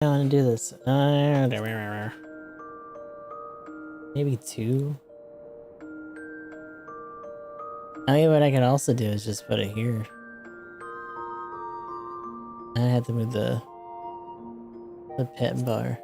I want to do this. Maybe 2. I mean, what I could also do is just put it here. I had to move the pet bar.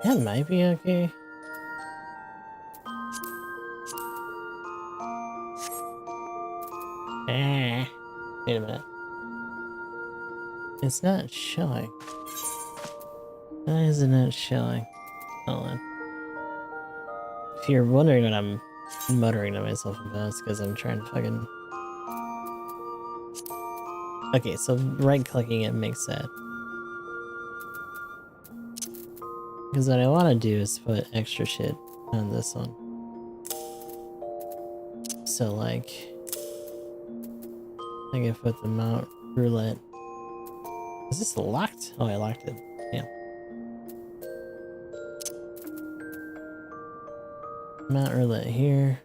That might be okay. Wait a minute. It's not showing. Why is it not showing? Hold on. If you're wondering what I'm muttering to myself about, it's because I'm trying to fucking... Okay, so right-clicking it makes that. Because what I want to do is put extra shit on this one. So, like... I can put the mount roulette. Is this locked? Oh, I locked it. Yeah. Mount roulette here.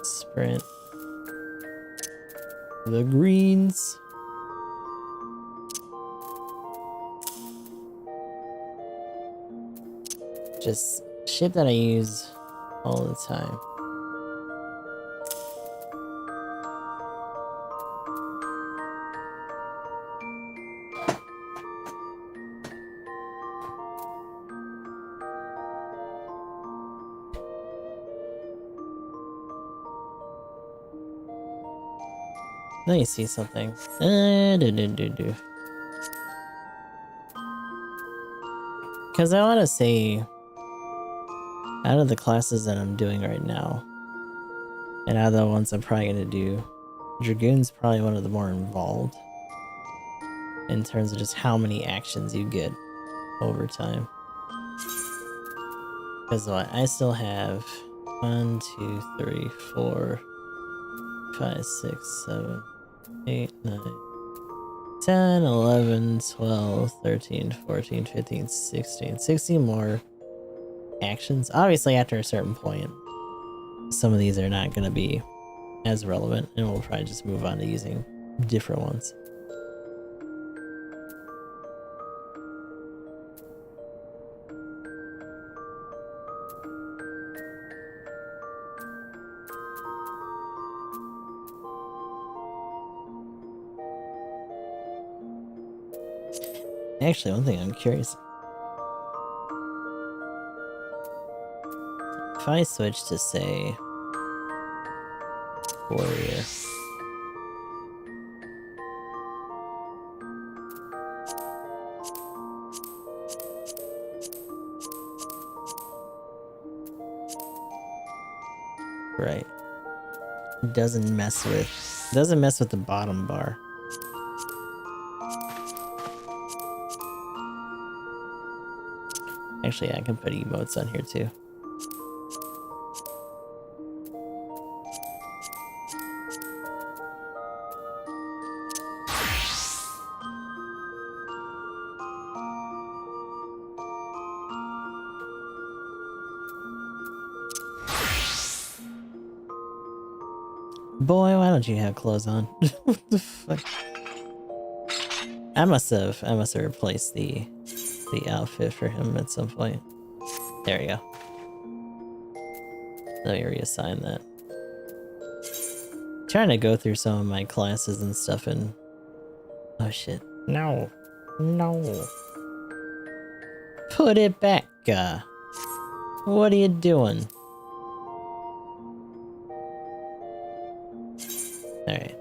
Sprint. The greens. Just shit that I use all the time. Let me see something. Because I want to say, out of the classes that I'm doing right now, and out of the ones I'm probably going to do, Dragoon's probably one of the more involved in terms of just how many actions you get over time. Because I still have 1, 2, 3, 4, 5, 6, 7, 8, 9, 10, 11, 12, 13, 14, 15, 16 more actions. Obviously, after a certain point, some of these are not going to be as relevant, and we'll probably just move on to using different ones. Actually, one thing I'm curious. If I switch to, say, Warrior. Right. Doesn't mess with the bottom bar. Actually, I can put emotes on here too. Boy, why don't you have clothes on? What the fuck? I must have replaced the outfit for him at some point. There we go. Let me reassign that. Trying to go through some of my classes and stuff and... Oh shit. No. No. Put it back, what are you doing? Alright.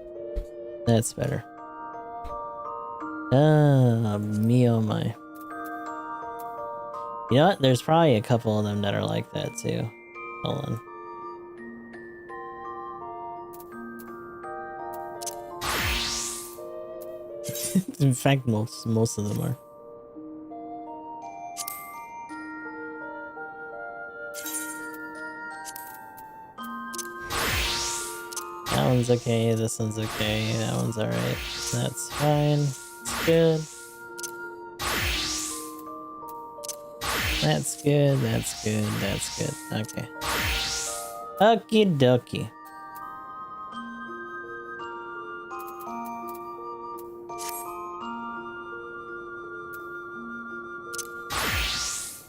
That's better. Me oh my. You know what? There's probably a couple of them that are like that too. Hold on. In fact, most of them are. one's okay, this one's okay, that one's alright. That's fine. It's good. That's good, that's good, that's good. Okay. Okie dokie.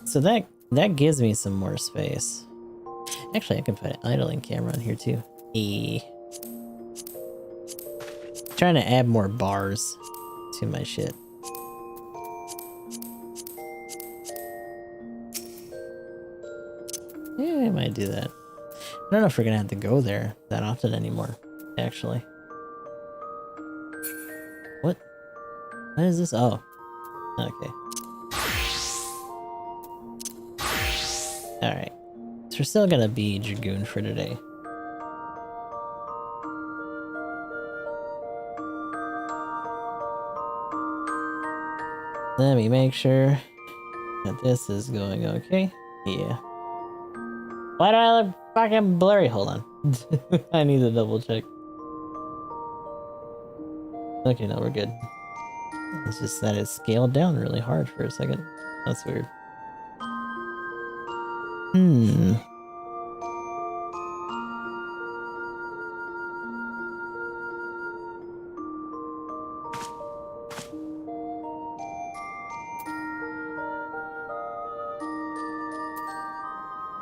So that gives me some more space. Actually, I can put an idling camera on here too. Trying to add more bars to my shit. Yeah, I might do that. I don't know if we're gonna have to go there that often anymore, actually. What? What is this? Oh. Okay. Alright. So we're still gonna be Dragoon for today. Let me make sure that this is going okay. Yeah. Why do I look fucking blurry? Hold on. I need to double check. Okay, no, we're good. It's just that it scaled down really hard for a second. That's weird.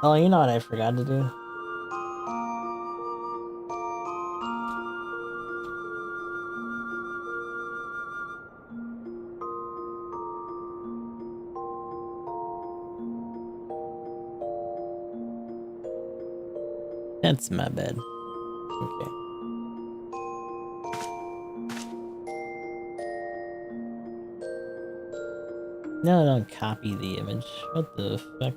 Oh, you know what I forgot to do? That's my bad. Okay. No, don't copy the image. What the fuck?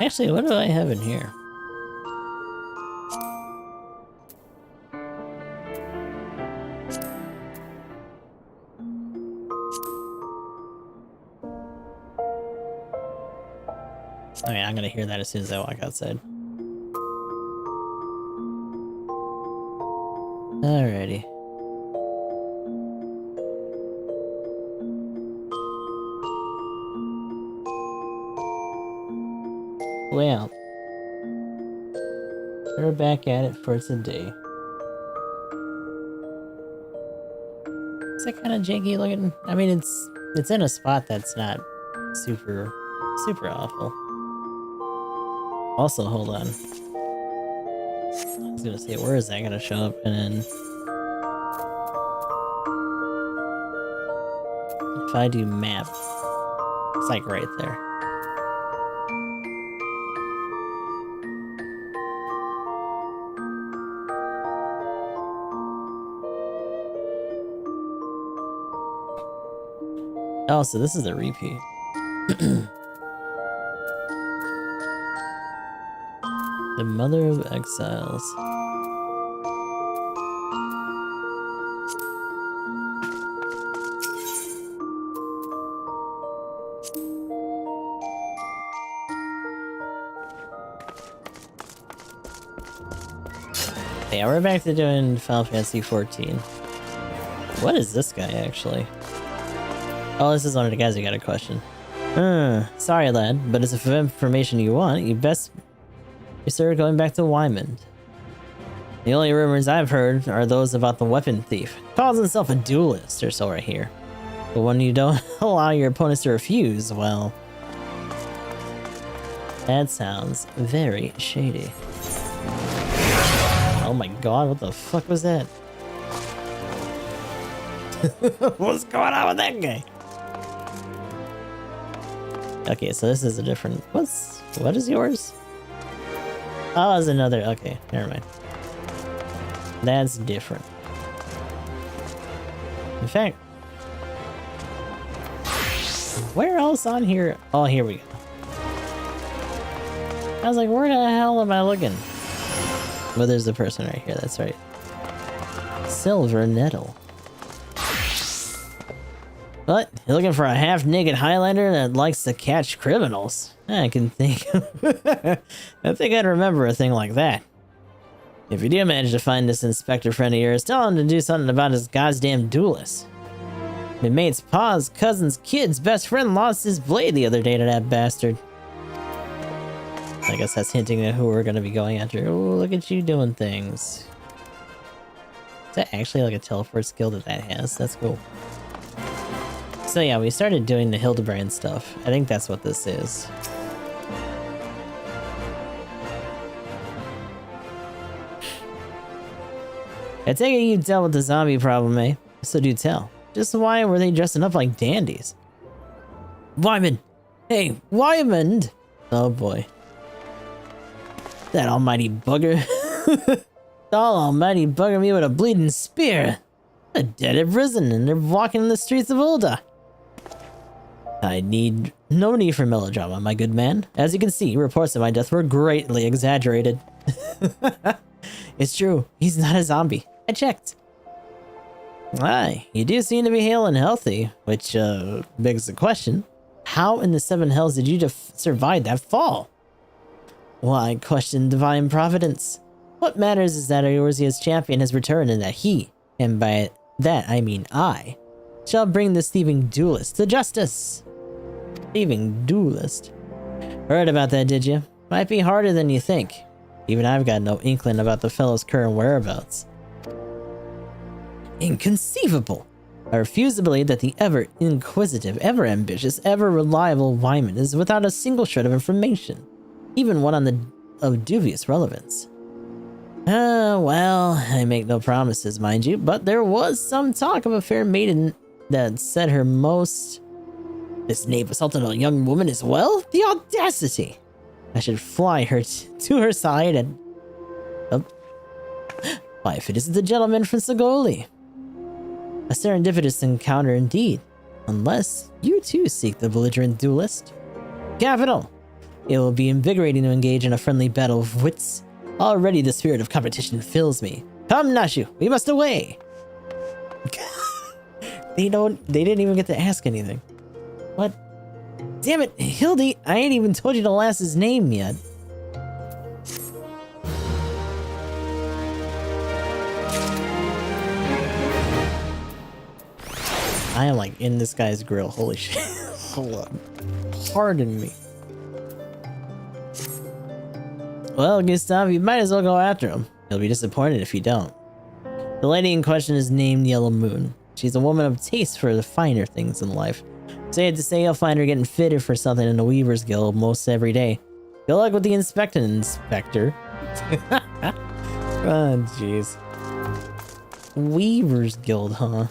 Actually, what do I have in here? Oh yeah, I'm gonna hear that as soon as I walk outside. Alrighty. Well, we're back at it for today. Is that kind of janky looking? I mean, it's in a spot that's not super awful. Also, hold on. I was gonna say, where is that gonna show up? And then if I do map, it's like right there. Oh, so this is a repeat. The Mother of Exiles. Yeah, we're back to doing Final Fantasy XIV. What is this guy, actually? Oh, this is one of the guys who got a question. Sorry, lad, but if information you want, you best be sure going back to Wyman. The only rumors I've heard are those about the weapon thief. Calls himself a duelist or so right here. But when you don't allow your opponents to refuse, well... that sounds very shady. Oh my god, what the fuck was that? What's going on with that guy? Okay, so this is a different... What is yours? Oh, it's another... Okay, never mind. That's different. In fact... Where else on here? Oh, here we go. I was like, where the hell am I looking? Well, there's the person right here, that's right. Silver nettle. What? You're looking for a half-naked Highlander that likes to catch criminals? I can think. I think I'd remember a thing like that. If you do manage to find this inspector friend of yours, tell him to do something about his goddamn duelist. My mate's pa's cousin's kid's best friend lost his blade the other day to that bastard. I guess that's hinting at who we're gonna be going after. Oh, look at you doing things. Is that actually like a teleport skill that has? That's cool. So yeah, we started doing the Hildebrand stuff. I think that's what this is. I take it you dealt with the zombie problem, eh? So do tell. Just why were they dressing up like dandies? Wyman! Hey, Wyman! Oh boy. That almighty bugger. Almighty bugger me with a bleeding spear. The dead have risen and they're walking in the streets of Ulda. I need no need for melodrama, my good man. As you can see, reports of my death were greatly exaggerated. It's true, he's not a zombie. I checked. Aye, you do seem to be hale and healthy, which begs the question. How in the seven hells did you survive that fall? Why, question divine providence. What matters is that Eorzea's champion has returned and that he, and by that I mean I, shall bring this thieving duelist to justice. Thieving duelist? Heard about that, did you? Might be harder than you think. Even I've got no inkling about the fellow's current whereabouts. Inconceivable! I refuse to believe that the ever-inquisitive, ever-ambitious, ever-reliable Wyman is without a single shred of information. Even one of dubious relevance. Well, I make no promises, mind you, but there was some talk of a fair maiden that said her most... This knave assaulted a young woman as well? The audacity! I should fly her to her side and... Why, if it isn't the gentleman from Sagoli. A serendipitous encounter indeed. Unless you too seek the belligerent duelist. Capital! It will be invigorating to engage in a friendly battle of wits. Already the spirit of competition fills me. Come, Nashu, we must away! They didn't even get to ask anything. What? Damn it, Hildy, I ain't even told you the lass's name yet. I am like in this guy's grill, holy shit. Hold on. Pardon me. Well, Gustav, you might as well go after him. He'll be disappointed if you don't. The lady in question is named Yellow Moon. She's a woman of taste for the finer things in life. Sad to say, you'll find her getting fitted for something in the Weaver's Guild most every day. Good luck with the inspector. Oh, jeez. Weaver's Guild, huh?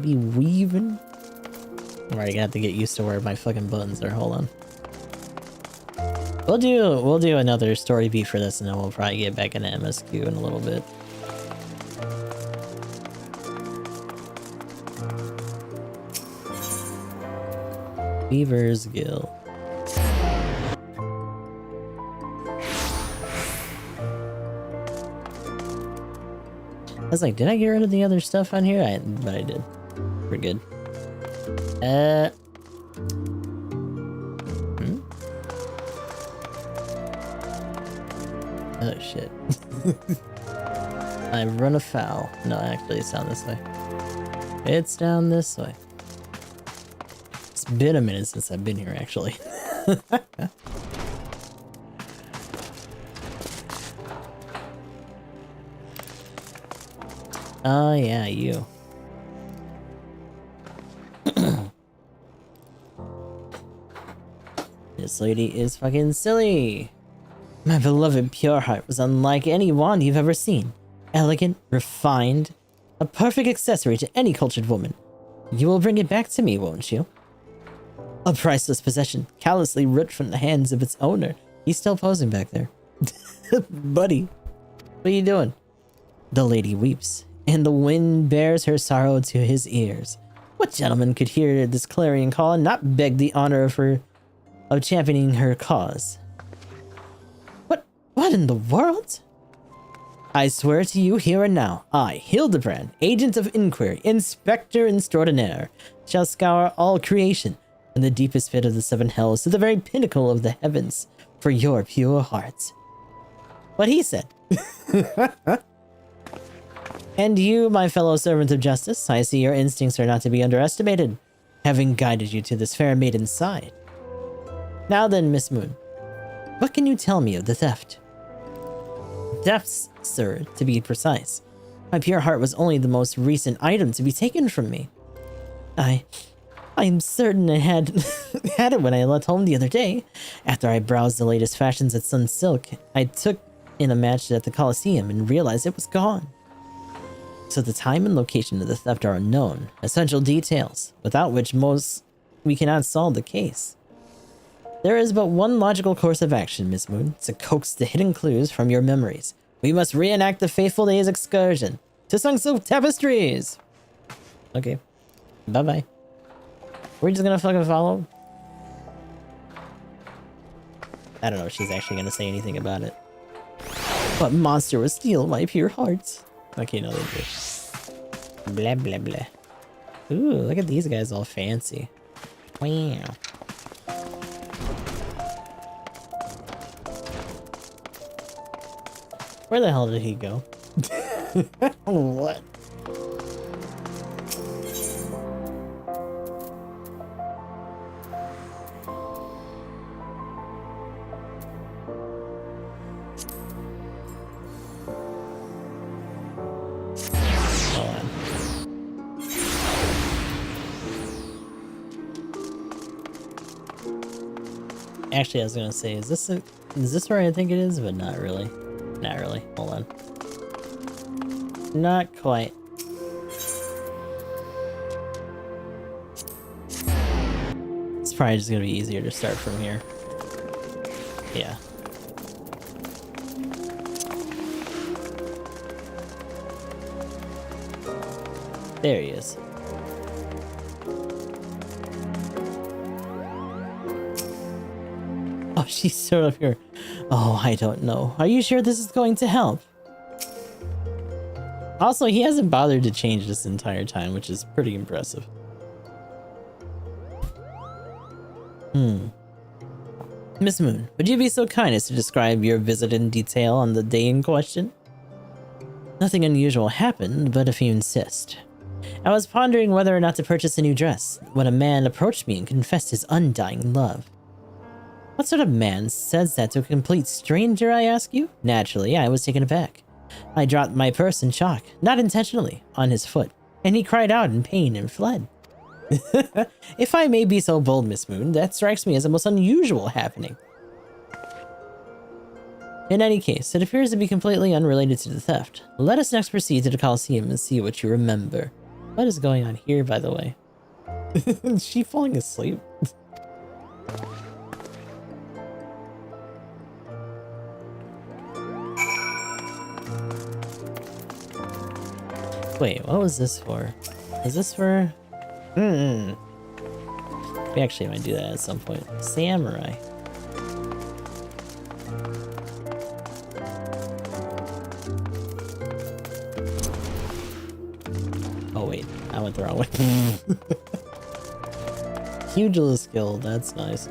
Be weaving? Alright, gonna have to get used to where my fucking buttons are. Hold on. We'll do another story beat for this, and then we'll probably get back into MSQ in a little bit. Weaver's Guild. I was like, did I get rid of the other stuff on here? But I did. We're good. Oh shit. I run afoul. No, actually it's down this way. It's down this way. It's been a minute since I've been here, actually. Oh yeah, you. This lady is fucking silly. My beloved Pureheart was unlike any wand you've ever seen. Elegant, refined, a perfect accessory to any cultured woman. You will bring it back to me, won't you? A priceless possession, callously ripped from the hands of its owner. He's still posing back there. Buddy, what are you doing? The lady weeps, and the wind bears her sorrow to his ears. What gentleman could hear this clarion call and not beg the honor of championing her cause? What in the world? I swear to you here and now, I, Hildebrand, agent of inquiry, inspector extraordinaire, shall scour all creation, from the deepest pit of the seven hells to the very pinnacle of the heavens, for your pure hearts. What he said. And you, my fellow servant of justice, I see your instincts are not to be underestimated, having guided you to this fair maiden's side. Now then, Miss Moon, what can you tell me of the theft? Thefts, sir, to be precise. My pure heart was only the most recent item to be taken from me. I'm certain I had had it when I left home the other day. After I browsed the latest fashions at Sun Silk, I took in a match at the Coliseum and realized it was gone. So the time and location of the theft are unknown, essential details, without which we cannot solve the case. There is but one logical course of action, Miss Moon, to coax the hidden clues from your memories. We must reenact the fateful day's excursion to Sun Silk Tapestries! Okay. Bye-bye. We're just gonna fucking follow? I don't know if she's actually gonna say anything about it. What monster would steal my pure heart? Okay, no, they do. Blah, blah, blah. Ooh, look at these guys all fancy. Wow. Where the hell did he go? What? Actually, I was gonna say, is this where I think it is? But not really. Not really. Hold on. Not quite. It's probably just gonna be easier to start from here. Yeah. There he is. Oh, she's sort of here. Oh, I don't know. Are you sure this is going to help? Also, he hasn't bothered to change this entire time, which is pretty impressive. Miss Moon, would you be so kind as to describe your visit in detail on the day in question? Nothing unusual happened, but if you insist. I was pondering whether or not to purchase a new dress when a man approached me and confessed his undying love. What sort of man says that to a complete stranger, I ask you? Naturally, I was taken aback. I dropped my purse in shock, not intentionally, on his foot, and he cried out in pain and fled. If I may be so bold, Miss Moon, that strikes me as a most unusual happening. In any case, it appears to be completely unrelated to the theft. Let us next proceed to the Coliseum and see what you remember. What is going on here, by the way? Is she falling asleep? Wait, what was this for? Is this for... We actually might do that at some point. Samurai. Oh wait, I went the wrong way. Hugely skilled, that's nice.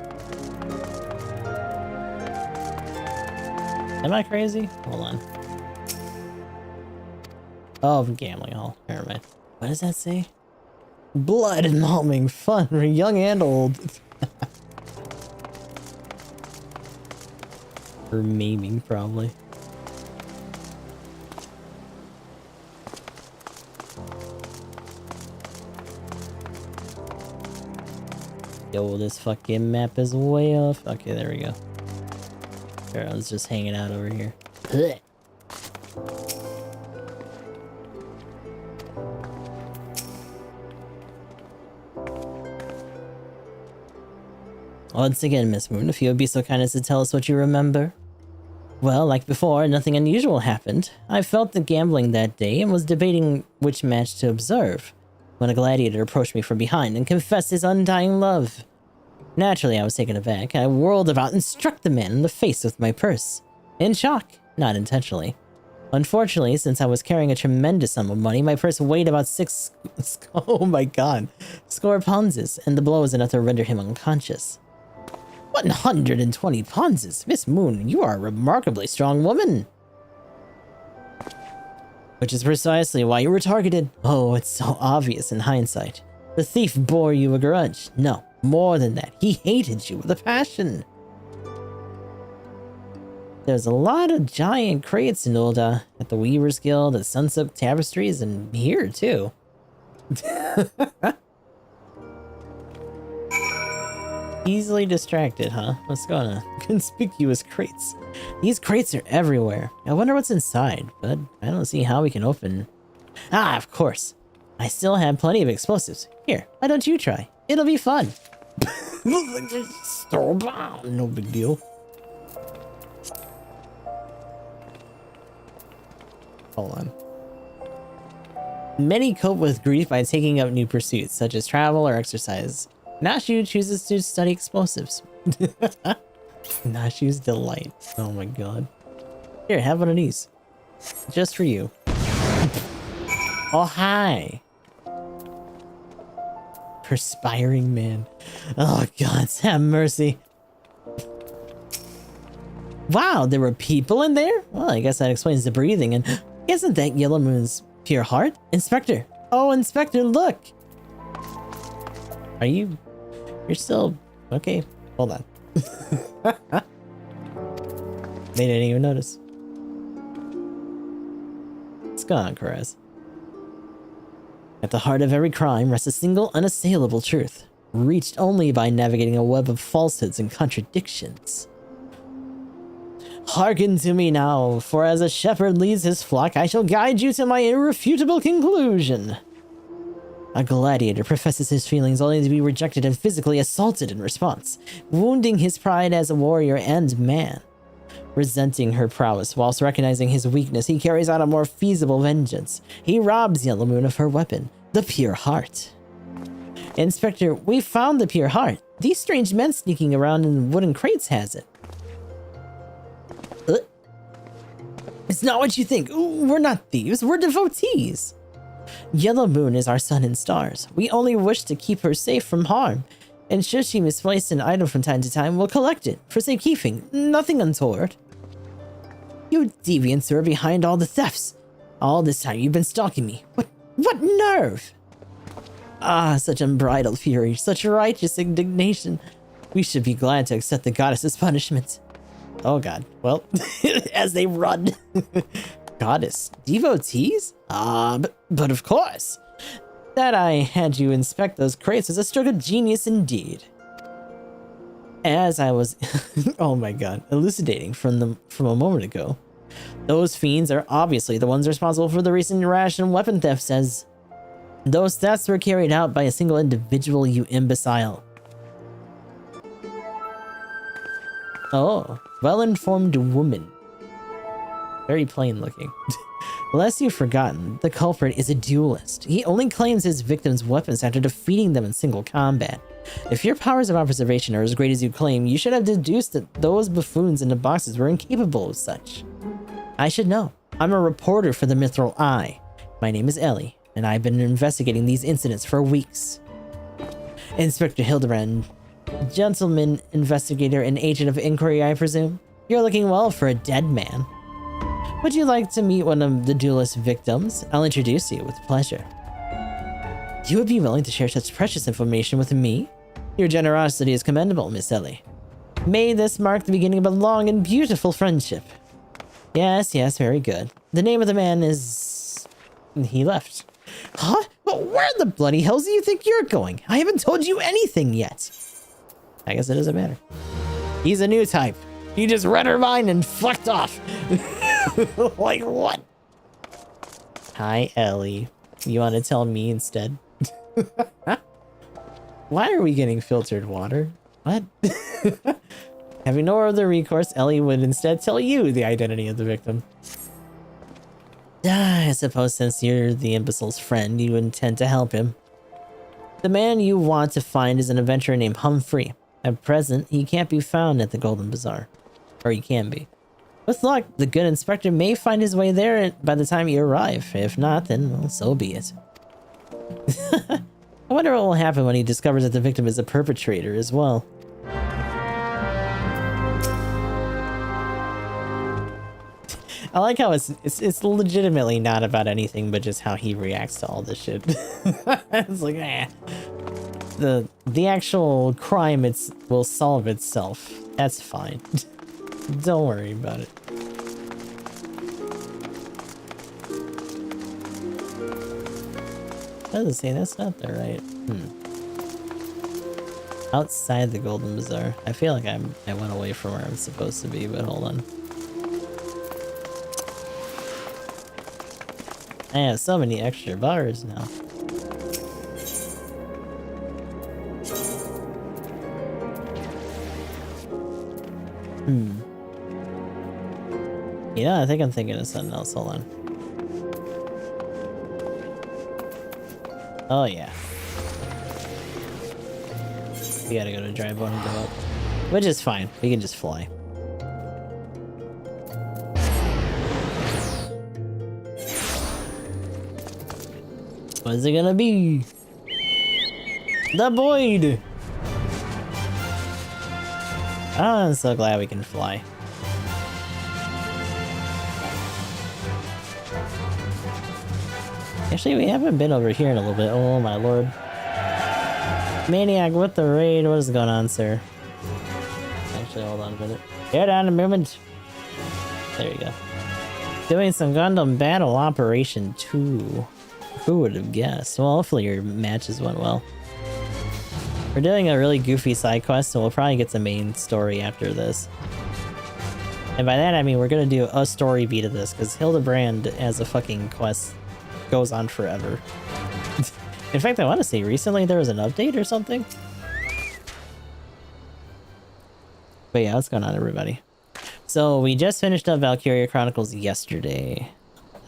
Am I crazy? Hold on. Oh, gambling hall. Never mind. What does that say? Blood embalming fun for young and old. For maiming, probably. Yo, this fucking map is way off. Okay, there we go. Everyone's just hanging out over here. Ugh. Once again, Miss Moon, if you would be so kind as to tell us what you remember. Well, like before, nothing unusual happened. I felt the gambling that day and was debating which match to observe, when a gladiator approached me from behind and confessed his undying love. Naturally, I was taken aback. I whirled about and struck the man in the face with my purse. In shock, not intentionally. Unfortunately, since I was carrying a tremendous sum of money, my purse weighed about oh my god, score ponzes, and the blow was enough to render him unconscious. 120 ponzes? Miss Moon, you are a remarkably strong woman. Which is precisely why you were targeted. Oh, it's so obvious in hindsight. The thief bore you a grudge. No, more than that, he hated you with a passion. There's a lot of giant crates in Ulda, at the Weaver's Guild, at Sunsoak Tapestries, and here too. Easily distracted, huh? What's going on? Conspicuous crates. These crates are everywhere. I wonder what's inside, but I don't see how we can open. Ah, of course. I still have plenty of explosives. Here, why don't you try? It'll be fun. No big deal. Hold on. Many cope with grief by taking up new pursuits, such as travel or exercise. Nashu chooses to study explosives. Nashu's delight. Oh my god. Here, have one of these. Just for you. Oh, hi. Perspiring man. Oh god, have mercy. Wow, there were people in there? Well, I guess that explains the breathing. And isn't that Yellow Moon's pure heart? Inspector. Oh, Inspector, look. Are you... You're still... Okay, hold on. They didn't even notice. What's going on, Perez? At the heart of every crime rests a single unassailable truth, reached only by navigating a web of falsehoods and contradictions. Hearken to me now, for as a shepherd leads his flock, I shall guide you to my irrefutable conclusion. A gladiator professes his feelings only to be rejected and physically assaulted in response, wounding his pride as a warrior and man. Resenting her prowess whilst recognizing his weakness, he carries out a more feasible vengeance. He robs Yellow Moon of her weapon, the pure heart. Inspector, we found the pure heart. These strange men sneaking around in wooden crates has it. It's not what you think. We're not thieves, we're devotees. Yellow Moon is our sun and stars. We only wish to keep her safe from harm. And should she misplace an item from time to time, we'll collect it for safekeeping. Nothing untoward. You deviants are behind all the thefts. All this time you've been stalking me. What nerve? Ah, such unbridled fury, such righteous indignation. We should be glad to accept the goddess's punishment. Oh god. Well, as they run. Goddess. Devotees? But of course. That I had you inspect those crates is a stroke of genius indeed. As I was, oh my god, elucidating from a moment ago, those fiends are obviously the ones responsible for the recent rash and weapon thefts, as those thefts were carried out by a single individual, you imbecile. Oh, well-informed woman. Very plain looking. Lest you've forgotten, the culprit is a duelist. He only claims his victims' weapons after defeating them in single combat. If your powers of observation are as great as you claim, you should have deduced that those buffoons in the boxes were incapable of such. I should know. I'm a reporter for the Mithril Eye. My name is Ellie, and I've been investigating these incidents for weeks. Inspector Hildebrand, gentleman investigator and agent of inquiry, I presume? You're looking well for a dead man. Would you like to meet one of the duelist victims? I'll introduce you with pleasure. You would be willing to share such precious information with me? Your generosity is commendable, Miss Ellie. May this mark the beginning of a long and beautiful friendship. Yes, very good. The name of the man is... He left. Huh? Well, where the bloody hell do you think you're going? I haven't told you anything yet. I guess it doesn't matter. He's a new type. He just read her mind and fucked off. Like what? Hi, Ellie. You want to tell me instead? Why are we getting filtered water? What? Having no other recourse, Ellie would instead tell you the identity of the victim. I suppose since you're the imbecile's friend, you intend to help him. The man you want to find is an adventurer named Humphrey. At present, he can't be found at the Golden Bazaar. Or he can be. With luck, the good inspector may find his way there by the time you arrive. If not, then, well, so be it. I wonder what will happen when he discovers that the victim is a perpetrator as well. I like how it's legitimately not about anything but just how he reacts to all this shit. It's like, eh. The actual crime will solve itself. That's fine. Don't worry about it. Doesn't say that's not there, right? Outside the Golden Bazaar. I feel like I went away from where I'm supposed to be, but hold on. I have so many extra bars now. Yeah, I think I'm thinking of something else. Hold on. Oh, yeah. We gotta go to dry bone and go up. Which is fine. We can just fly. What is it gonna be? The Boyd! Oh, I'm so glad we can fly. Actually, we haven't been over here in a little bit. Oh my lord. Maniac with the raid. What is going on, sir? Actually, hold on a minute. Get on the movement. There you go. Doing some Gundam Battle Operation 2. Who would have guessed? Well, hopefully your matches went well. We're doing a really goofy side quest, so we'll probably get the main story after this. And by that I mean we're gonna do a story beat of this, because Hildebrand as a fucking quest goes on forever. In fact, I want to say recently there was an update or something. But yeah, what's going on, everybody? So we just finished up Valkyria Chronicles yesterday.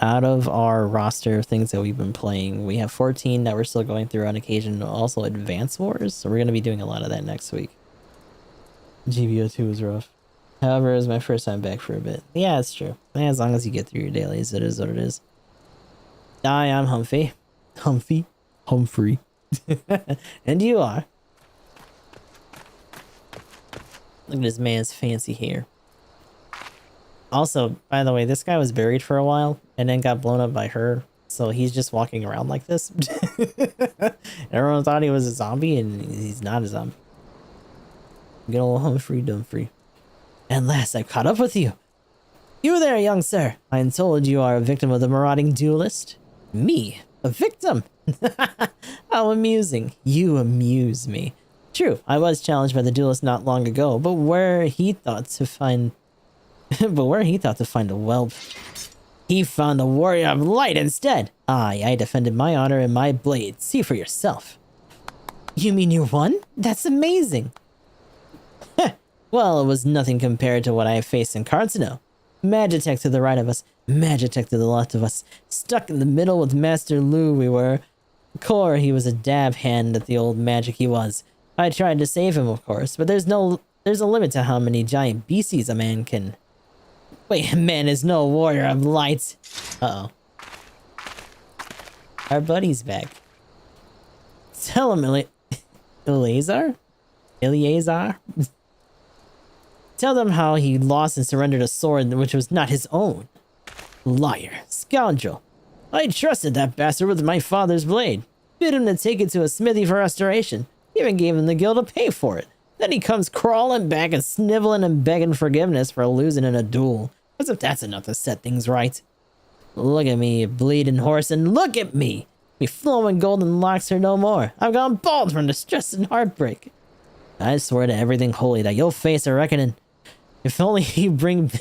Out of our roster of things that we've been playing, we have 14 that we're still going through on occasion. Also Advance Wars, so we're going to be doing a lot of that next week. GBO2 was rough. However, it was my first time back for a bit. Yeah, it's true. As long as you get through your dailies, it is what it is. Hi, I'm Humphrey. Humphrey? Humphrey. And you are. Look at this man's fancy hair. Also, by the way, this guy was buried for a while and then got blown up by her. So he's just walking around like this. Everyone thought he was a zombie and he's not a zombie. Good old Humphrey Dumfrey. At last I've caught up with you. You there, young sir. I am told you are a victim of the marauding duelist. Me? A victim? How amusing. You amuse me. True, I was challenged by the duelist not long ago, but where he thought to find a whelp. He found a warrior of light instead. I defended my honor and my blade. See for yourself. You mean you won? That's amazing. Well, it was nothing compared to what I have faced in Carcino. Magitech to the right of us, Magitech to the left of us. Stuck in the middle with Master Lu we were. Core, he was a dab hand at the old magic he was. I tried to save him, of course, but there's a limit to how many giant beasties a man can... Wait, man is no warrior of light. Uh-oh. Our buddy's back. Tell him, Eleazar? Tell them how he lost and surrendered a sword which was not his own. Liar. Scoundrel. I trusted that bastard with my father's blade. Bid him to take it to a smithy for restoration. Even gave him the gil to pay for it. Then he comes crawling back and sniveling and begging forgiveness for losing in a duel. As if that's enough to set things right. Look at me, you bleeding horse, and look at me! Me flowing golden locks are no more. I've gone bald from distress and heartbreak. I swear to everything holy that you'll face a reckoning. If only you bring...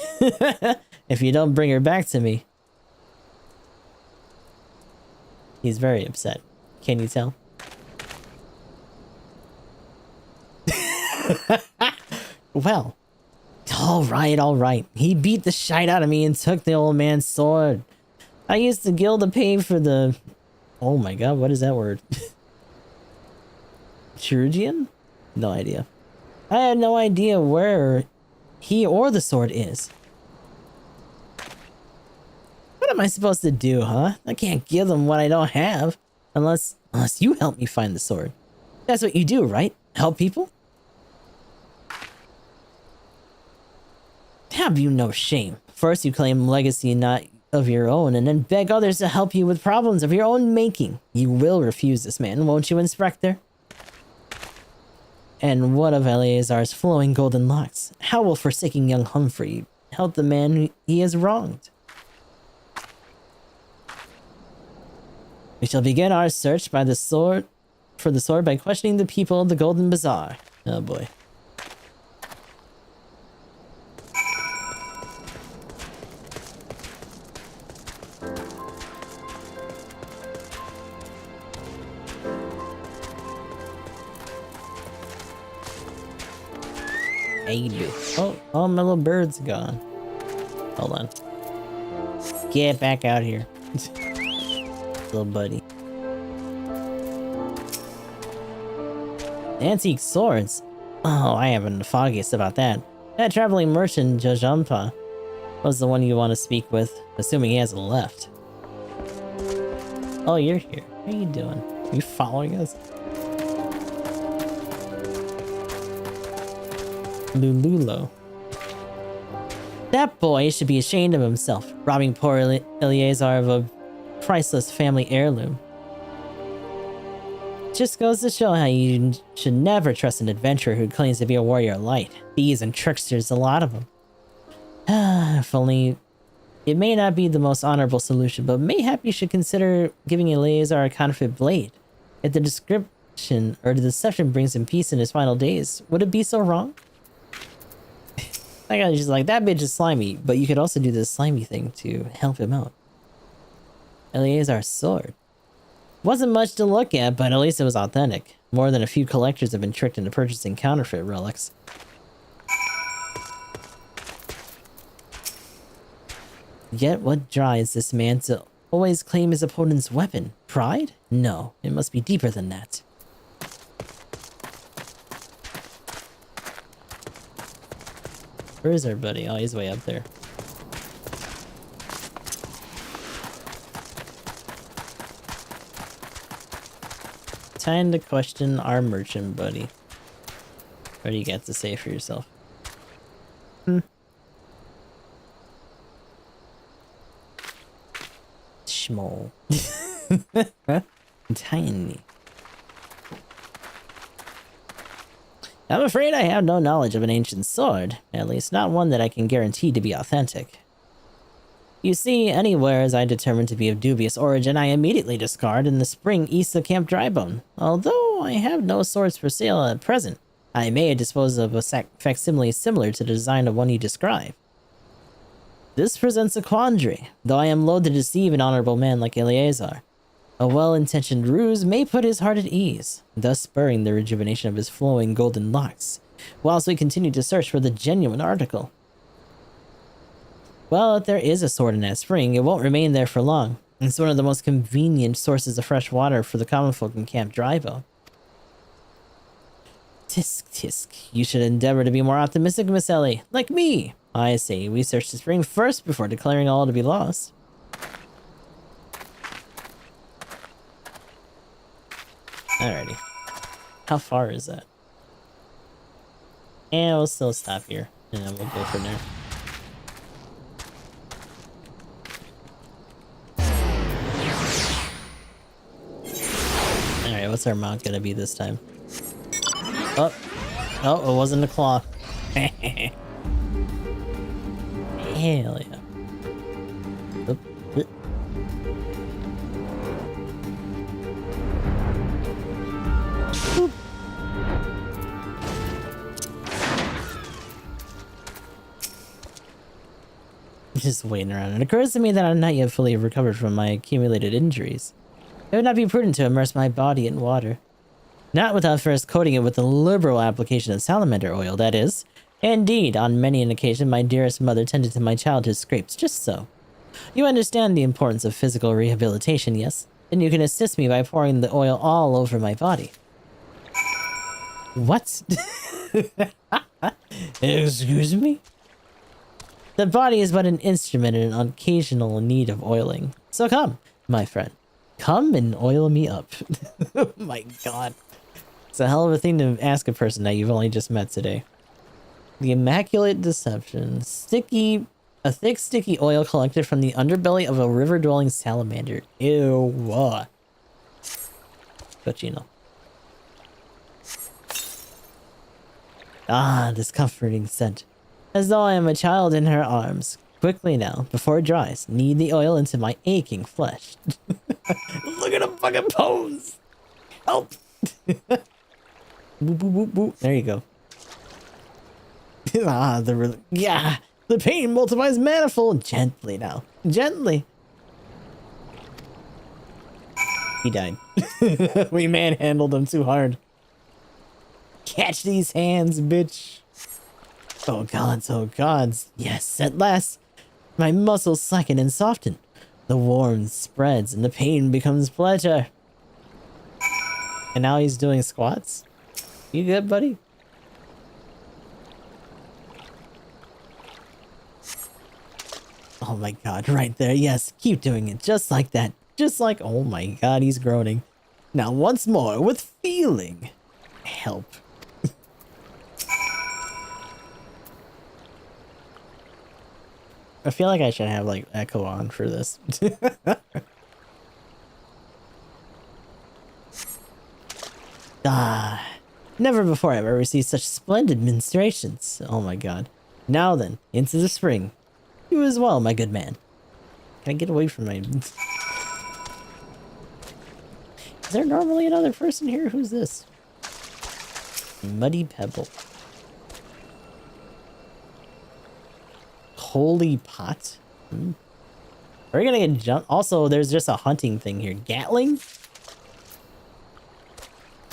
if you don't bring her back to me. He's very upset. Can you tell? Well, all right. He beat the shite out of me and took the old man's sword. I used the guild to pay for the... Oh my god, what is that word? Chirurgian? No idea. I had no idea where he or the sword is. What am I supposed to do, huh? I can't give them what I don't have. Unless you help me find the sword. That's what you do, right? Help people? Have you no shame? First you claim legacy not of your own, and then beg others to help you with problems of your own making. You will refuse this man, won't you, Inspector? And what of Eleazar's flowing golden locks? How will forsaking young Humphrey help the man he has wronged? We shall begin our search for the sword by questioning the people of the Golden Bazaar. Oh boy. Oh, my little bird's gone. Hold on. Get back out here. Little buddy. Antique swords? Oh, I haven't the foggiest about that. That traveling merchant, Jajampa, was the one you want to speak with, assuming he hasn't left. Oh, you're here. How you doing? Are you following us? Lululo. That boy should be ashamed of himself, robbing poor Eleazar of a priceless family heirloom. Just goes to show how you should never trust an adventurer who claims to be a warrior of light. Thieves and tricksters, a lot of them. If only... It may not be the most honorable solution, but mayhap you should consider giving Eleazar a counterfeit blade. If the description or the deception brings him peace in his final days, would it be so wrong? That guy's just like, that bitch is slimy, but you could also do this slimy thing to help him out. Eleazar's sword. Wasn't much to look at, but at least it was authentic. More than a few collectors have been tricked into purchasing counterfeit relics. Yet what drives this man to always claim his opponent's weapon? Pride? No, it must be deeper than that. Where is our buddy? Oh, he's way up there. Time to question our merchant buddy. What do you got to say for yourself? Small. Tiny. I'm afraid I have no knowledge of an ancient sword, at least not one that I can guarantee to be authentic. You see, anywhere as I determine to be of dubious origin, I immediately discard in the spring east of Camp Drybone. Although I have no swords for sale at present, I may dispose of a facsimile similar to the design of one you describe. This presents a quandary, though I am loath to deceive an honorable man like Eleazar. A well-intentioned ruse may put his heart at ease, thus spurring the rejuvenation of his flowing golden locks, whilst we continue to search for the genuine article. Well, if there is a sword in that spring, it won't remain there for long. It's one of the most convenient sources of fresh water for the common folk in Camp Drybone. Tisk tisk, you should endeavor to be more optimistic, Miss Ellie, like me. I say we search the spring first before declaring all to be lost. Alrighty. How far is that? And we'll still stop here, and then we'll go from there. Alright, what's our mount gonna be this time? Oh, it wasn't a claw. Hell yeah. Oop, oop. Oop. Just waiting around. It occurs to me that I'm not yet fully recovered from my accumulated injuries. It would not be prudent to immerse my body in water. Not without first coating it with a liberal application of salamander oil, that is. Indeed, on many an occasion, my dearest mother tended to my childhood scrapes just so. You understand the importance of physical rehabilitation, yes? Then you can assist me by pouring the oil all over my body. What? Excuse me? The body is but an instrument in occasional need of oiling. So come, my friend. Come and oil me up. Oh my god. It's a hell of a thing to ask a person that you've only just met today. The Immaculate Deception. A thick, sticky oil collected from the underbelly of a river-dwelling salamander. Ew. Cochino. Ah, this comforting scent. As though I am a child in her arms. Quickly now, before it dries, knead the oil into my aching flesh. Look at him fucking pose! Help! Boop, boop, boop, boop. There you go. The pain multiplies manifold. Gently now. Gently. He died. We manhandled him too hard. Catch these hands, bitch. Oh gods, oh gods. Yes, at last. My muscles slacken and soften. The warmth spreads and the pain becomes pleasure. And now he's doing squats? You good, buddy? Oh my god, right there. Yes, keep doing it just like that. Just like, oh my god, he's groaning. Now once more with feeling. Help. I feel like I should have like echo on for this. Never before have I received such splendid ministrations. Oh my god. Now then, into the spring. You as well, my good man. Can I get away from my... Is there normally another person here? Who's this? Muddy Pebble. Holy pot. Are we gonna get jumped? Also, there's just a hunting thing here. Gatling?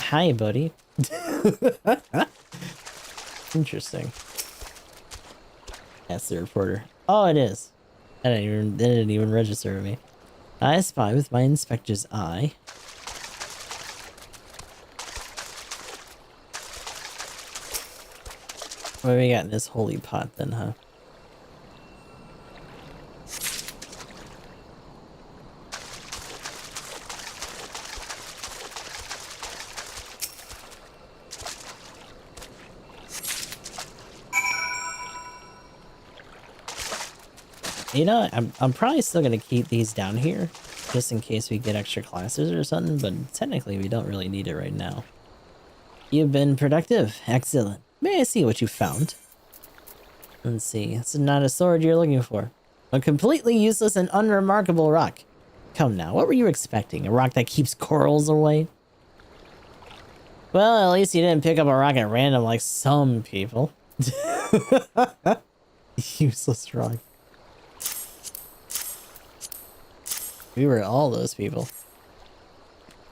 Hi, buddy. Interesting. That's the reporter. Oh, it is. It didn't even register to me. I spy with my inspector's eye. What do we got in this holy pot then, huh? You know, I'm probably still gonna keep these down here, just in case we get extra classes or something, but technically we don't really need it right now. You've been productive. Excellent. May I see what you found? Let's see. It's not a sword you're looking for. A completely useless and unremarkable rock. Come now, what were you expecting? A rock that keeps corals away? Well, at least you didn't pick up a rock at random like some people. Useless rock. We were all those people.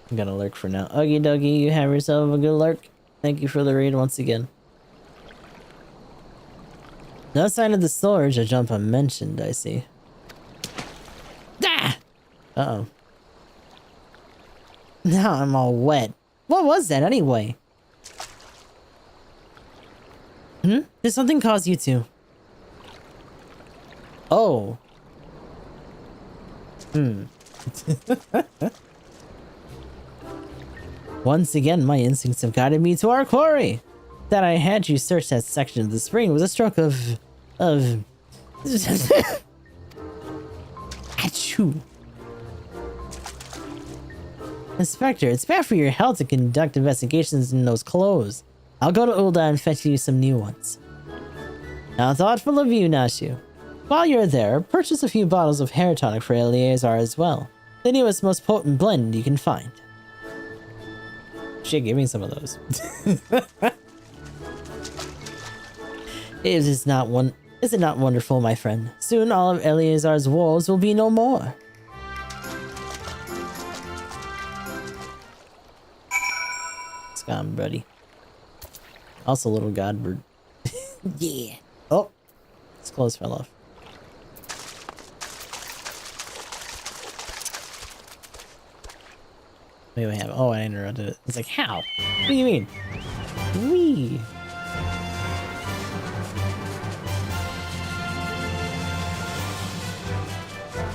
I'm gonna lurk for now. Okie dokie, you have yourself a good lurk. Thank you for the raid once again. No sign of the storage, a jump unmentioned, I see. Ah! Uh-oh. Now I'm all wet. What was that anyway? Did something cause you to? Oh. Once again, my instincts have guided me to our quarry. That I had you search that section of the spring was a stroke of... Achoo. Inspector, it's bad for your health to conduct investigations in those clothes. I'll go to Ulda and fetch you some new ones. How thoughtful of you, Nashu. While you're there, purchase a few bottles of hair tonic for Eleazar as well. The newest, most potent blend you can find. Shit, give me some of those. Is it not wonderful, my friend? Soon all of Eleazar's woes will be no more. Let's Scum, buddy. Also, little godbird. Yeah. Oh, his clothes fell off. Wait, we have. Oh, I interrupted it. It's like, how? What do you mean? Wee.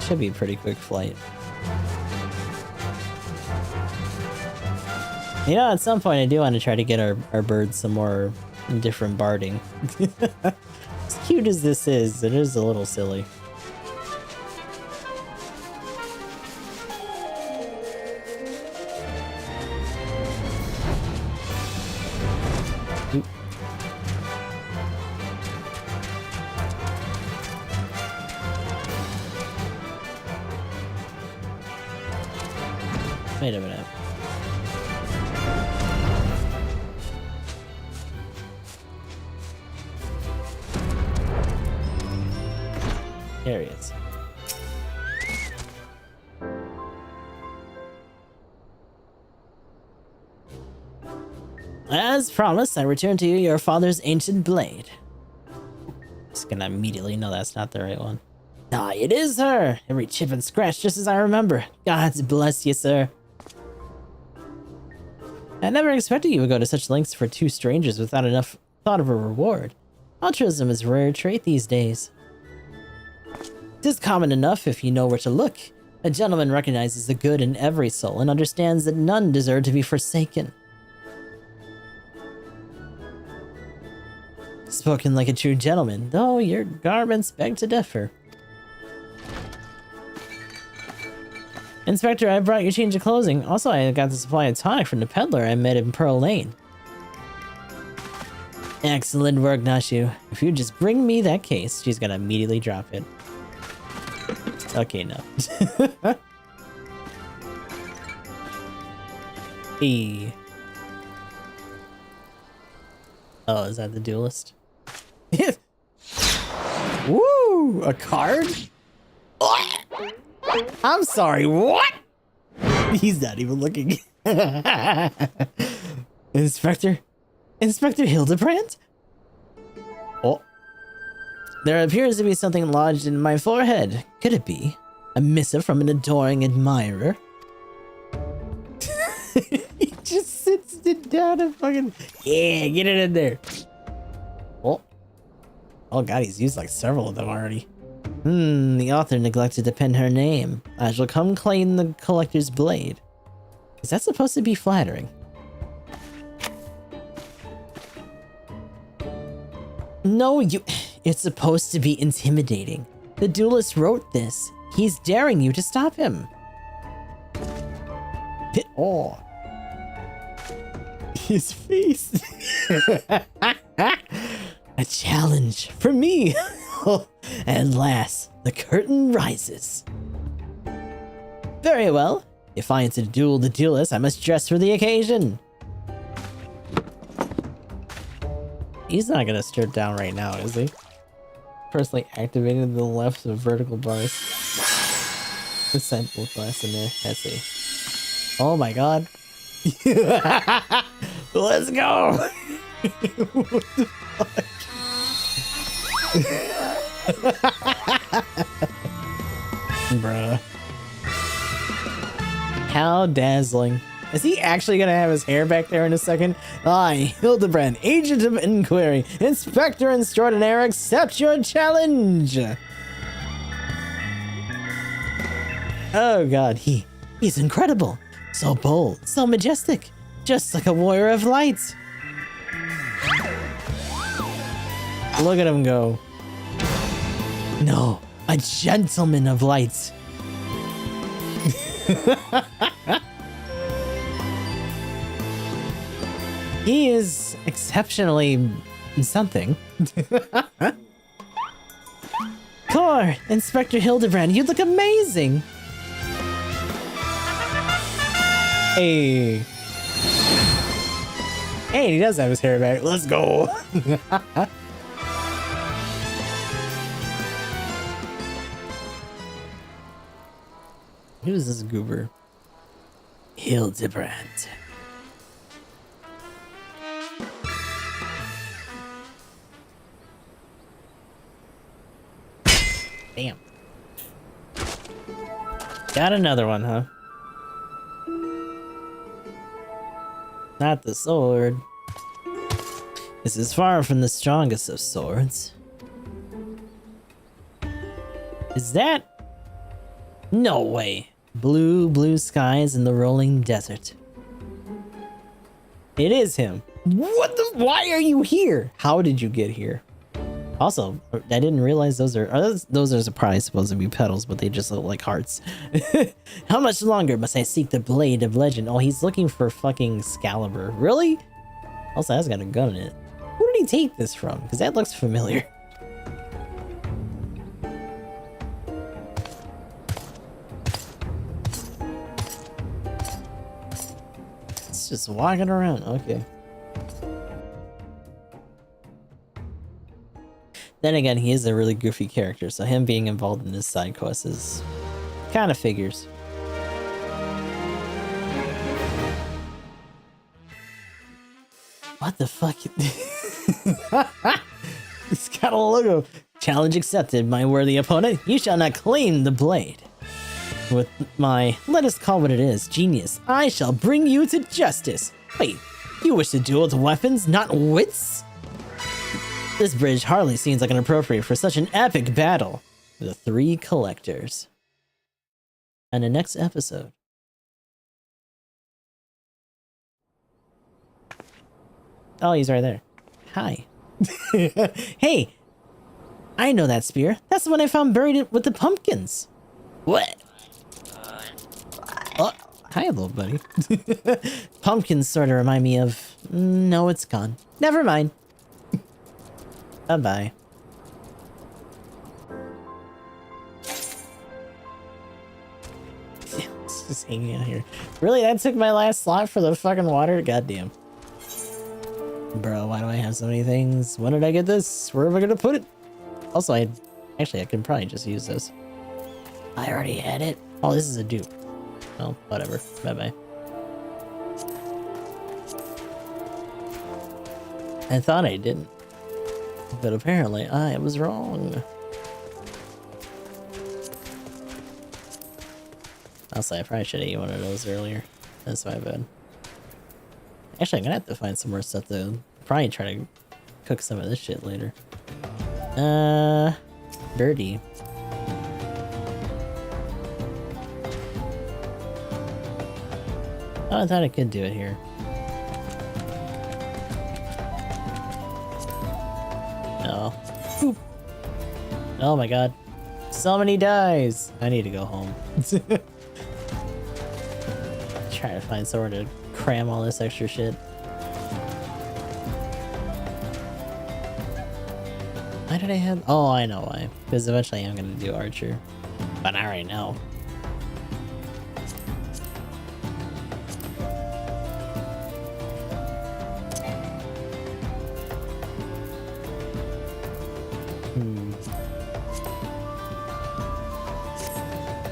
Should be a pretty quick flight. You know, at some point I do want to try to get our birds some more different barding. As cute as this is, it is a little silly. Oop. Wait a minute. There he is. As promised, I return to you your father's ancient blade. Just gonna immediately know that's not the right one. Ah, it is her! Every chip and scratch just as I remember. God bless you, sir. I never expected you would go to such lengths for two strangers without enough thought of a reward. Altruism is a rare trait these days. It is common enough if you know where to look. A gentleman recognizes the good in every soul and understands that none deserve to be forsaken. Spoken like a true gentleman, though your garments beg to differ. Inspector, I brought your change of clothing. Also, I got the supply of tonic from the peddler I met in Pearl Lane. Excellent work, Nashu. If you just bring me that case, she's gonna immediately drop it. Okay, no. Hey. Oh, is that the duelist? Woo! A card? I'm sorry, what? He's not even looking. Inspector? Inspector Hildebrand? Oh. There appears to be something lodged in my forehead. Could it be a missive from an adoring admirer? He just sits it down and fucking... Yeah, get it in there. Oh. Oh god, he's used like several of them already. The author neglected to pen her name. I shall come claim the collector's blade. Is that supposed to be flattering? No, it's supposed to be intimidating. The duelist wrote this. He's daring you to stop him. Oh. His face. A challenge for me. At last, the curtain rises. Very well. If I am to duel the duelist, I must dress for the occasion. He's not gonna strip down right now, is he? Personally activated the left of vertical bars. The sample class in there. Let's see. Oh my god. Let's go! What the fuck? Bruh. How dazzling. Is he actually gonna have his hair back there in a second? I, Hildebrand, agent of inquiry, inspector extraordinaire, accept your challenge! Oh god, he's incredible. So bold, so majestic. Just like a warrior of light. Look at him go. No, a gentleman of light. He is exceptionally something. Core, Inspector Hildebrand, you look amazing. Hey. Hey, he does have his hair back. Let's go. Who is this goober? Hildebrand. Damn. Got another one, huh? Not the sword. This is far from the strongest of swords. Is that? No way. Blue skies and the rolling desert. It is him. What the? Why are you here? How did you get here? Also, I didn't realize those are probably supposed to be petals, but they just look like hearts. How much longer must I seek the blade of legend? Oh, he's looking for fucking Excalibur. Really? Also, that's got a gun in it. Who did he take this from? Because that looks familiar. It's just walking around. Okay. Then again, he is a really goofy character, so him being involved in this side quest is kind of figures. What the fuck? It's got a logo. Challenge accepted, my worthy opponent. You shall not claim the blade. With my, let us call what it is, genius, I shall bring you to justice. Wait, you wish to duel with weapons, not wits? This bridge hardly seems like an appropriate for such an epic battle. The three collectors. And the next episode. Oh, he's right there. Hi. Hey! I know that spear. That's the one I found buried with the pumpkins. What? Oh, hi, little buddy. Pumpkins sort of remind me of... No, it's gone. Never mind. Bye-bye. It's just hanging out here. Really? That took my last slot for the fucking water? Goddamn. Bro, why do I have so many things? When did I get this? Where am I gonna put it? Also, I can probably just use this. I already had it. Oh, this is a dupe. Oh, whatever. Bye-bye. I thought I didn't. But apparently I was wrong. Also, I probably should have eaten one of those earlier. That's my bad. Actually, I'm gonna have to find some more stuff to probably try to cook some of this shit later. Birdie. Oh, I thought I could do it here. No. Boop. Oh my god. So many dies! I need to go home. Try to find somewhere to cram all this extra shit. Why did I have... Oh, I know why. Because eventually I'm gonna do Archer. But not right now.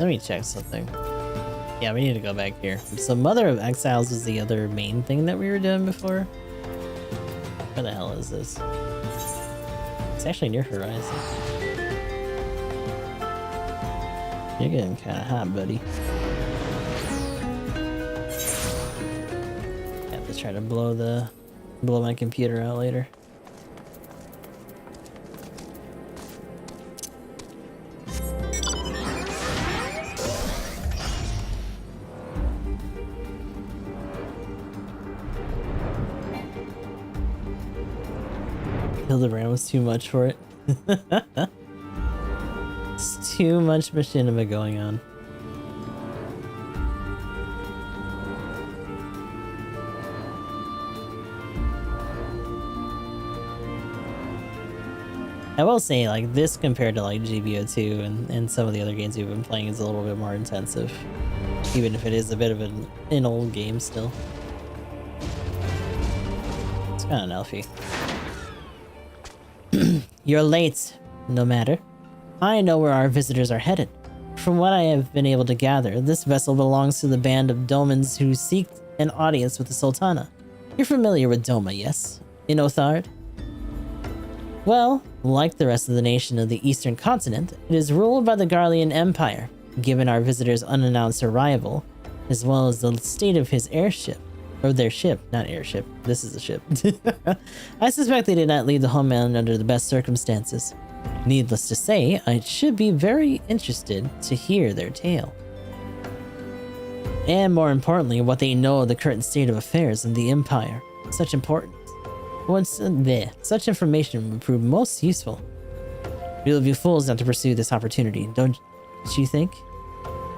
Let me check something. Yeah, we need to go back here. So Mother of Exiles is the other main thing that we were doing before. Where the hell is this? It's actually near Horizon. You're getting kind of hot, buddy. Have to try to blow my computer out later. Hildebrand was too much for it. It's too much machinima going on. I will say, like, this compared to like GBO2 and some of the other games we've been playing is a little bit more intensive. Even if it is a bit of an old game still. It's kind of elfy. You're late, no matter. I know where our visitors are headed. From what I have been able to gather, this vessel belongs to the band of Domans who seek an audience with the Sultana. You're familiar with Doma, yes? In Othard? Well, like the rest of the nation of the eastern continent, it is ruled by the Garlean Empire. Given our visitor's unannounced arrival, as well as the state of his airship, or their ship, not airship, this is a ship, I suspect they did not leave the homeland under the best circumstances. Needless to say, I should be very interested to hear their tale. And more importantly, what they know of the current state of affairs in the Empire. Such information would prove most useful. We will be fools not to pursue this opportunity, don't you think?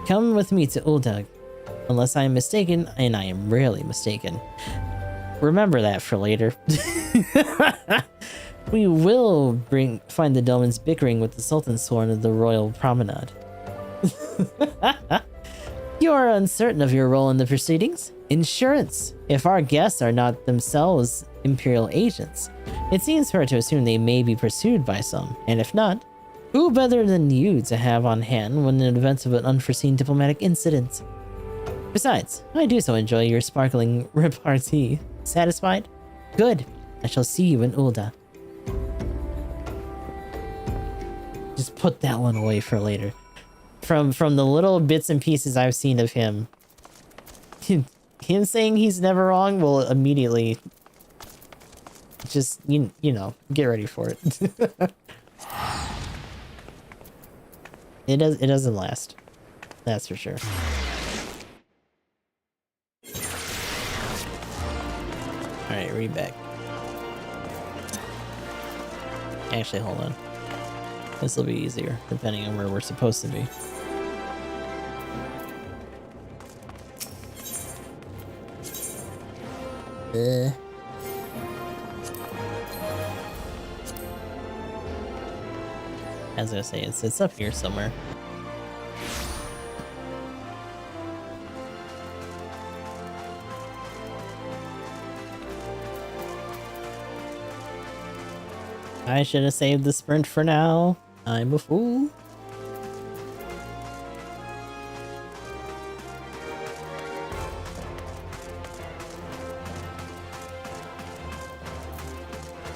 Come with me to Uldag. Unless I am mistaken, and I am rarely mistaken. Remember that for later. We will find the Domans bickering with the Sultan's sworn of the Royal Promenade. You are uncertain of your role in the proceedings? Insurance. If our guests are not themselves Imperial agents, it seems fair to assume they may be pursued by some, and if not, who better than you to have on hand when in event of an unforeseen diplomatic incident? Besides, I do so enjoy your sparkling repartee. Satisfied? Good. I shall see you in Ulda. Just put that one away for later. From the little bits and pieces I've seen of him, him saying he's never wrong will immediately just, you know, get ready for it. It doesn't last. That's for sure. Alright, read back. Actually, hold on. This will be easier, depending on where we're supposed to be. As I was gonna say, it's up here somewhere. I should have saved the sprint for now. I'm a fool.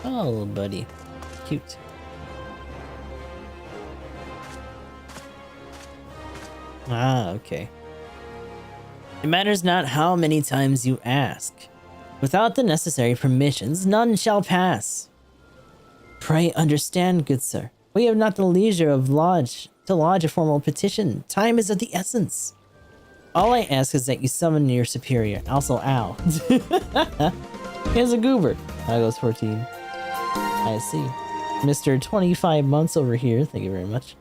Oh, buddy. Cute. Ah, okay. It matters not how many times you ask. Without the necessary permissions, none shall pass. Pray understand, good sir. We have not the leisure of to lodge a formal petition. Time is of the essence. All I ask is that you summon your superior. Also, ow. Here's a goober. I goes 14. I see. Mr. 25 months over here. Thank you very much.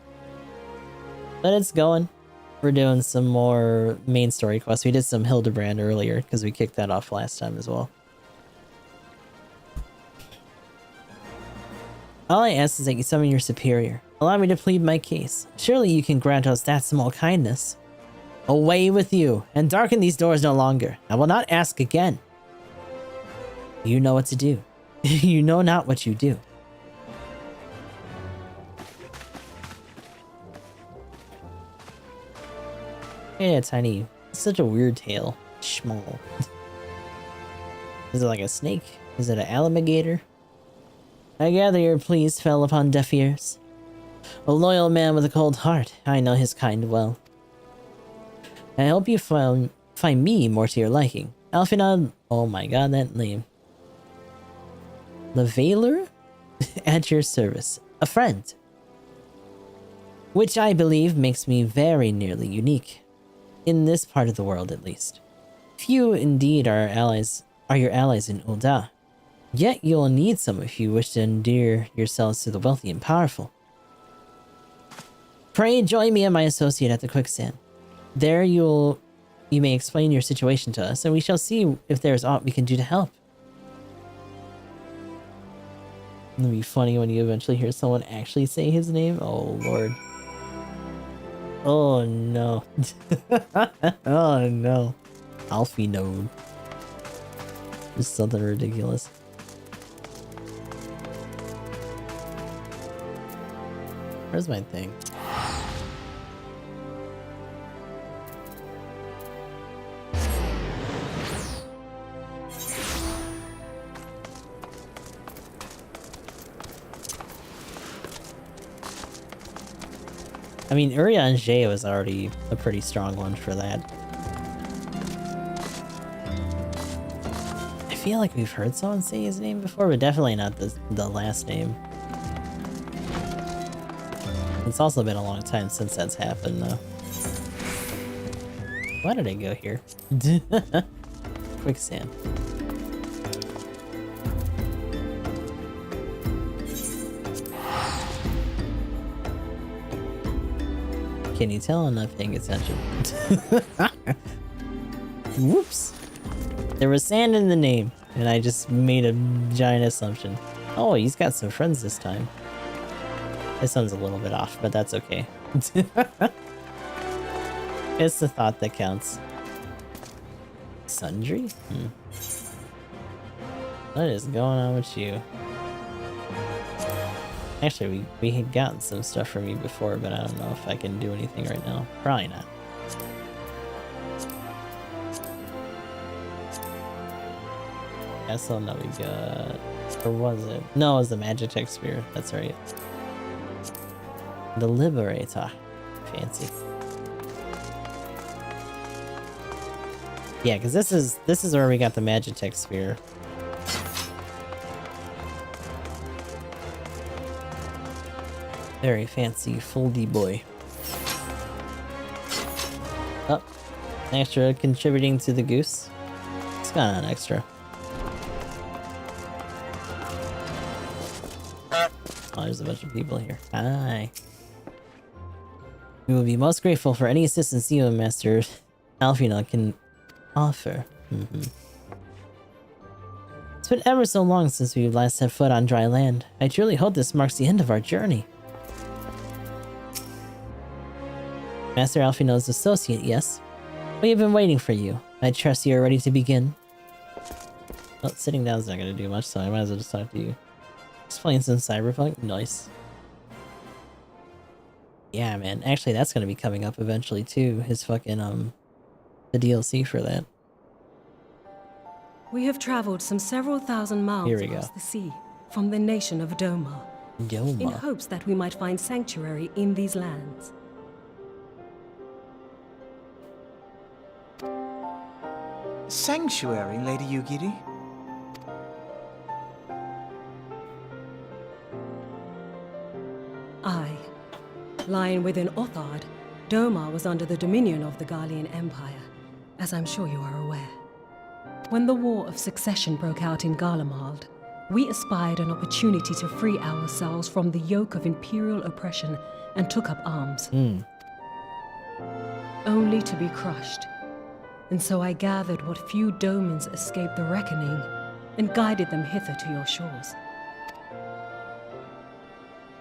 But it's going. We're doing some more main story quests. We did some Hildebrand earlier because we kicked that off last time as well. All I ask is that you summon your superior. Allow me to plead my case. Surely you can grant us that small kindness. Away with you, and darken these doors no longer. I will not ask again. You know what to do. You know not what you do. Yeah, tiny. It's such a weird tail. Small. Is it like a snake? Is it an alligator? I gather your pleas fell upon deaf ears. A loyal man with a cold heart. I know his kind well. I hope you find me more to your liking. Alfinad, oh my god, that name. Levaler? At your service. A friend. Which I believe makes me very nearly unique. In this part of the world, at least. Few indeed are your allies in Ulda. Yet you'll need some if you wish to endear yourselves to the wealthy and powerful. Pray join me and my associate at the quicksand. There you may explain your situation to us, and we shall see if there is aught we can do to help. It'll be funny when you eventually hear someone actually say his name. Oh lord. Oh no. Oh no. Alfie node. Just something ridiculous. Where's my thing? I mean, Urianger was already a pretty strong one for that. I feel like we've heard someone say his name before, but definitely not the last name. It's also been a long time since that's happened, though. Why did I go here? Quicksand. Can you tell I'm not paying attention? Whoops! There was sand in the name, and I just made a giant assumption. Oh, he's got some friends this time. This sounds a little bit off, but that's okay. It's the thought that counts. Sundry? What is going on with you? Actually, we had gotten some stuff from you before, but I don't know if I can do anything right now. Probably not. I still know we got... Or was it? No, it was the Magitech Spear. That's right. The Liberator. Fancy. Yeah, because this is where we got the Magitech Spear. Very fancy, foldy boy. Oh, extra contributing to the goose. It's got an extra. Oh, there's a bunch of people here. Hi. We will be most grateful for any assistance you and Master Alfina can offer. It's been ever so long since we last set foot on dry land. I truly hope this marks the end of our journey. Master Alfino's associate, yes? We have been waiting for you. I trust you are ready to begin. Well, sitting down is not going to do much, so I might as well just talk to you. Just playing some Cyberpunk? Nice. Yeah, man. Actually, that's going to be coming up eventually, too. His fucking, the DLC for that. We have traveled some several thousand miles across the sea, from the nation of Doma. Doma. In hopes that we might find sanctuary in these lands. Sanctuary, Lady Yugiri? Aye. Lying within Othard, Doma was under the dominion of the Garlean Empire, as I'm sure you are aware. When the War of Succession broke out in Garlemald, we espied an opportunity to free ourselves from the yoke of imperial oppression and took up arms. Only to be crushed. And so I gathered what few Domans escaped the reckoning and guided them hither to your shores.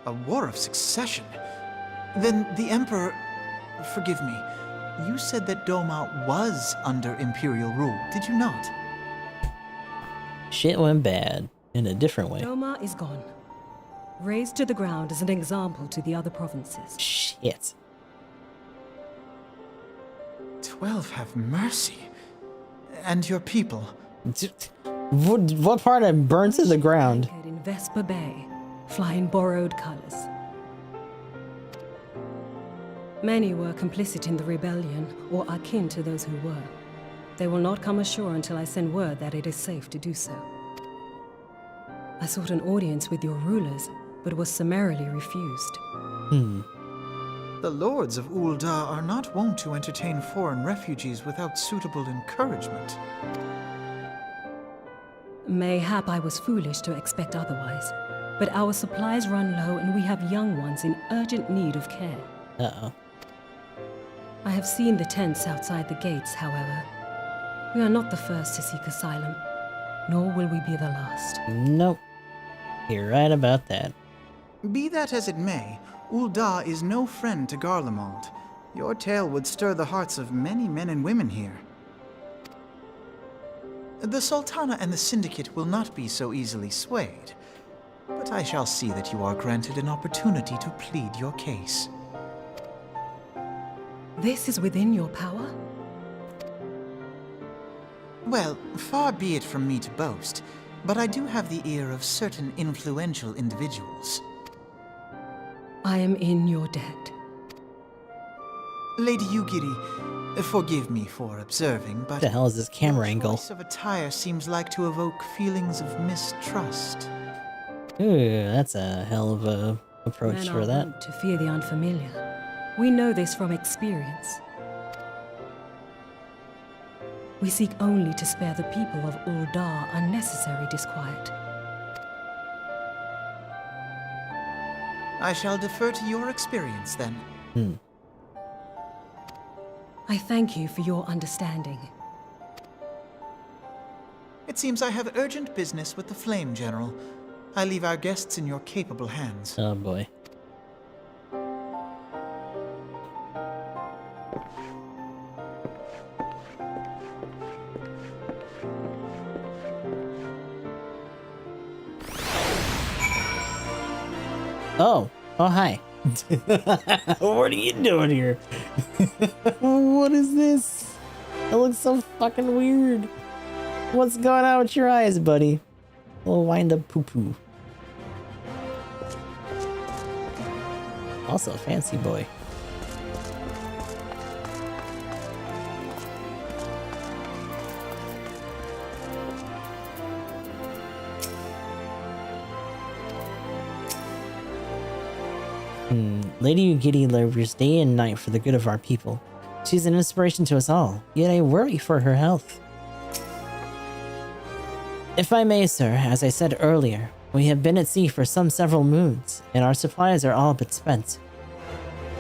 A war of succession? Then the Emperor... Forgive me. You said that Doma was under Imperial rule, did you not? Shit went bad. In a different way. Doma is gone. Razed to the ground as an example to the other provinces. Shit. 12 have mercy. And your people? What part of burnt to the ground? Anchored in Vesper Bay, flying borrowed colors. Many were complicit in the rebellion, or akin to those who were. They will not come ashore until I send word that it is safe to do so. I sought an audience with your rulers, but was summarily refused. The lords of Ul'dah are not wont to entertain foreign refugees without suitable encouragement. Mayhap I was foolish to expect otherwise, but our supplies run low and we have young ones in urgent need of care. Uh-oh. I have seen the tents outside the gates, however. We are not the first to seek asylum, nor will we be the last. Nope. You're right about that. Be that as it may, Ul'dah is no friend to Garlemald. Your tale would stir the hearts of many men and women here. The Sultana and the Syndicate will not be so easily swayed, but I shall see that you are granted an opportunity to plead your case. This is within your power? Well, far be it from me to boast, but I do have the ear of certain influential individuals. I am in your debt. Lady Yugiri, forgive me for observing, but What the hell is this camera angle? your choice of attire seems like to evoke feelings of mistrust. Ooh, that's a hell of a approach Men for are that. wont to fear the unfamiliar. We know this from experience. We seek only to spare the people of Uldar unnecessary disquiet. I shall defer to your experience then. I thank you for your understanding. It seems I have urgent business with the Flame General. I leave our guests in your capable hands. Oh boy. Oh, hi. What are you doing here? What is this? It looks so fucking weird. What's going on with your eyes, buddy? Little wind up poo poo. Also, fancy boy. Lady Ugidi labors day and night for the good of our people. She's an inspiration to us all, yet I worry for her health. If I may, sir, as I said earlier, we have been at sea for several moons, and our supplies are all but spent.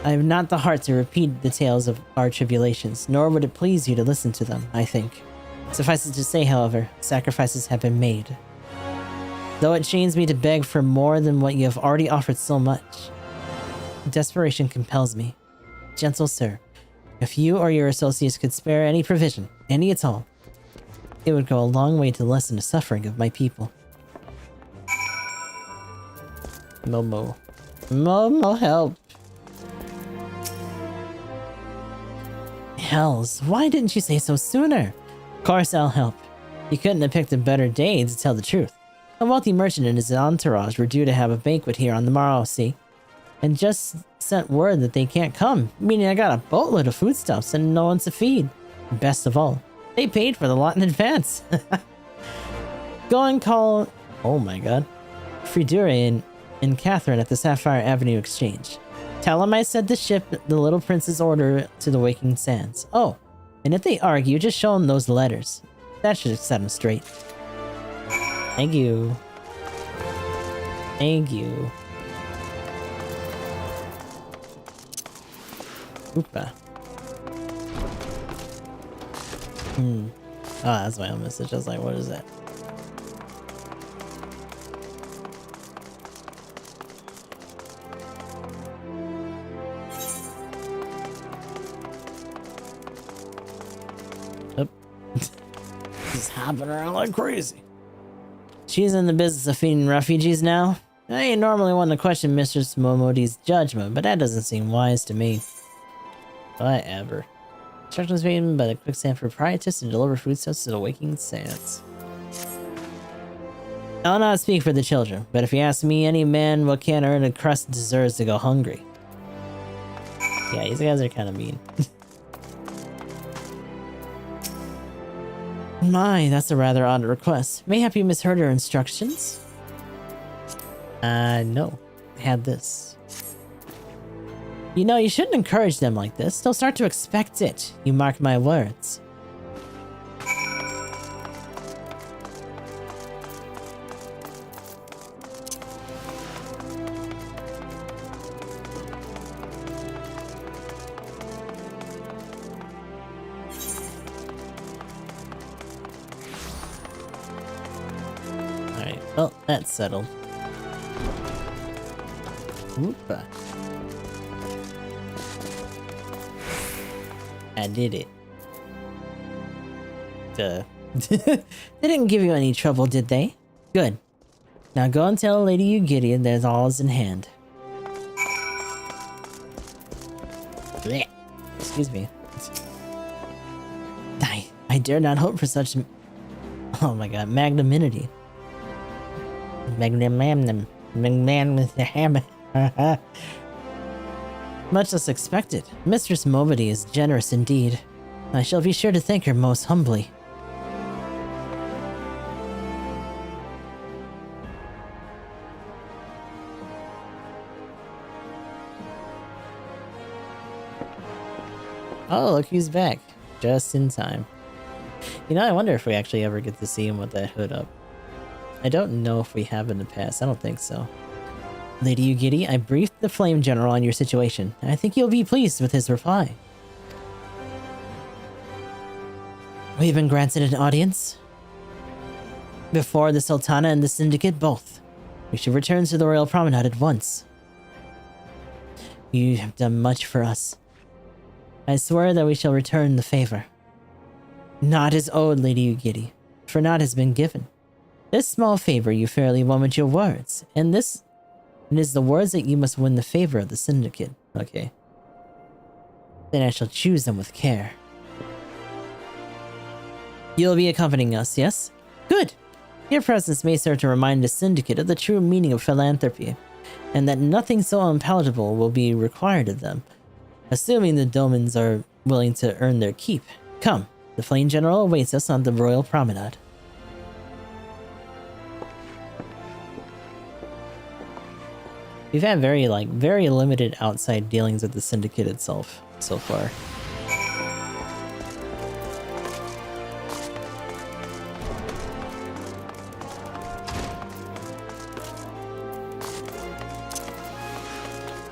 I have not the heart to repeat the tales of our tribulations, nor would it please you to listen to them, I think. Suffice it to say, however, sacrifices have been made. Though it shames me to beg for more than what you have already offered so much. Desperation compels me. Gentle sir, if you or your associates could spare any provision, any at all, it would go a long way to lessen the suffering of my people. Momo. Momo, help. Hells, why didn't you say so sooner? Of course I'll help. You couldn't have picked a better day, to tell the truth. A wealthy merchant and his entourage were due to have a banquet here on the morrow, see? And just sent word that they can't come, meaning I got a boatload of foodstuffs and no one to feed. And best of all, they paid for the lot in advance. Go and call, oh my god, Fridure and Catherine at the Sapphire Avenue Exchange. Tell them I said to ship the little prince's order to the Waking Sands. Oh, and if they argue, just show them those letters. That should set them straight. Thank you. Thank you. Oopa. Oh, that's my own message. I was like, what is that? Oop. Just hopping around like crazy. She's in the business of feeding refugees now. I ain't normally one to question Mistress Momodi's judgment, but that doesn't seem wise to me. Whatever. Instructions made by the Quicksand Proprietress to deliver foodstuffs to the Waking Sands. I'll not speak for the children, but if you ask me, any man what can't earn a crust deserves to go hungry. Yeah, these guys are kind of mean. My, that's a rather odd request. Mayhap you misheard her instructions? No. I had this. You know, you shouldn't encourage them like this. They'll start to expect it. You mark my words. Alright, well, that's settled. Oopa. I did it. Duh. They didn't give you any trouble, did they? Good. Now go and tell Lady Eugideon that all is in hand. Blech. Excuse me. I dare not hope for such... Oh my god, magnanimity. Magnanimity. Much as expected. Mistress Mobity is generous indeed. I shall be sure to thank her most humbly. Oh, look who's back. Just in time. You know, I wonder if we actually ever get to see him with that hood up. I don't know if we have in the past. I don't think so. Lady Ugidi, I briefed the Flame General on your situation. I think you'll be pleased with his reply. We have been granted an audience before the Sultana and the Syndicate both. We should return to the Royal Promenade at once. You have done much for us. I swear that we shall return the favor. Naught is owed, Lady Ugidi, for naught has been given. This small favor you fairly won with your words, and it is the words that you must win the favor of the Syndicate. Okay. Then I shall choose them with care. You'll be accompanying us, yes? Good! Your presence may serve to remind the Syndicate of the true meaning of philanthropy, and that nothing so unpalatable will be required of them, assuming the Domans are willing to earn their keep. Come, the Flame General awaits us on the Royal Promenade. We've had very limited outside dealings with the Syndicate itself so far.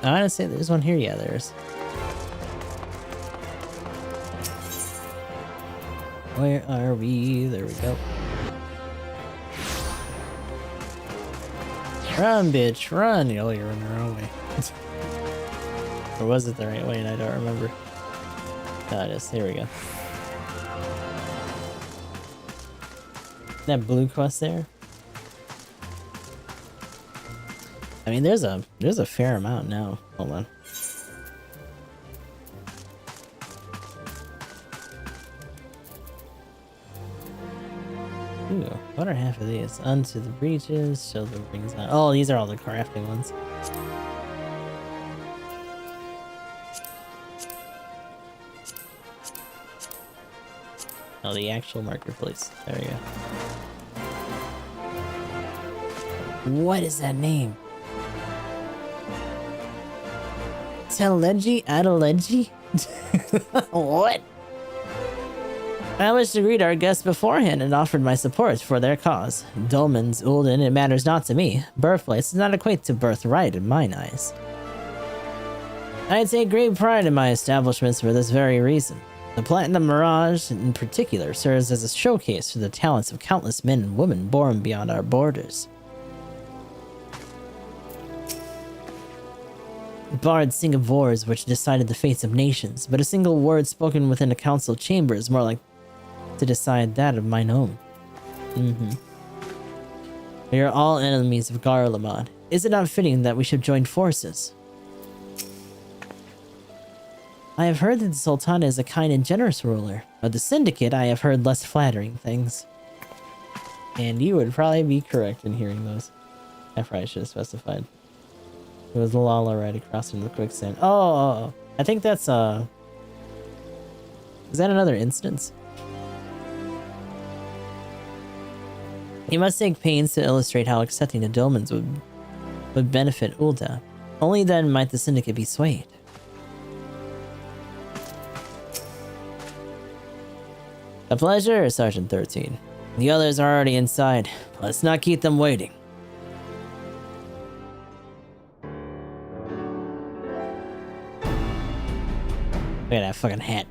I want to say there's one here. Yeah, there is. Where are we? There we go. Run, bitch, run! Oh, you're running the wrong way. Or was it the right way and I don't remember? No, it is. Here we go. That blue quest there? I mean, there's a fair amount now. Hold on. Ooh, what are half of these? Onto the breaches, show the rings on. Oh, these are all the crafting ones. Oh, the actual marketplace. There we go. What is that name? Telegy? Adelegy? What? I wish to greet our guests beforehand and offered my support for their cause. Dolmens, Ulden, it matters not to me. Birthplace does not equate to birthright in mine eyes. I take great pride in my establishments for this very reason. The Platinum Mirage, in particular, serves as a showcase for the talents of countless men and women born beyond our borders. Bards sing of wars which decided the fates of nations, but a single word spoken within a council chamber is more like to decide that of mine own. We are all enemies of Garlemald. Is it not fitting that we should join forces? I have heard that the Sultana is a kind and generous ruler, but the Syndicate I have heard less flattering things. And you would probably be correct in hearing those. I probably should have specified. It was Lala right across from the quicksand. Oh, I think that's, is that another instance? You must take pains to illustrate how accepting the Dolmens would benefit Ulda. Only then might the Syndicate be swayed. A pleasure, Sergeant 13. The others are already inside. Let's not keep them waiting. Look at that fucking hat.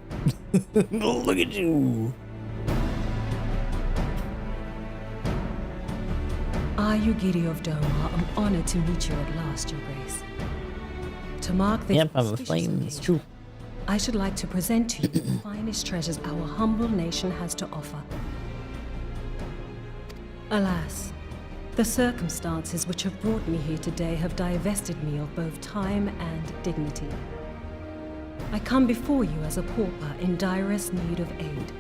Look at you. Ugidi of Doma, I'm honored to meet you at last, Your Grace. To mark this I'm a flame, it's true. I should like to present to you the finest treasures our humble nation has to offer. Alas, the circumstances which have brought me here today have divested me of both time and dignity. I come before you as a pauper in direst need of aid,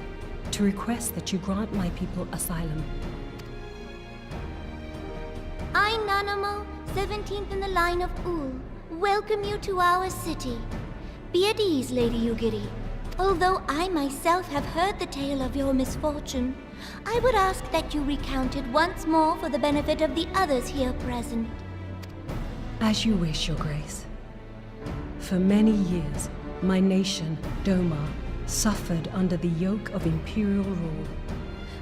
to request that you grant my people asylum. I, Nanamo, 17th in the line of Ul, welcome you to our city. Be at ease, Lady Yugiri. Although I myself have heard the tale of your misfortune, I would ask that you recount it once more for the benefit of the others here present. As you wish, Your Grace. For many years, my nation, Doma, suffered under the yoke of imperial rule,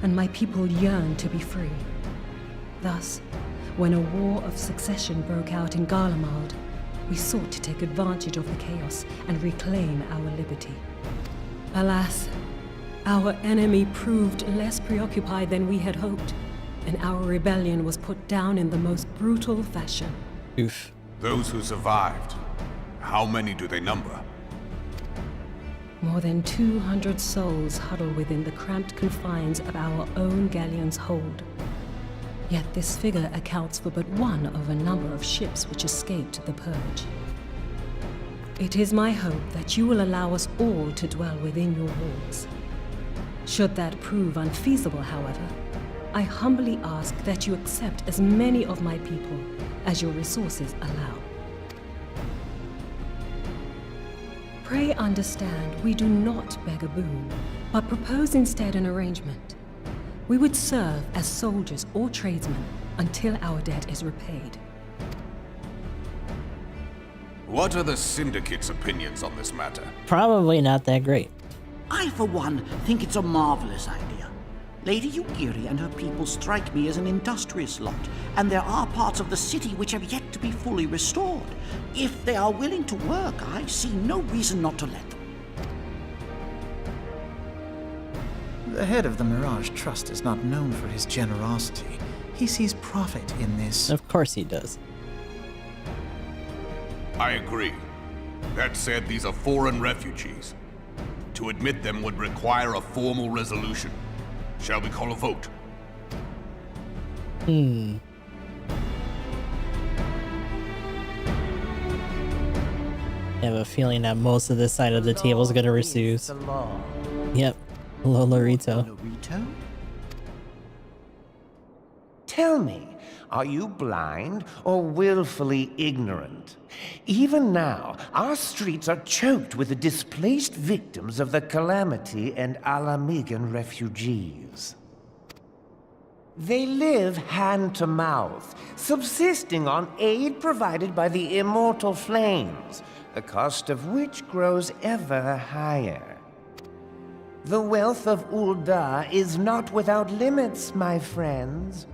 and my people yearned to be free. Thus, when a war of succession broke out in Garlemald, we sought to take advantage of the chaos and reclaim our liberty. Alas, our enemy proved less preoccupied than we had hoped, and our rebellion was put down in the most brutal fashion. Oof. Those who survived, how many do they number? More than 200 souls huddle within the cramped confines of our own galleon's hold. Yet this figure accounts for but one of a number of ships which escaped the purge. It is my hope that you will allow us all to dwell within your walls. Should that prove unfeasible, however, I humbly ask that you accept as many of my people as your resources allow. Pray understand, we do not beg a boon, but propose instead an arrangement. We would serve as soldiers or tradesmen until our debt is repaid. What are the Syndicate's opinions on this matter? Probably not that great. I, for one, think it's a marvelous idea. Lady Yugiri and her people strike me as an industrious lot, and there are parts of the city which have yet to be fully restored. If they are willing to work, I see no reason not to let them. The head of the Mirage Trust is not known for his generosity. He sees profit in this. Of course he does. I agree. That said, these are foreign refugees. To admit them would require a formal resolution. Shall we call a vote? I have a feeling that most of this side of the table is going to refuse. The law. Yep. Lolorito. Lorito? Tell me, are you blind or willfully ignorant? Even now, our streets are choked with the displaced victims of the Calamity and Alamigan refugees. They live hand to mouth, subsisting on aid provided by the immortal flames, the cost of which grows ever higher. The wealth of Ul'dah is not without limits, my friends.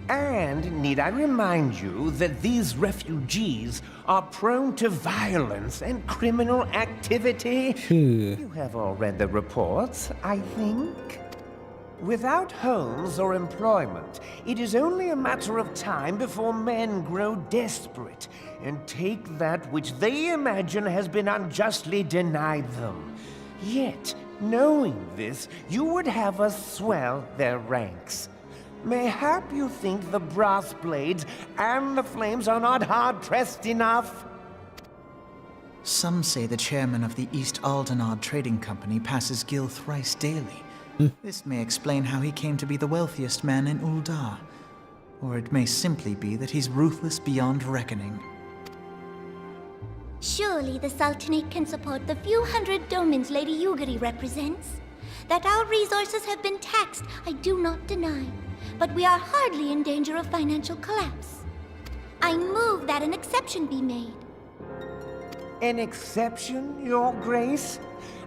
And need I remind you that these refugees are prone to violence and criminal activity? You have all read the reports, I think. Without homes or employment, it is only a matter of time before men grow desperate and take that which they imagine has been unjustly denied them. Yet, knowing this, you would have us swell their ranks. Mayhap you think the brass blades and the flames are not hard-pressed enough? Some say the chairman of the East Aldenard Trading Company passes Gil thrice daily. This may explain how he came to be the wealthiest man in Ul'dah. Or it may simply be that he's ruthless beyond reckoning. Surely the Sultanate can support the few hundred domins Lady Yugiri represents. That our resources have been taxed, I do not deny. But we are hardly in danger of financial collapse. I move that an exception be made. An exception, Your Grace?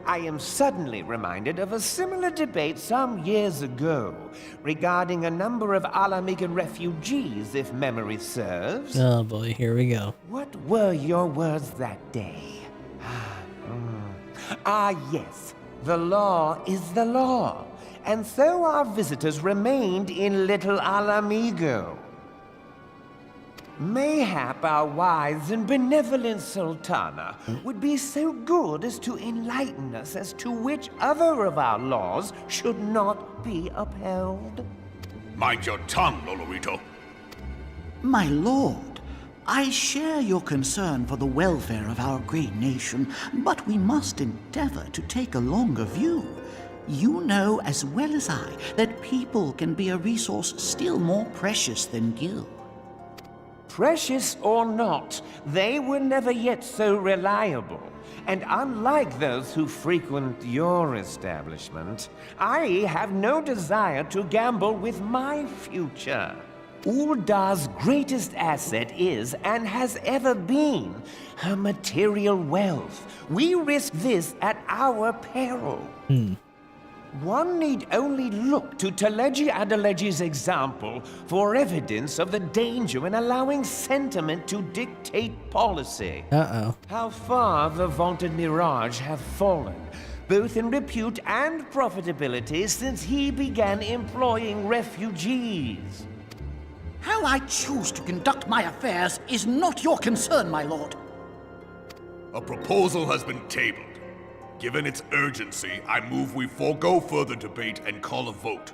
I am suddenly reminded of a similar debate some years ago regarding a number of Alamigan refugees, if memory serves. Oh boy, here we go. What were your words that day? Yes, the law is the law, and so our visitors remained in Little Alamigo. Mayhap our wise and benevolent Sultana would be so good as to enlighten us as to which other of our laws should not be upheld. Mind your tongue, Lolorito. My lord, I share your concern for the welfare of our great nation, but we must endeavor to take a longer view. You know as well as I that people can be a resource still more precious than Gil. Precious or not, they were never yet so reliable. And unlike those who frequent your establishment, I have no desire to gamble with my future. Uldar's greatest asset is, and has ever been, her material wealth. We risk this at our peril. One need only look to Teleji Adeleji's example for evidence of the danger in allowing sentiment to dictate policy. Uh-oh. How far the vaunted Mirage have fallen, both in repute and profitability, since he began employing refugees. How I choose to conduct my affairs is not your concern, my lord. A proposal has been tabled. Given its urgency, I move we forego further debate and call a vote.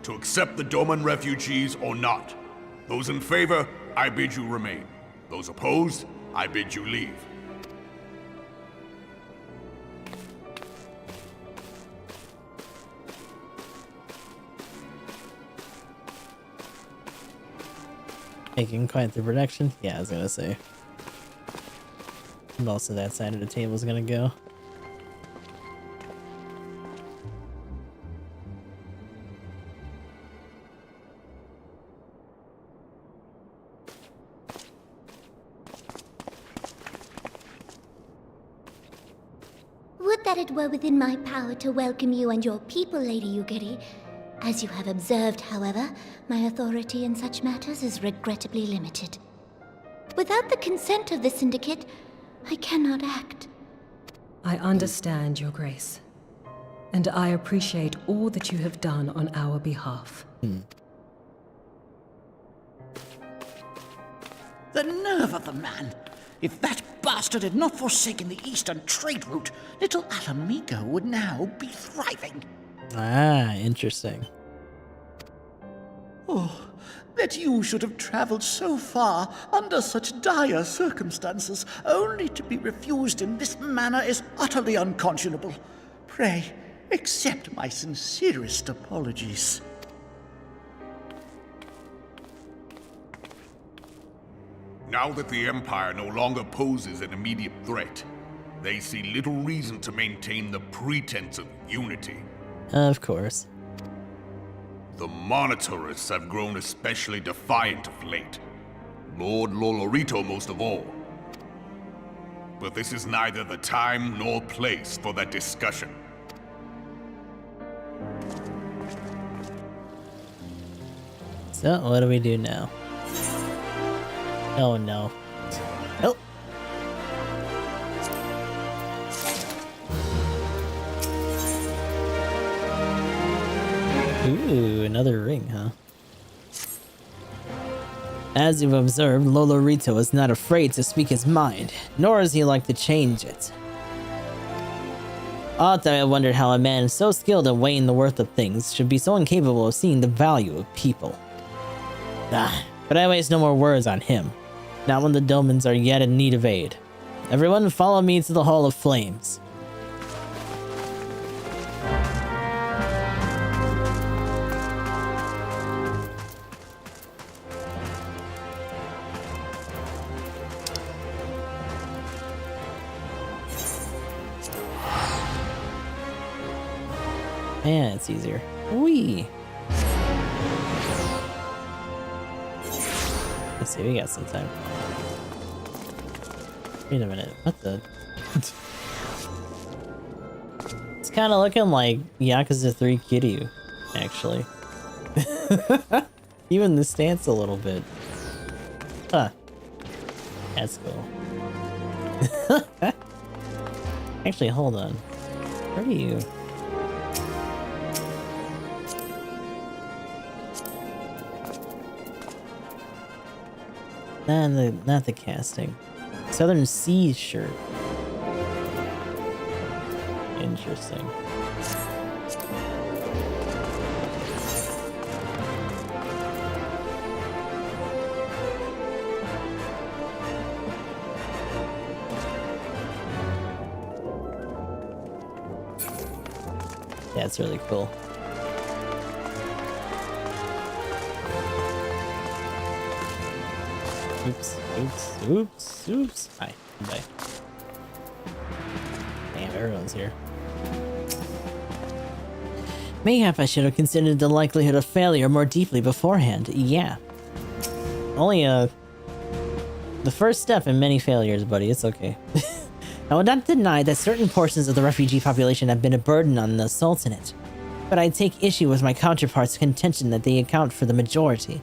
To accept the Doman refugees or not. Those in favor, I bid you remain. Those opposed, I bid you leave. Making quite the production. Yeah, I was gonna say. Most of that side of the table is gonna go. Would that it were within my power to welcome you and your people, Lady Yugiri. As you have observed, however, my authority in such matters is regrettably limited. Without the consent of the Syndicate, I cannot act. I understand, Your Grace. And I appreciate all that you have done on our behalf. The nerve of the man! If that bastard had not forsaken the eastern trade route, little Alamigo would now be thriving. Ah, interesting. Oh, that you should have traveled so far under such dire circumstances, only to be refused in this manner is utterly unconscionable. Pray, accept my sincerest apologies. Now that the Empire no longer poses an immediate threat, they see little reason to maintain the pretense of unity. Of course. The Monitorists have grown especially defiant of late. Lord Lolorito most of all. But this is neither the time nor place for that discussion. So, what do we do now? Oh no. Oh! Ooh, another ring, huh? As you've observed, Lolorito is not afraid to speak his mind, nor is he like to change it. Often I wondered how a man so skilled at weighing the worth of things should be so incapable of seeing the value of people. But I waste no more words on him. Not when the Domans are yet in need of aid. Everyone follow me to the Hall of Flames. Yeah, it's easier. Whee! Let's see, we got some time. Wait a minute, what the? It's kind of looking like Yakuza 3 Kiryu, actually. Even the stance a little bit. Huh. That's cool. Actually, hold on. Where do you? Not the casting. Southern Seas shirt. Interesting. That's really cool. Oops. Hi. Bye. Damn, everyone's here. Mayhap I should have considered the likelihood of failure more deeply beforehand. Yeah. Only, the first step in many failures, buddy. It's okay. I will not deny that certain portions of the refugee population have been a burden on the Sultanate, but I take issue with my counterparts' contention that they account for the majority.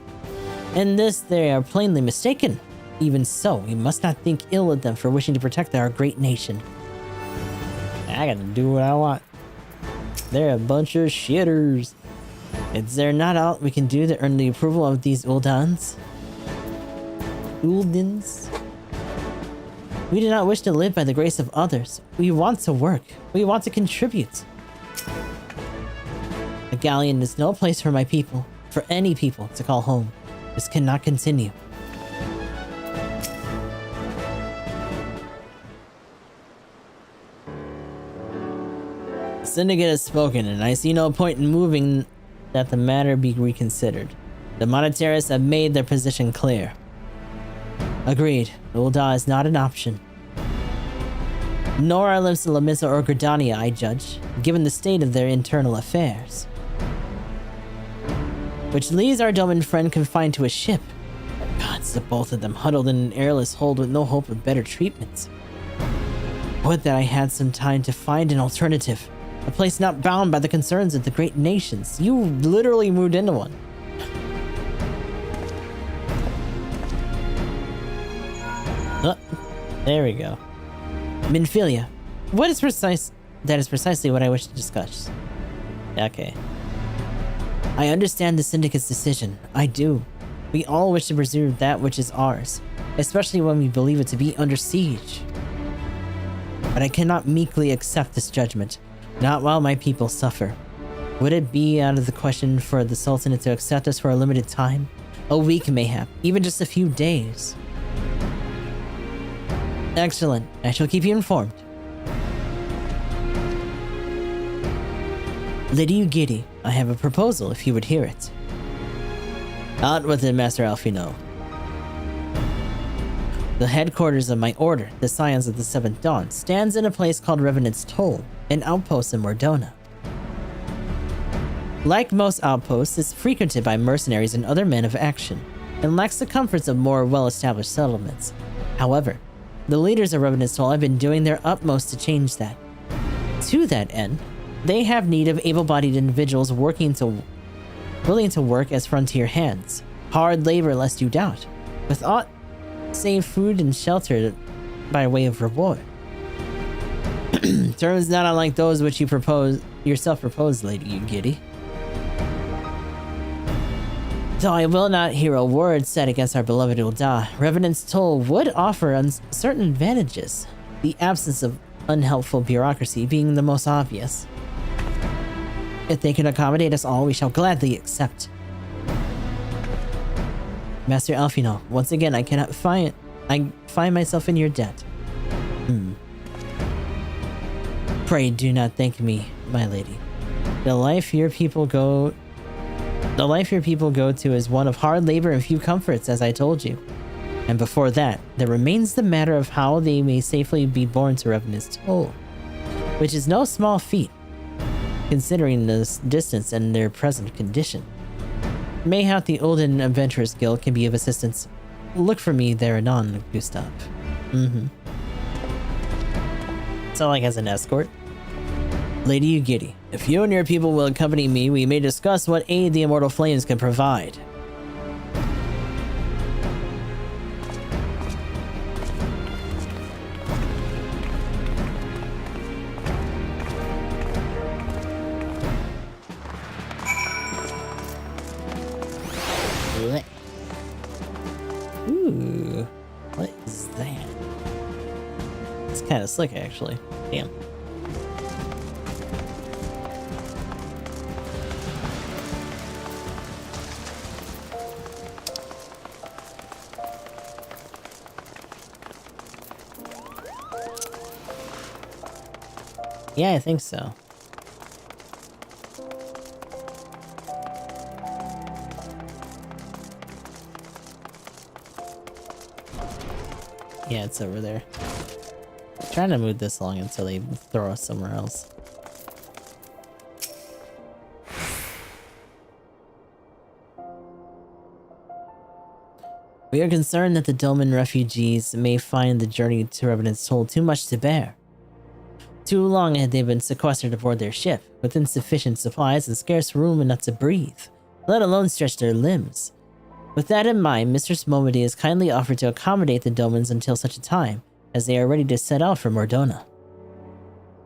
In this, they are plainly mistaken. Even so, we must not think ill of them for wishing to protect our great nation. I gotta do what I want. They're a bunch of shitters. Is there not aught we can do to earn the approval of these Uldans? Uldans? We do not wish to live by the grace of others. We want to work. We want to contribute. A galleon is no place for my people, for any people, to call home. This cannot continue. The syndicate has spoken, and I see no point in moving that the matter be reconsidered. The monetarists have made their position clear. Agreed. Ulda is not an option. Nor are lives in Lamissa or Gridania, I judge, given the state of their internal affairs. Which leaves our Doman friend confined to a ship. Gods, the both of them huddled in an airless hold with no hope of better treatment. Would that I had some time to find an alternative. A place not bound by the concerns of the great nations. You literally moved into one. There we go. Minfilia. That is precisely what I wish to discuss. Okay. I understand the Syndicate's decision. I do. We all wish to preserve that which is ours, especially when we believe it to be under siege. But I cannot meekly accept this judgment, not while my people suffer. Would it be out of the question for the Sultanate to accept us for a limited time? A week mayhap, even just a few days. Excellent. I shall keep you informed. Lady Ugiri, I have a proposal if you would hear it. Out with it, Master Alfino. The headquarters of my order, the Scions of the Seventh Dawn, stands in a place called Revenant's Toll, an outpost in Mordona. Like most outposts, it's frequented by mercenaries and other men of action, and lacks the comforts of more well-established settlements. However, the leaders of Revenant's Toll have been doing their utmost to change that. To that end, they have need of able-bodied individuals willing to work as frontier hands. Hard labor, lest you doubt, with aught save food and shelter by way of reward. Terms not unlike those which you yourself proposed, Lady Ugiri. Though I will not hear a word said against our beloved Ulda, Revenant's Toll would offer certain advantages, the absence of unhelpful bureaucracy being the most obvious. If they can accommodate us all, we shall gladly accept. Master Alfino, once again, I find myself in your debt. Pray do not thank me, my lady. The life your people go to is one of hard labor and few comforts, as I told you. And before that, there remains the matter of how they may safely be borne to Revenant's Toll, which is no small feat, considering the distance and their present condition. Mayhap the Olden Adventurers Guild can be of assistance. Look for me there anon, Gustav. So like as an escort? Lady Ugiri, if you and your people will accompany me, we may discuss what aid the Immortal Flames can provide. Ooh, what is that? It's kind of slick, actually. Damn. Yeah, I think so. Yeah, it's over there. I'm trying to move this along until they throw us somewhere else. We are concerned that the Doman refugees may find the journey to Revenant's Toll too much to bear. Too long had they been sequestered aboard their ship, with insufficient supplies and scarce room enough to breathe, let alone stretch their limbs. With that in mind, Mistress Momody has kindly offered to accommodate the Domans until such a time as they are ready to set out for Mordona.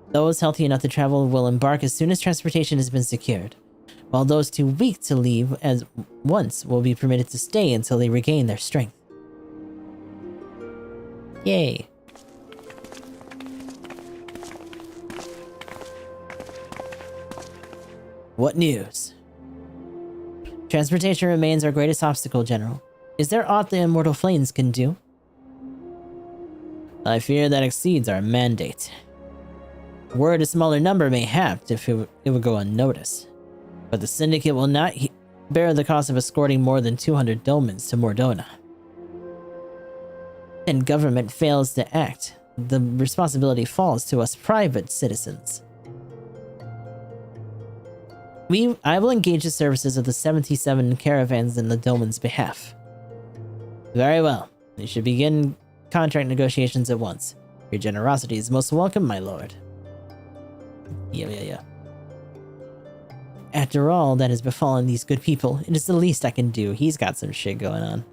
Those healthy enough to travel will embark as soon as transportation has been secured, while those too weak to leave at once will be permitted to stay until they regain their strength. Yay! What news? Transportation remains our greatest obstacle, General. Is there aught the Immortal Flames can do? I fear that exceeds our mandate. Word a smaller number may have if it would go unnoticed. But the Syndicate will not bear the cost of escorting more than 200 Domans to Mordona. And government fails to act, the responsibility falls to us private citizens. I will engage the services of the 77 caravans in the Doman's behalf. Very well. We should begin contract negotiations at once. Your generosity is most welcome, my lord. Yeah. After all that has befallen these good people, it is the least I can do. He's got some shit going on.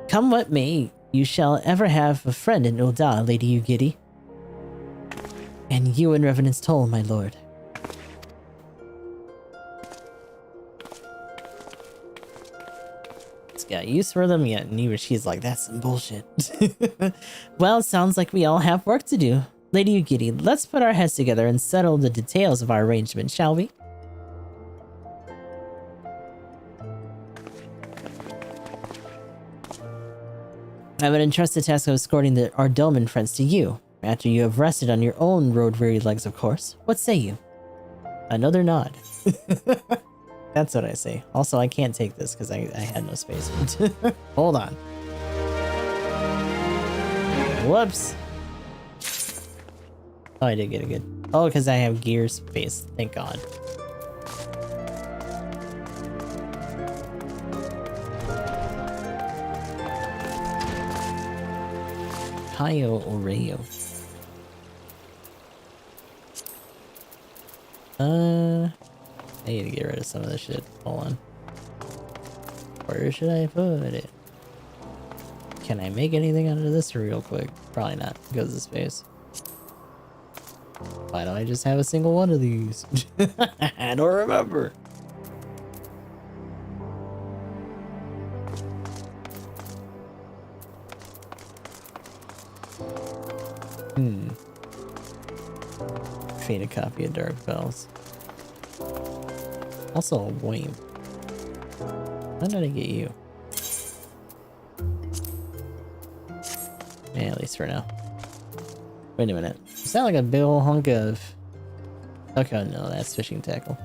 Come what may, you shall ever have a friend in Ul'dah, Lady Ugiri. And you in Revenant's Toll, my lord. Got use for them yet, and even she's like, that's some bullshit. Well, sounds like we all have work to do. Lady Ugiri, let's put our heads together and settle the details of our arrangement, shall we? I would entrust the task of escorting our Doman friends to you, after you have rested on your own road-weary legs, of course. What say you? Another nod. That's what I say. Also, I can't take this because I had no space. Hold on. Whoops. Oh, I did get a good... Oh, because I have gear space. Thank God. Hayo Oreo. I need to get rid of some of this shit. Hold on. Where should I put it? Can I make anything out of this real quick? Probably not, because of space. Why don't I just have a single one of these? I don't remember. Faded copy of Dark Bells. Also a Wayne. How did I get you? Yeah, at least for now. Wait a minute. You sound like a big ol' hunk of... Okay, no, that's fishing tackle.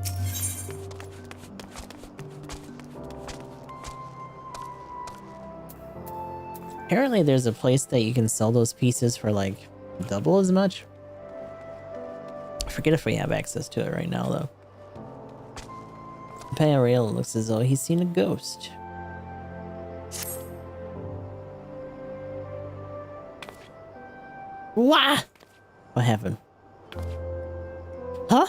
Apparently there's a place that you can sell those pieces for like double as much. I forget if we have access to it right now though. Panorama looks as though he's seen a ghost. Wah! What happened? Huh?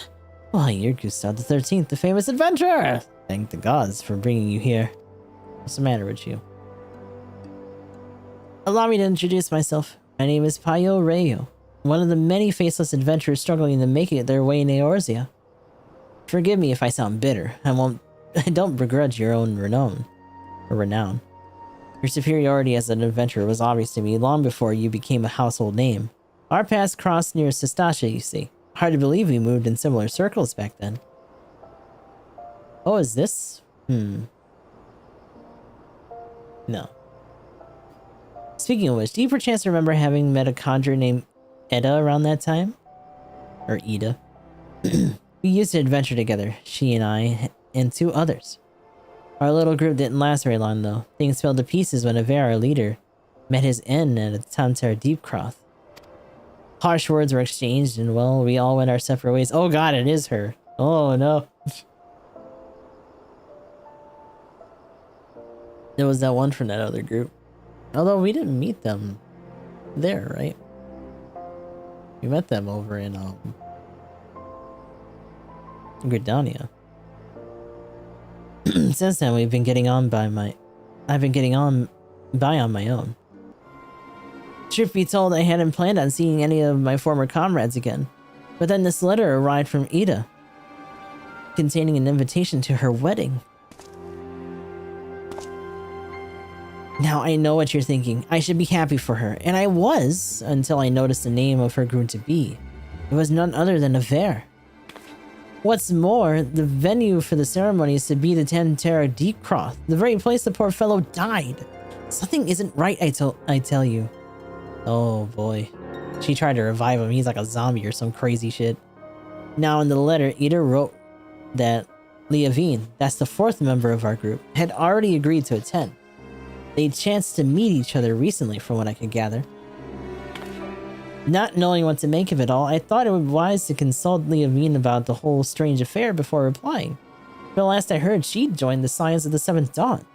Why, you're Gustav the 13th, the famous adventurer! Thank the gods for bringing you here. What's the matter with you? Allow me to introduce myself. My name is Payo Rayo, one of the many faceless adventurers struggling to make it their way in Eorzea. Forgive me if I sound bitter. I don't begrudge your own renown. Your superiority as an adventurer was obvious to me long before you became a household name. Our paths crossed near Sestasha, you see. Hard to believe we moved in similar circles back then. Oh, is this? No. Speaking of which, do you perchance remember having met a conjurer named Edda around that time? Or Ida? We used to adventure together, she and I, and 2 others. Our little group didn't last very long though. Things fell to pieces when Avera, our leader, met his end at a Tamter Deepcroft. Harsh words were exchanged, and well, we all went our separate ways. Oh god, it is her. Oh no. There was that one from that other group. Although we didn't meet them there, right? We met them over in Gridania. Since then, I've been getting on by on my own. Truth be told, I hadn't planned on seeing any of my former comrades again. But then this letter arrived from Ida, containing an invitation to her wedding. Now I know what you're thinking. I should be happy for her. And I was, until I noticed the name of her groom to be. It was none other than Aver. What's more, the venue for the ceremony is to be the Tantera Deepcroft, the very place the poor fellow died. Something isn't right, I tell you. Oh boy. She tried to revive him. He's like a zombie or some crazy shit. Now in the letter, Ida wrote that Leavine, that's the fourth member of our group, had already agreed to attend. They chanced to meet each other recently, from what I could gather. Not knowing what to make of it all, I thought it would be wise to consult Leavine about the whole strange affair before replying. But last I heard, she'd joined the Scions of the Seventh Dawn.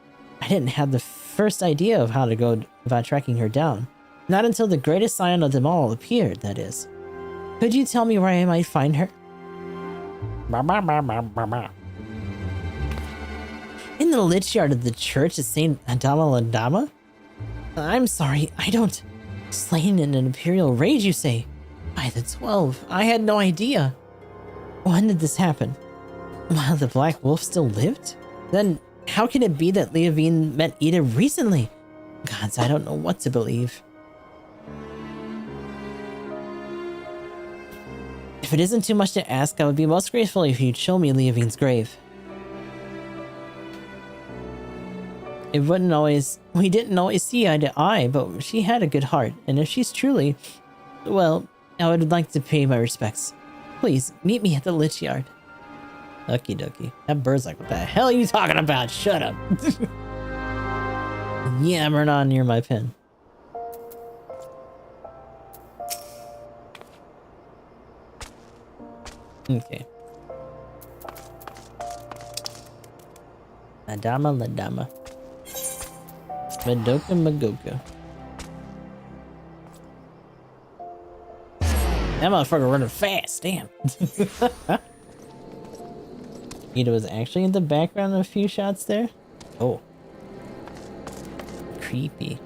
I didn't have the first idea of how to go about tracking her down. Not until the greatest scion of them all appeared, that is. Could you tell me where I might find her? In the lich yard of the church of Saint Adama Ladama? I'm sorry, I don't... Slain in an imperial rage, you say? By the 12, I had no idea. When did this happen? While the Black Wolf still lived? Then how can it be that Leavine met Ida recently? Gods, I don't know what to believe. If it isn't too much to ask, I would be most grateful if you'd show me Leavine's grave. We didn't always see eye to eye, but she had a good heart, and if she's truly, well, I would like to pay my respects. Please, meet me at the lich yard. Okie dokie. That bird's like, what the hell are you talking about? Shut up. Yammering on near my pen. Okay. Adama Ladama. Madoka Magoka. That motherfucker running fast, damn. Ida was actually in the background of a few shots there. Oh. Creepy.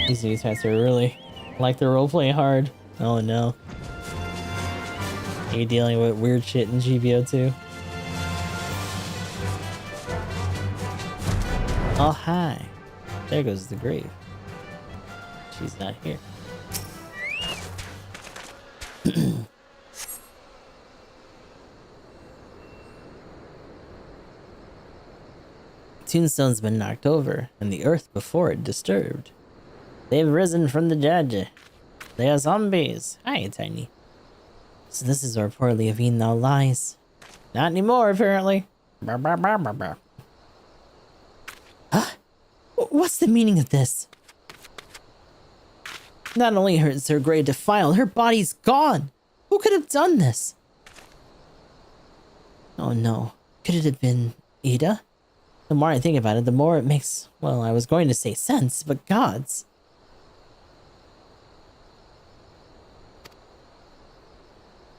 These dudes have to really like the roleplay hard. Oh no. Are you dealing with weird shit in GBO too? Oh, hi. There goes the grave. She's not here. Tombstone's been knocked over, and the earth before it disturbed. They've risen from the dead. They are zombies. Hi, Tiny. So this is where poor Leavine now lies. Not anymore, apparently. Brr, brr, brr, brr, brr. Huh? What's the meaning of this? Not only is her grave defiled, her body's gone. Who could have done this? Oh no. Could it have been Ida? The more I think about it, the more it makes, well, I was going to say sense, but gods.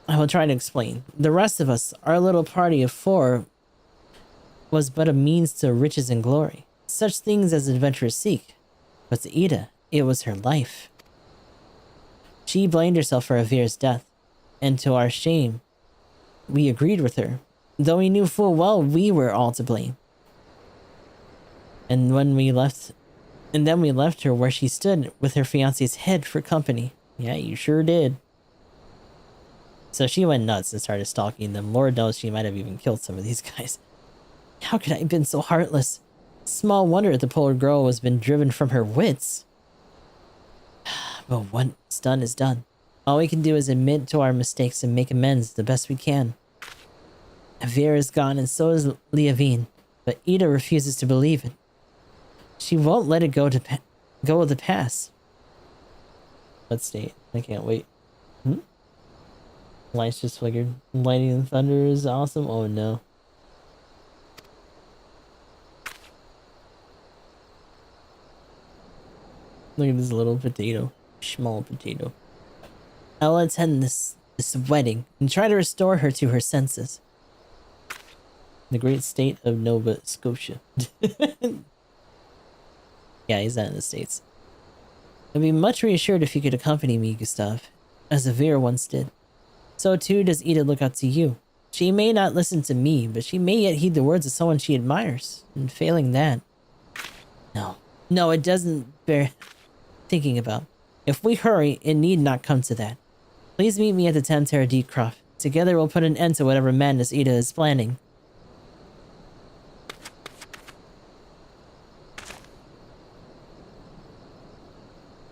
I will try to explain. The rest of us, our little party of 4, was but a means to riches and glory. Such things as adventurers seek. But to Ida, it was her life. She blamed herself for Avir's death, and to our shame, we agreed with her, though we knew full well we were all to blame. And then we left her where she stood with her fiancé's head for company. Yeah, you sure did. So she went nuts and started stalking them. Lord knows she might have even killed some of these guys. How could I have been so heartless? Small wonder the poor girl has been driven from her wits. But what's done is done. All we can do is admit to our mistakes and make amends the best we can. Avir is gone and so is Leavine. but Ida refuses to believe it. She won't let it go with the past. What state? I can't wait. Lights just flickered. Lightning and thunder is awesome. Oh no. Look at this little potato. Small potato. I'll attend this wedding and try to restore her to her senses. The great state of Nova Scotia. Yeah, he's not in the States. I'd be much reassured if you could accompany me, Gustav, as Avir once did. So too does Ida look up to you. She may not listen to me, but she may yet heed the words of someone she admires. And failing that... No, it doesn't bear thinking about. If we hurry, it need not come to that. Please meet me at the Tamtara Deecroft. Together we'll put an end to whatever madness Ida is planning.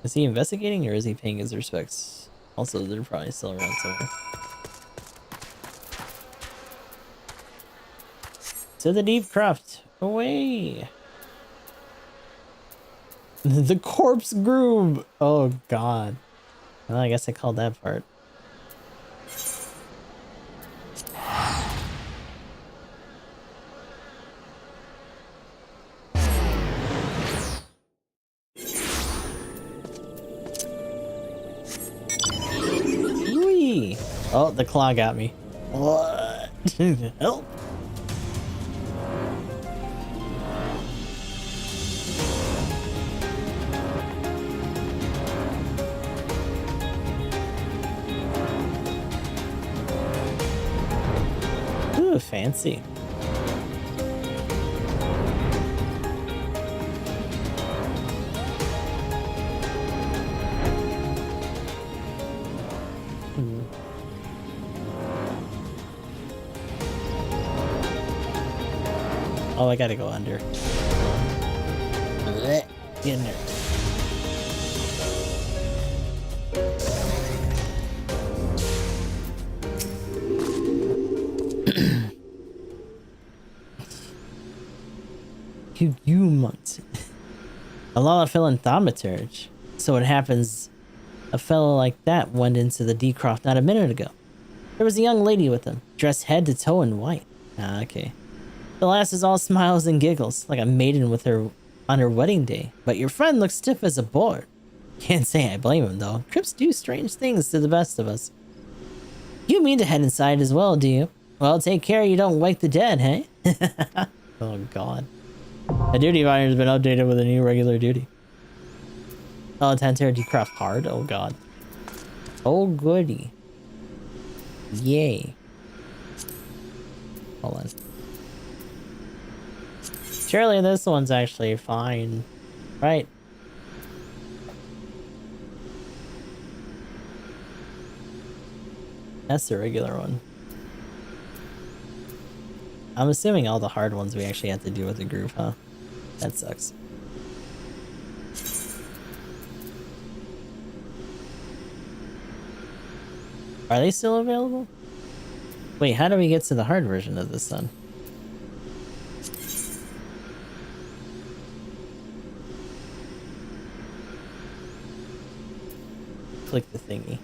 Is he investigating or is he paying his respects? Also, they're probably still around somewhere. To the Deecroft! Away! The corpse groom! Oh god. Well, I guess I called that part. Whee! Oh, the claw got me. What? Help! Ooh, fancy. Oh, I gotta go under. Get in there. Humans. A lot of philanthromaturge. So it happens a fellow like that went into the Deecroft not a minute ago. There was a young lady with him, dressed head to toe in white. Ah, okay. The lass is all smiles and giggles, like a maiden with her on her wedding day. But your friend looks stiff as a board. Can't say I blame him though. Crips do strange things to the best of us. You mean to head inside as well, do you? Well, take care you don't wake the dead, hey? Oh god. The duty binder has been updated with a new regular duty. Oh, Tamtara Deecroft hard? Oh god. Oh goody. Yay. Hold on. Surely this one's actually fine. Right? That's the regular one. I'm assuming all the hard ones we actually have to do with the group, huh? That sucks. Are they still available? Wait, how do we get to the hard version of this then? Click the thingy.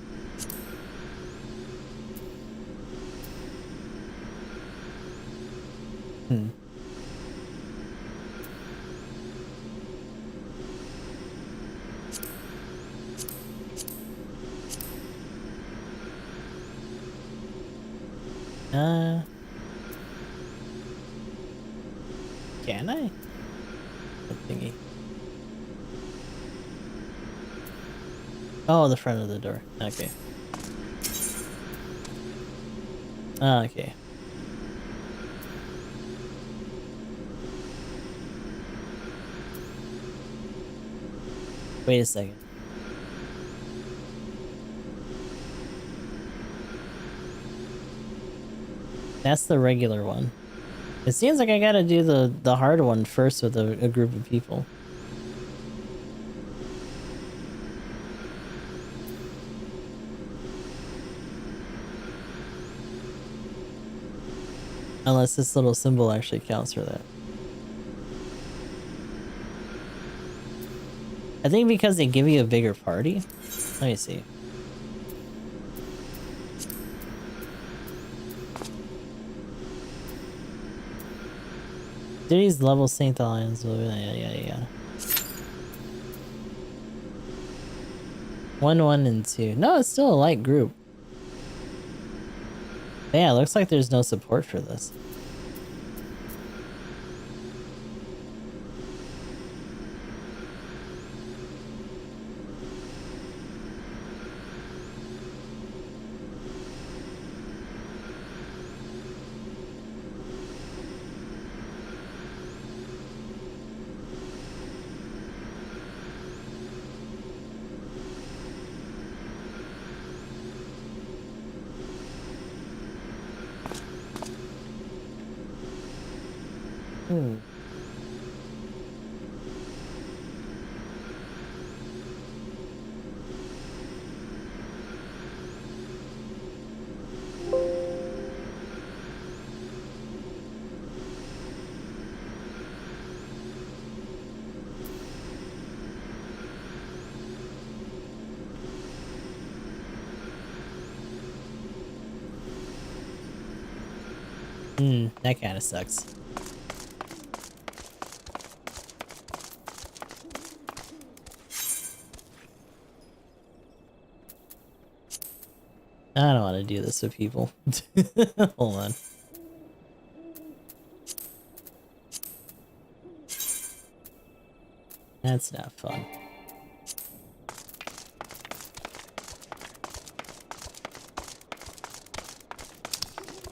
Can I? What thingy? Oh, the front of the door. Okay. Okay. Wait a second. That's the regular one. It seems like I gotta do the hard one first with a group of people. Unless this little symbol actually counts for that. I think because they give you a bigger party. Let me see. Cities level St. Lions. Yeah. 1, 1, and 2. No, it's still a light group. But yeah, it looks like there's no support for this. That kind of sucks. I don't want to do this with people. Hold on. That's not fun.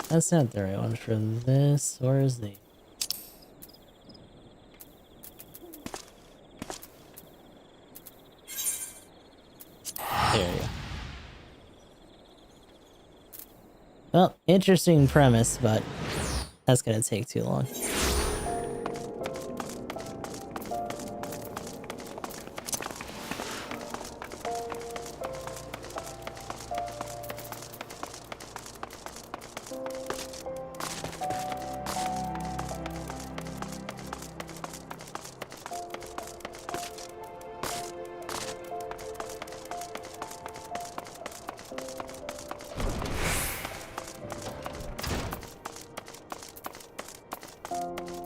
That's not the right one for this. Where is the... There we go. Well, interesting premise, but that's gonna take too long.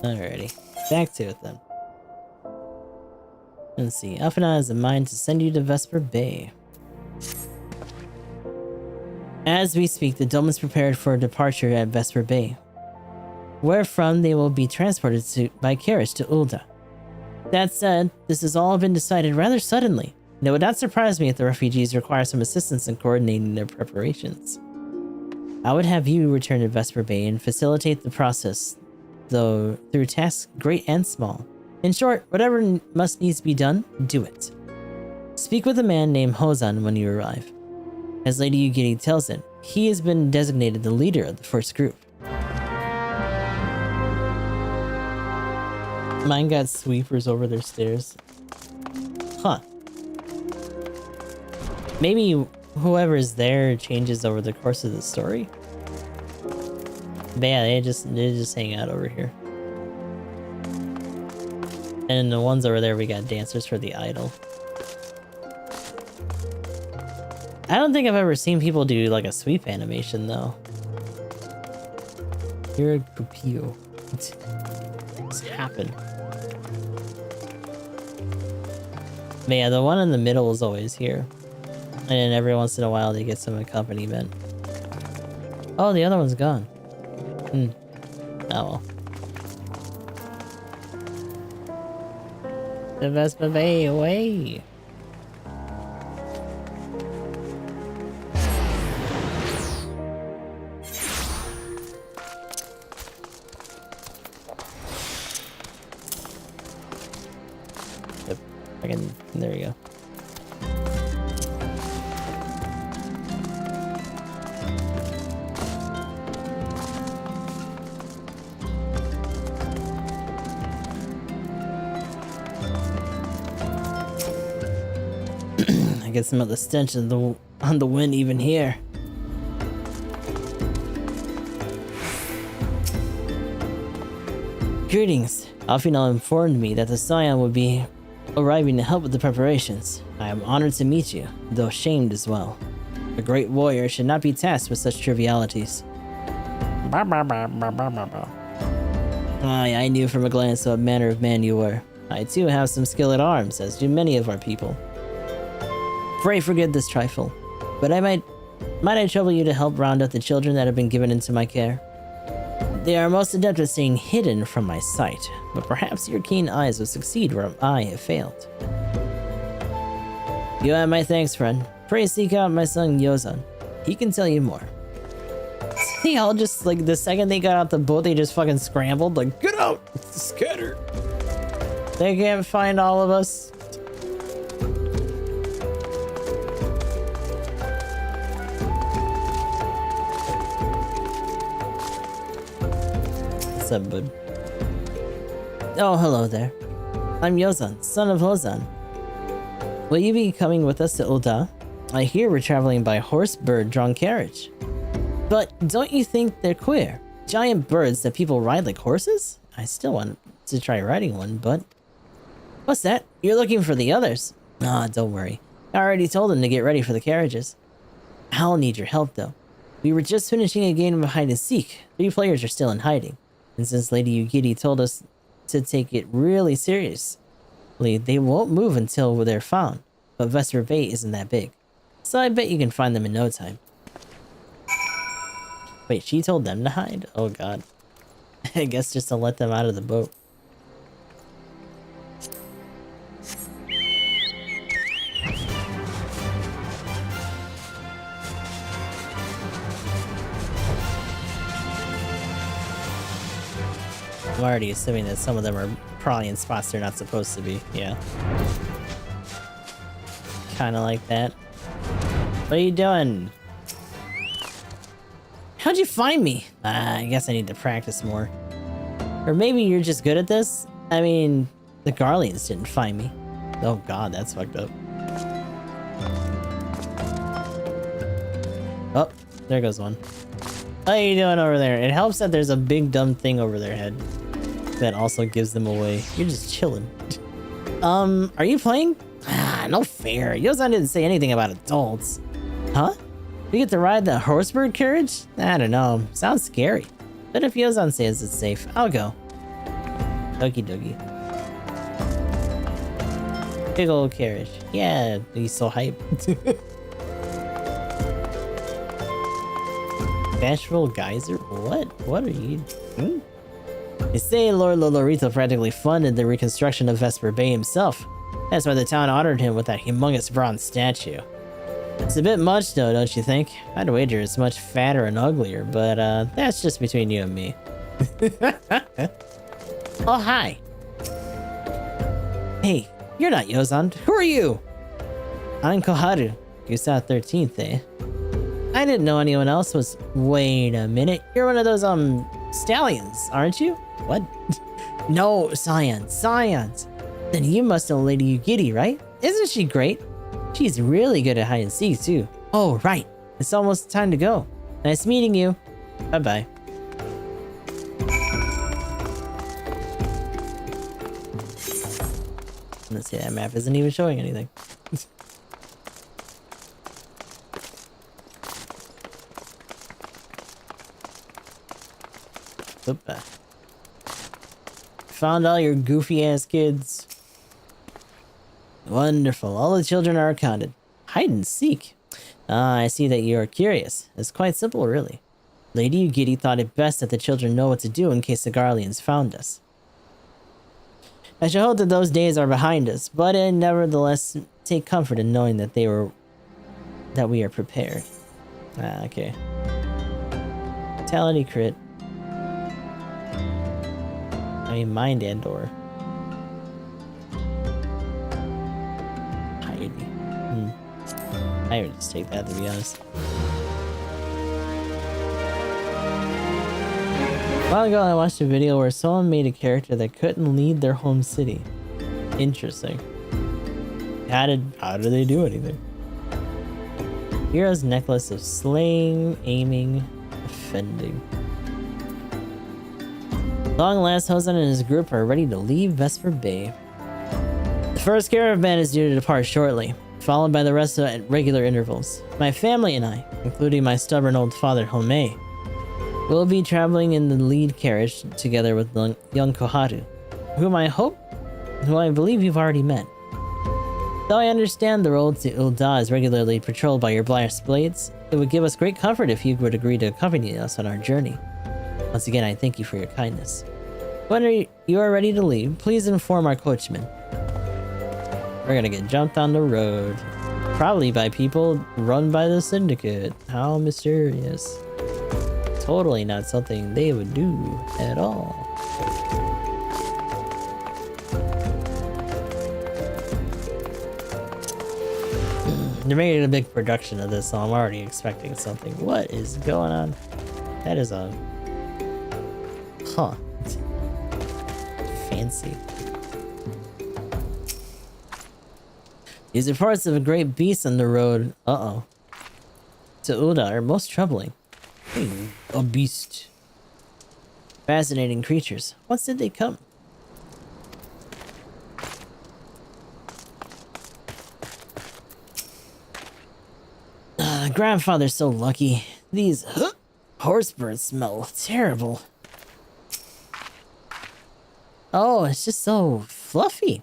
Alrighty, back to it then. Let's see, Alphina has a mind to send you to Vesper Bay. As we speak, the dome is prepared for departure at Vesper Bay, wherefrom they will be transported by carriage to Ulda. That said, this has all been decided rather suddenly, and it would not surprise me if the refugees require some assistance in coordinating their preparations. I would have you return to Vesper Bay and facilitate the process, though through tasks great and small. In short, whatever must needs be done, do it. Speak with a man named Hozan when you arrive. As Lady Yugiri tells it, he has been designated the leader of the first group. Mine got sweepers over their stairs. Huh. Maybe whoever is there changes over the course of the story? But yeah, they just hang out over here. And the ones over there, we got dancers for the idol. I don't think I've ever seen people do like a sweep animation though. You're a pupil. What's happened? But yeah, the one in the middle is always here. And then every once in a while they get some accompaniment. Oh, the other one's gone. Oh well. The Vespa Bay away. Yep. There we go. I can smell the stench of on the wind even here. Greetings. Alphina informed me that the Scion would be arriving to help with the preparations. I am honored to meet you, though shamed as well. A great warrior should not be tasked with such trivialities. I knew from a glance what manner of man you were. I too have some skill at arms, as do many of our people. Pray forgive this trifle, but might I trouble you to help round up the children that have been given into my care? They are most adept at staying hidden from my sight, but perhaps your keen eyes will succeed where I have failed. You have my thanks, friend. Pray seek out my son Yozan. He can tell you more. They all just, like, the second they got out the boat, they just fucking scrambled, like, get out! Scatter! They can't find all of us. What's up, bud? Oh, hello there. I'm Yozan, son of Hozan. Will you be coming with us to Ulda? I hear we're traveling by horse bird-drawn carriage. But don't you think they're queer? Giant birds that people ride like horses? I still want to try riding one, but... What's that? You're looking for the others. Ah, don't worry. I already told them to get ready for the carriages. I'll need your help, though. We were just finishing a game of hide and seek. 3 players are still in hiding. And since Lady Yugiri told us to take it really seriously, they won't move until they're found. But Vesper Bay isn't that big. So I bet you can find them in no time. Wait, she told them to hide? Oh god. I guess just to let them out of the boat. I'm already assuming that some of them are probably in spots they're not supposed to be. Yeah. Kinda like that. What are you doing? How'd you find me? I guess I need to practice more. Or maybe you're just good at this? I mean, the Garleans didn't find me. Oh god, that's fucked up. Oh, there goes one. How are you doing over there? It helps that there's a big dumb thing over their head that also gives them away. You're just chilling. Are you playing? Ah, no fair. Yozan didn't say anything about adults. Huh? We get to ride the horsebird carriage? I don't know. Sounds scary. But if Yozan says it's safe, I'll go. Okie dokie. Big old carriage. Yeah, he's so hype. Bashful geyser? What? What are you? They say Lord Lolorito practically funded the reconstruction of Vesper Bay himself. That's why the town honored him with that humongous bronze statue. It's a bit much though, don't you think? I'd wager it's much fatter and uglier, but that's just between you and me. Oh, hi. Hey, you're not Yozan. Who are you? I'm Koharu. You saw 13th, eh? I didn't know anyone else was... Wait a minute. You're one of those, stallions, aren't you? What? No, scions. Then you must know Lady Yugiri, right? Isn't she great? She's really good at hide and seek, too. Oh, right. It's almost time to go. Nice meeting you. Bye-bye. Let's see, that map isn't even showing anything. Oop. Found all your goofy-ass kids. Wonderful. All the children are accounted. Hide and seek. Ah, I see that you are curious. It's quite simple, really. Lady Yugiri thought it best that the children know what to do in case the Garleans found us. I should hope that those days are behind us, but nevertheless take comfort in knowing that we are prepared. Ah, okay. Vitality crit. I mean, mind and/or. I would just take that, to be honest. A while ago, I watched a video where someone made a character that couldn't leave their home city. Interesting. How did they do anything? Hero's necklace of slaying, aiming, offending. Long last, Hozan and his group are ready to leave Vesper Bay. The first caravan is due to depart shortly, followed by the rest at regular intervals. My family and I, including my stubborn old father Home, will be traveling in the lead carriage together with young Koharu, whom I believe you've already met. Though I understand the road to Ul'dah is regularly patrolled by your blast blades, it would give us great comfort if you would agree to accompany us on our journey. Once again, I thank you for your kindness. When you are ready to leave, please inform our coachman. We're gonna get jumped on the road. Probably by people run by the syndicate. How mysterious. Totally not something they would do at all. They're making a big production of this, so I'm already expecting something. What is going on? That is a... Huh. Fancy. These reports of a great beast on the road, to Ul'dah are most troubling. A beast. Fascinating creatures. Whence did they come? Grandfather's so lucky. These horse birds smell terrible. Oh, it's just so fluffy.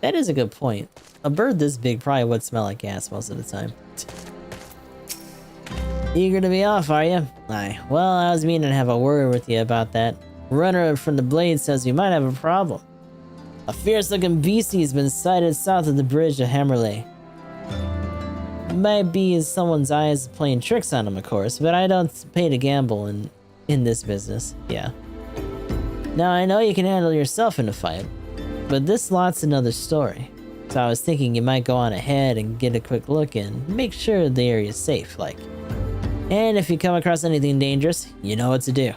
That is a good point. A bird this big probably would smell like gas most of the time. Eager to be off, are you? Aye. Well, I was meaning to have a word with you about that. Runner from the Blade says you might have a problem. A fierce-looking beastie has been sighted south of the bridge to Hammerley. Might be someone's eyes playing tricks on him, of course, but I don't pay to gamble in this business. Yeah. Now, I know you can handle yourself in a fight, but this lot's another story. So I was thinking you might go on ahead and get a quick look and make sure the area's safe, like. And if you come across anything dangerous, you know what to do.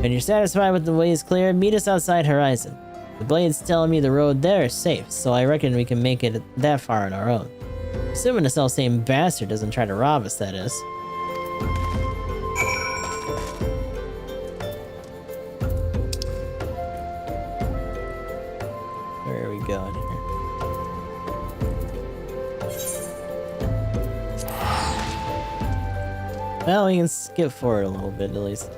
When you're satisfied with the ways clear, meet us outside Horizon. The Blade's telling me the road there is safe, so I reckon we can make it that far on our own. Assuming the self-same bastard doesn't try to rob us, that is. Where are we going here? Well, we can skip forward a little bit, at least.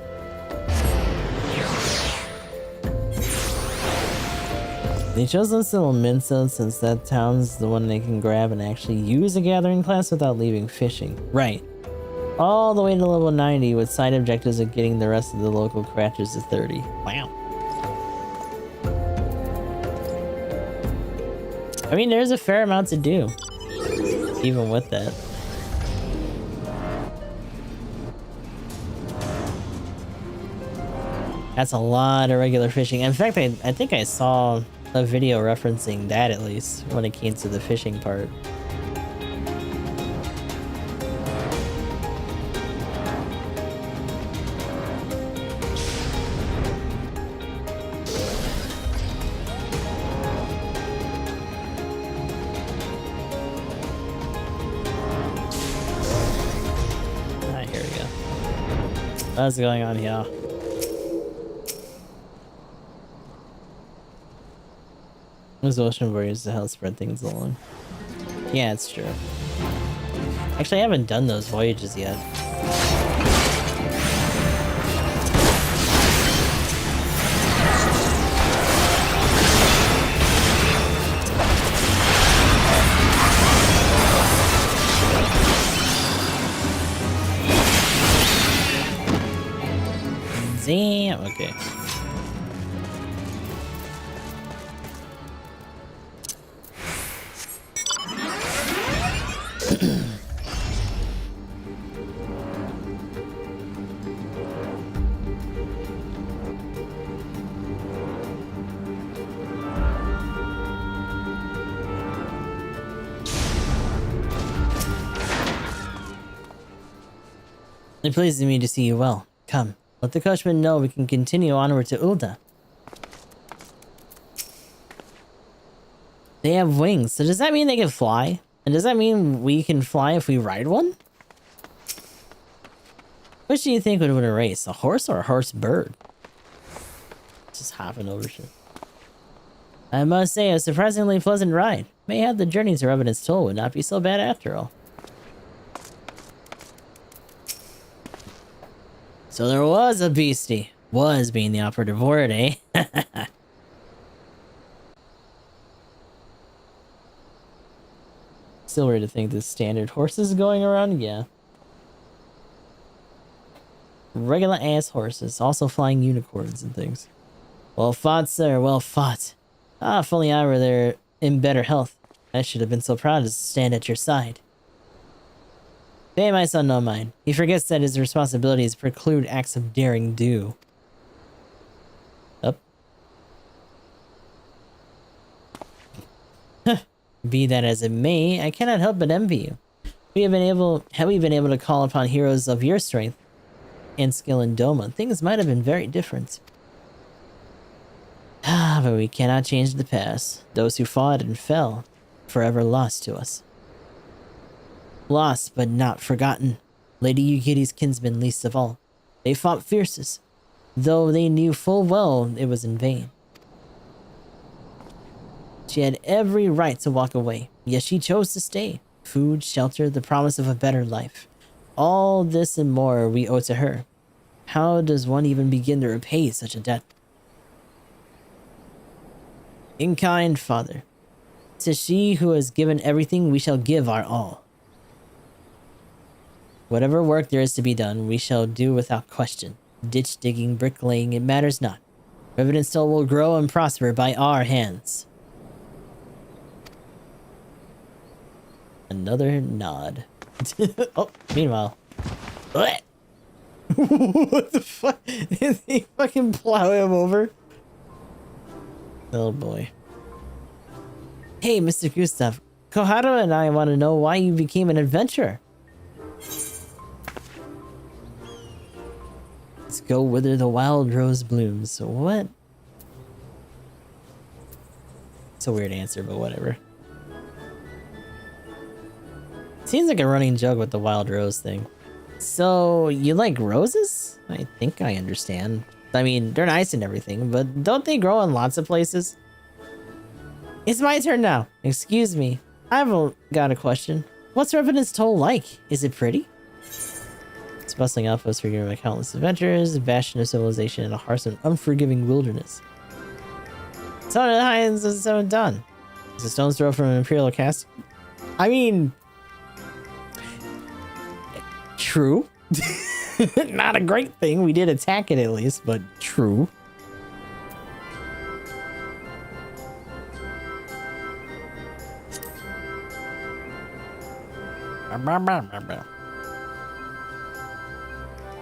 They chose this little Minsa since that town's the one they can grab and actually use a gathering class without leaving fishing. Right. All the way to level 90 with side objectives of getting the rest of the local cratchers to 30. Wow. I mean, there's a fair amount to do. Even with that. That's a lot of regular fishing. In fact, I think I saw a video referencing that, at least, when it came to the fishing part. Alright, here we go. What's going on here? Those ocean warriors to help spread things along. Yeah, it's true. Actually, I haven't done those voyages yet. Damn, okay. It pleases me to see you well. Come, let the coachman know we can continue onward to Ul'dah. They have wings, so does that mean they can fly? And does that mean we can fly if we ride one? Which do you think would win a race, a horse or a horse bird? Just hopping over shit. I must say, a surprisingly pleasant ride. Mayhap the journey to Revenant's Toll would not be so bad after all. So there was a beastie. Was being the operative word, eh? Still weird to think this standard horses going around? Yeah. Regular ass horses, also flying unicorns and things. Well fought, sir, well fought. Ah, if only I were there in better health. I should have been so proud to stand at your side. Pay my son no mind. He forgets that his responsibilities preclude acts of daring do. Up. Be that as it may, I cannot help but envy you. Had we been able to call upon heroes of your strength and skill in Doma, things might have been very different. Ah, but we cannot change the past. Those who fought and fell, forever lost to us. Lost, but not forgotten. Lady Yugiri's kinsmen least of all. They fought fiercest, though they knew full well it was in vain. She had every right to walk away, yet she chose to stay. Food, shelter, the promise of a better life. All this and more we owe to her. How does one even begin to repay such a debt? In kind, Father. 'Tis she who has given everything, we shall give our all. Whatever work there is to be done, we shall do without question. Ditch digging, bricklaying, it matters not. Revenant's Toll will grow and prosper by our hands. Another nod. Oh, meanwhile. What? What the fuck? Did they fucking plow him over? Oh boy. Hey, Mr. Gustav. Koharu and I want to know why you became an adventurer. Let's go whither the wild rose blooms. What? It's a weird answer, but whatever. Seems like a running joke with the wild rose thing. So, you like roses? I think I understand. I mean, they're nice and everything, but don't they grow in lots of places? It's my turn now. Excuse me. I've got a question. What's Revenant's Toll like? Is it pretty? It's bustling outpost figured by countless adventurers, a bastion of civilization, and a harsh and unforgiving wilderness. It's on the Highlands of the Seventh Dawn. It's a stone's throw from an Imperial castle. I mean... True. Not a great thing. We did attack it at least, but true.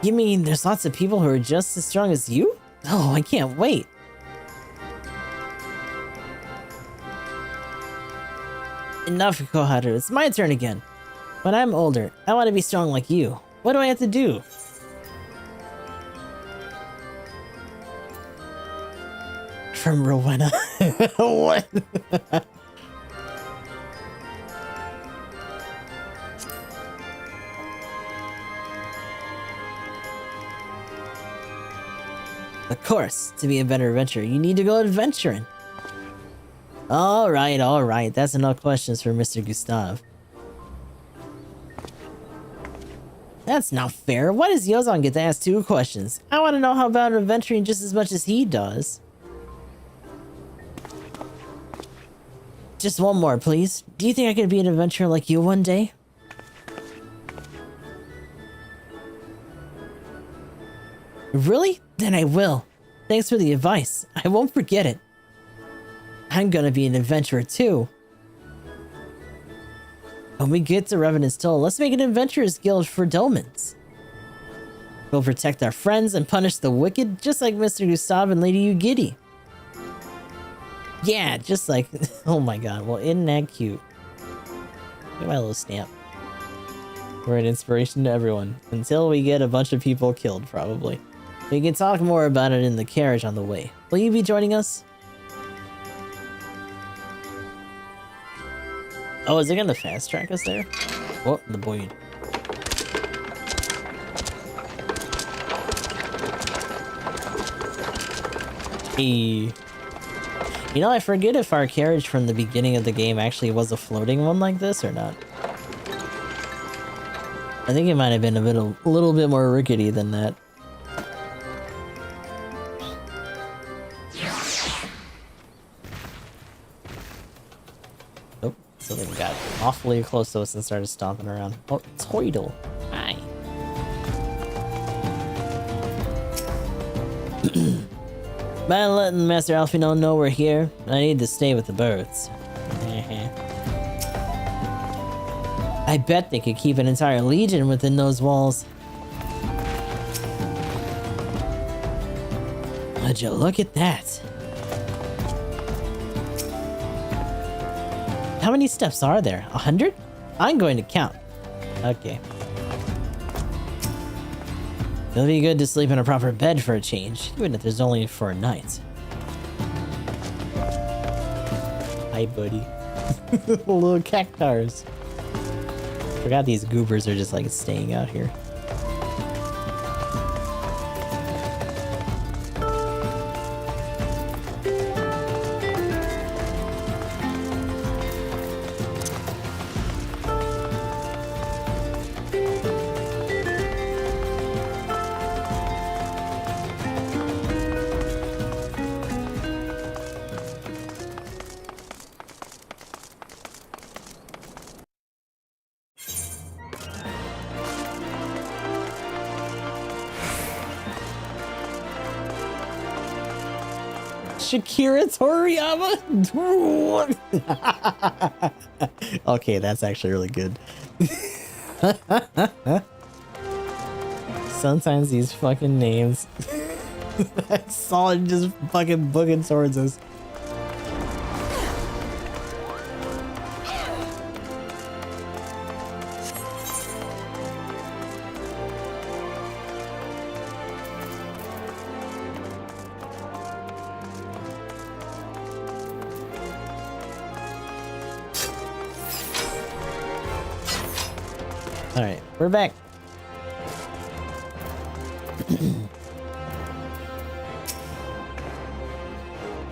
You mean there's lots of people who are just as strong as you? Oh, I can't wait. Enough, Koharu. It's my turn again. When I'm older, I want to be strong like you. What do I have to do? From Rowena. What? Of course, to be a better adventurer, you need to go adventuring. Alright. That's enough questions for Mr. Gustav. That's not fair. Why does Yozan get to ask 2 questions? I want to know how about adventuring just as much as he does. Just one more, please. Do you think I could be an adventurer like you one day? Really? Then I will. Thanks for the advice. I won't forget it. I'm gonna be an adventurer too. When we get to Revenant's Toll, let's make an adventurers guild for Domans. We'll protect our friends and punish the wicked, just like Mr. Gustav and Lady Yugiri. Yeah, just like... Oh my god, well, isn't that cute? Look at my little stamp. We're an inspiration to everyone. Until we get a bunch of people killed, probably. We can talk more about it in the carriage on the way. Will you be joining us? Oh, is it gonna fast track us there? Oh, the boy. Hey. You know, I forget if our carriage from the beginning of the game actually was a floating one like this or not. I think it might have been a little bit more rickety than that. Oh, something got awfully close to us and started stomping around. Oh, Toidle. Hi. By letting Master Alphino know we're here, I need to stay with the birds. I bet they could keep an entire legion within those walls. Would you look at that? How many steps are there? 100? I'm going to count. Okay. It'll be good to sleep in a proper bed for a change, even if there's only for a night. Hi, buddy. Little cactars. Forgot these goobers are just like staying out here. Shakira Toriyama? Okay, that's actually really good. Sometimes these fucking names. I saw it just fucking booking towards us. Alright, we're back.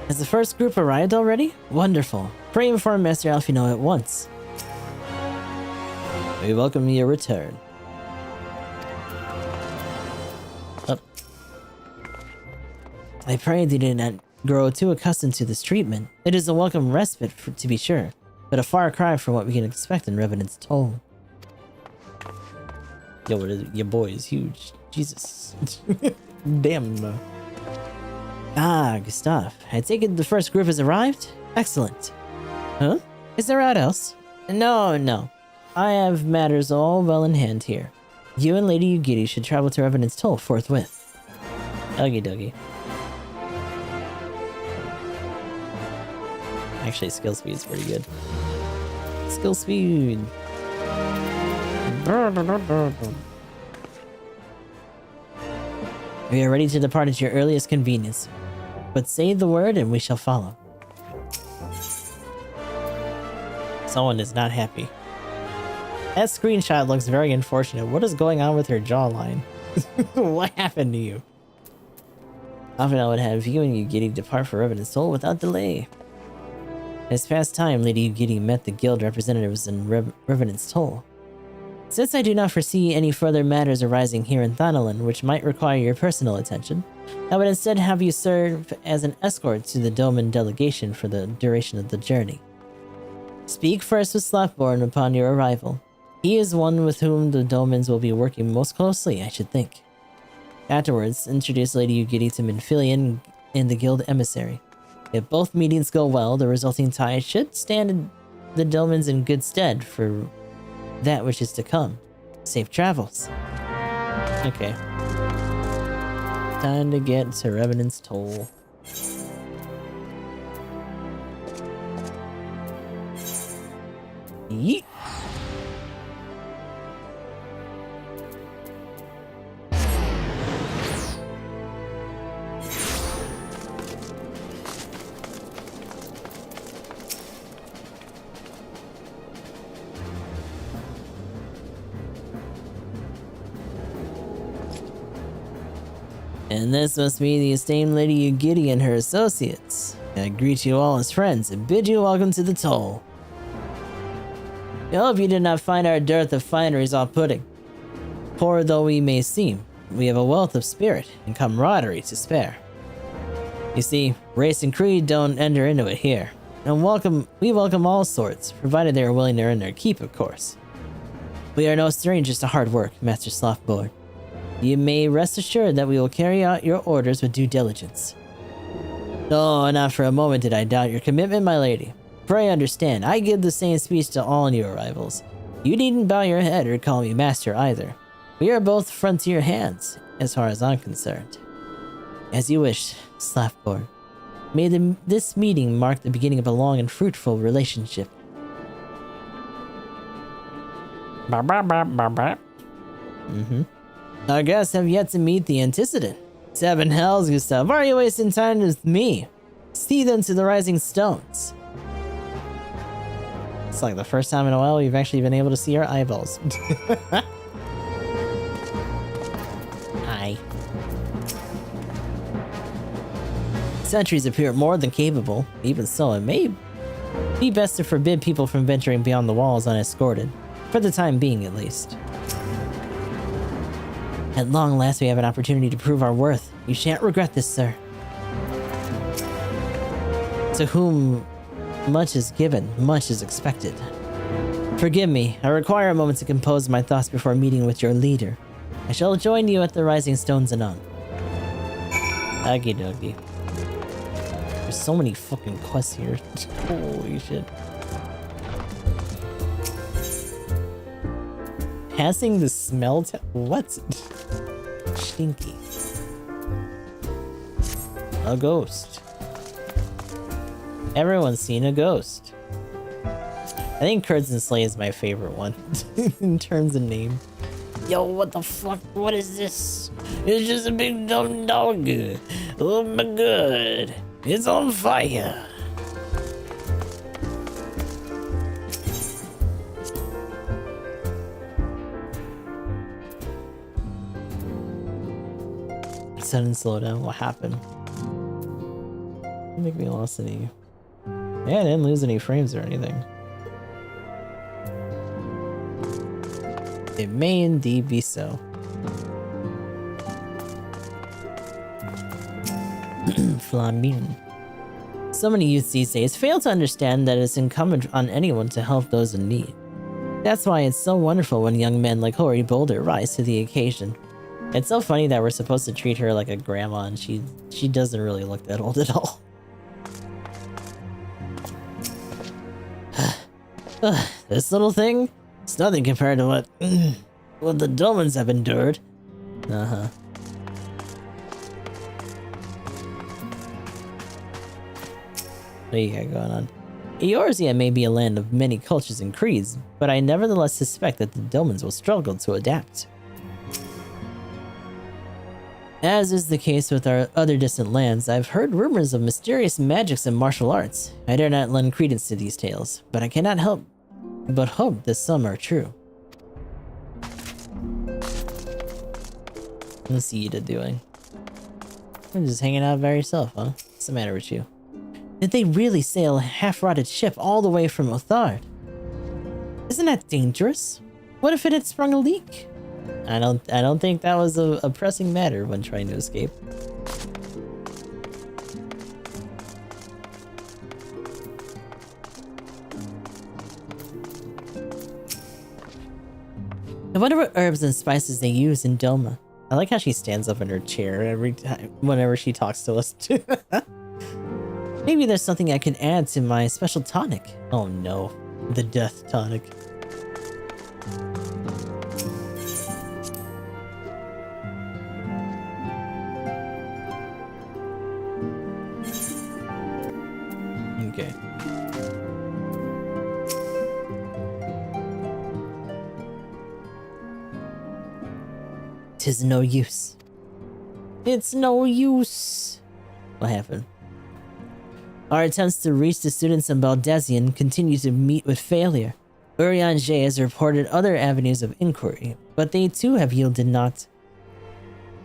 Has the first group arrived already? Wonderful. Pray inform Master Alphino at once. We welcome your return. Up. I pray they did not grow too accustomed to this treatment. It is a welcome respite, to be sure, but a far cry from what we can expect in Revenant's Toll. Yo, what is it? Your boy is huge. Jesus. Damn. Ah, Gustav. I take it the first group has arrived? Excellent. Huh? Is there aught else? No. I have matters all well in hand here. You and Lady Yugiri should travel to Revenant's Toll forthwith. Okie dokie. Actually, skill speed is pretty good. Skill speed. We are ready to depart at your earliest convenience, but say the word and we shall follow. Someone is not happy. That screenshot looks very unfortunate. What is going on with her jawline? What happened to you? Often I would have you and Yugiri depart for Revenant's Toll without delay. It's past time Lady Yugiri met the guild representatives in Revenant's Toll. Since I do not foresee any further matters arising here in Thanalan which might require your personal attention, I would instead have you serve as an escort to the Doman delegation for the duration of the journey. Speak first with Slapborn upon your arrival. He is one with whom the Domans will be working most closely, I should think. Afterwards, introduce Lady Yugiri to Minfilian and the guild emissary. If both meetings go well, the resulting tie should stand the Domans in good stead for that which is to come. Safe travels. Okay. Time to get to Revenant's Toll. Yeet. And this must be the esteemed Lady Ugiri and her associates. I greet you all as friends and bid you welcome to the toll. I hope you did not find our dearth of fineries off-putting. Poor though we may seem, we have a wealth of spirit and camaraderie to spare. You see, race and creed don't enter into it here. And we welcome all sorts, provided they are willing to earn their keep, of course. We are no strangers to hard work, Master Slothboard. You may rest assured that we will carry out your orders with due diligence. No, not for a moment did I doubt your commitment, my lady. Pray understand, I give the same speech to all new arrivals. You needn't bow your head or call me master either. We are both frontier hands, as far as I'm concerned. As you wish, Slothboard. May this meeting mark the beginning of a long and fruitful relationship. Our guests have yet to meet the antecedent. 7 hells, Gustav. Why are you wasting time with me? See them to the rising stones. It's like the first time in a while we've actually been able to see our eyeballs. Hi. Sentries appear more than capable. Even so, it may be best to forbid people from venturing beyond the walls unescorted. For the time being, at least. At long last, we have an opportunity to prove our worth. You shan't regret this, sir. To whom much is given, much is expected. Forgive me, I require a moment to compose my thoughts before meeting with your leader. I shall join you at the Rising Stones anon. Okie dokie. There's so many fucking quests here. Holy shit. Passing the smell test? What? Stinky. A ghost. Everyone's seen a ghost. I think Curds and Slay is my favorite one in terms of name. Yo, what the fuck? What is this? It's just a big dumb dog. Oh my god. It's on fire. Sudden slowdown. What happened? Didn't make me lost any. Yeah, I didn't lose any frames or anything. It may indeed be so. Flamin. So many youths these days fail to understand that it's incumbent on anyone to help those in need. That's why it's so wonderful when young men like Hori Boulder rise to the occasion. It's so funny that we're supposed to treat her like a grandma and she doesn't really look that old at all. This little thing? It's nothing compared to what the Dolmens have endured. Uh-huh. What do you got going on? Eorzea may be a land of many cultures and creeds, but I nevertheless suspect that the Dolmens will struggle to adapt. As is the case with our other distant lands, I've heard rumors of mysterious magics and martial arts. I dare not lend credence to these tales, but I cannot help but hope that some are true. What's Yida doing? You're just hanging out by yourself, huh? What's the matter with you? Did they really sail a half-rotted ship all the way from Othard? Isn't that dangerous? What if it had sprung a leak? I don't think that was a pressing matter when trying to escape. I wonder what herbs and spices they use in Doma. I like how she stands up in her chair every time, whenever she talks to us. Maybe there's something I can add to my special tonic. Oh no, the death tonic. Okay. 'Tis no use. It's no use. What happened? Our attempts to reach the students in Baldesion continue to meet with failure. Urianger has reported other avenues of inquiry, but they too have yielded naught.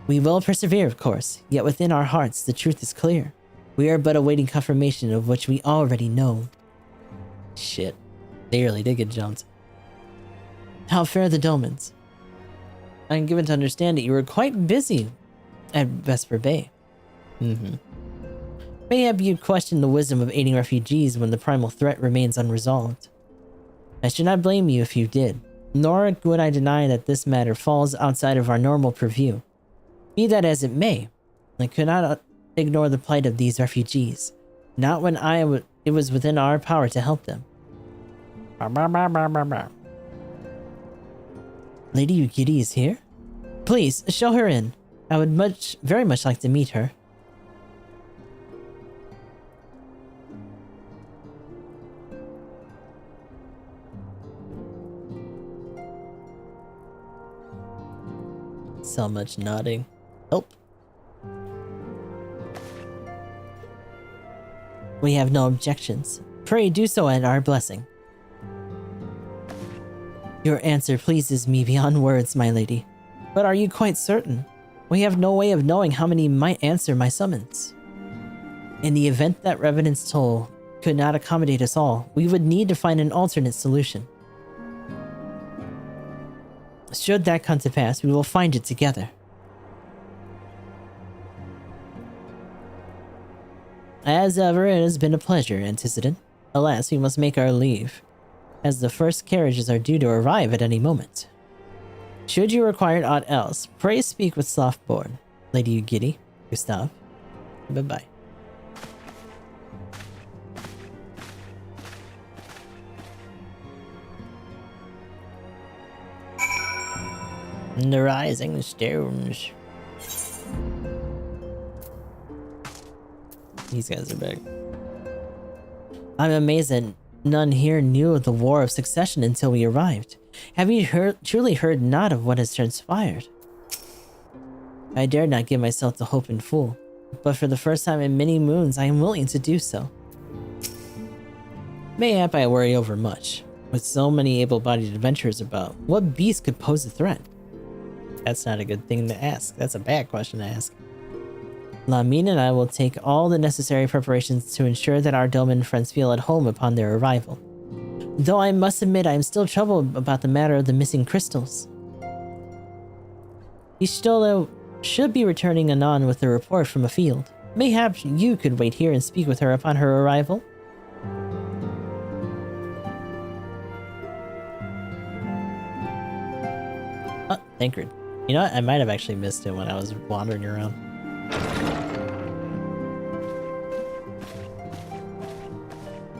We will persevere, of course, yet within our hearts the truth is clear. We are but awaiting confirmation of which we already know. Shit. They really did get jumped. How fare the Domans? I am given to understand that you were quite busy at Vesper Bay. Mayhap you question the wisdom of aiding refugees when the primal threat remains unresolved. I should not blame you if you did, nor would I deny that this matter falls outside of our normal purview. Be that as it may, I could not ignore the plight of these refugees, not when it was within our power to help them. Lady Ugiri is here? Please, show her in. I would very much like to meet her. So much nodding. Help. We have no objections. Pray do so at our blessing. Your answer pleases me beyond words, my lady. But are you quite certain? We have no way of knowing how many might answer my summons. In the event that Revenant's toll could not accommodate us all, we would need to find an alternate solution. Should that come to pass, we will find it together. As ever, it has been a pleasure, Antecedent. Alas, we must make our leave, as the first carriages are due to arrive at any moment. Should you require aught else, pray speak with Softborn, Lady Ugiri, Gustav. Bye-bye. The rising stones. These guys are big. I'm amazed that none here knew of the War of Succession until we arrived. Have you truly heard not of what has transpired? I dare not give myself the hope in full, but for the first time in many moons I am willing to do so. Mayhap I worry over much. With so many able-bodied adventurers about, what beast could pose a threat? That's not a good thing to ask. That's a bad question to ask. Lamine and I will take all the necessary preparations to ensure that our Doman friends feel at home upon their arrival. Though I must admit I am still troubled about the matter of the missing crystals. Ishtola should be returning anon with a report from a field. Mayhap you could wait here and speak with her upon her arrival? Oh, Thancred. You know what? I might have actually missed it when I was wandering around.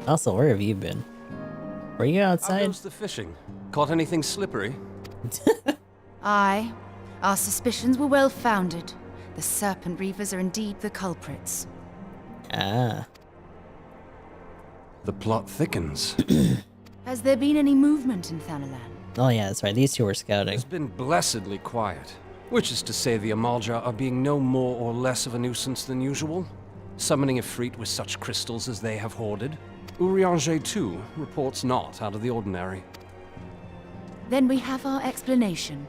Also, where have you been? Were you outside? How goes the fishing? Caught anything slippery? Aye. Our suspicions were well founded. The Serpent Reavers are indeed the culprits. Ah. The plot thickens. Has there been any movement in Thanalan? Oh yeah, that's right. These two were scouting. It's been blessedly quiet. Which is to say the Amalja are being no more or less of a nuisance than usual. Summoning a Efreet with such crystals as they have hoarded. Urianger, too, reports not out of the ordinary. Then we have our explanation.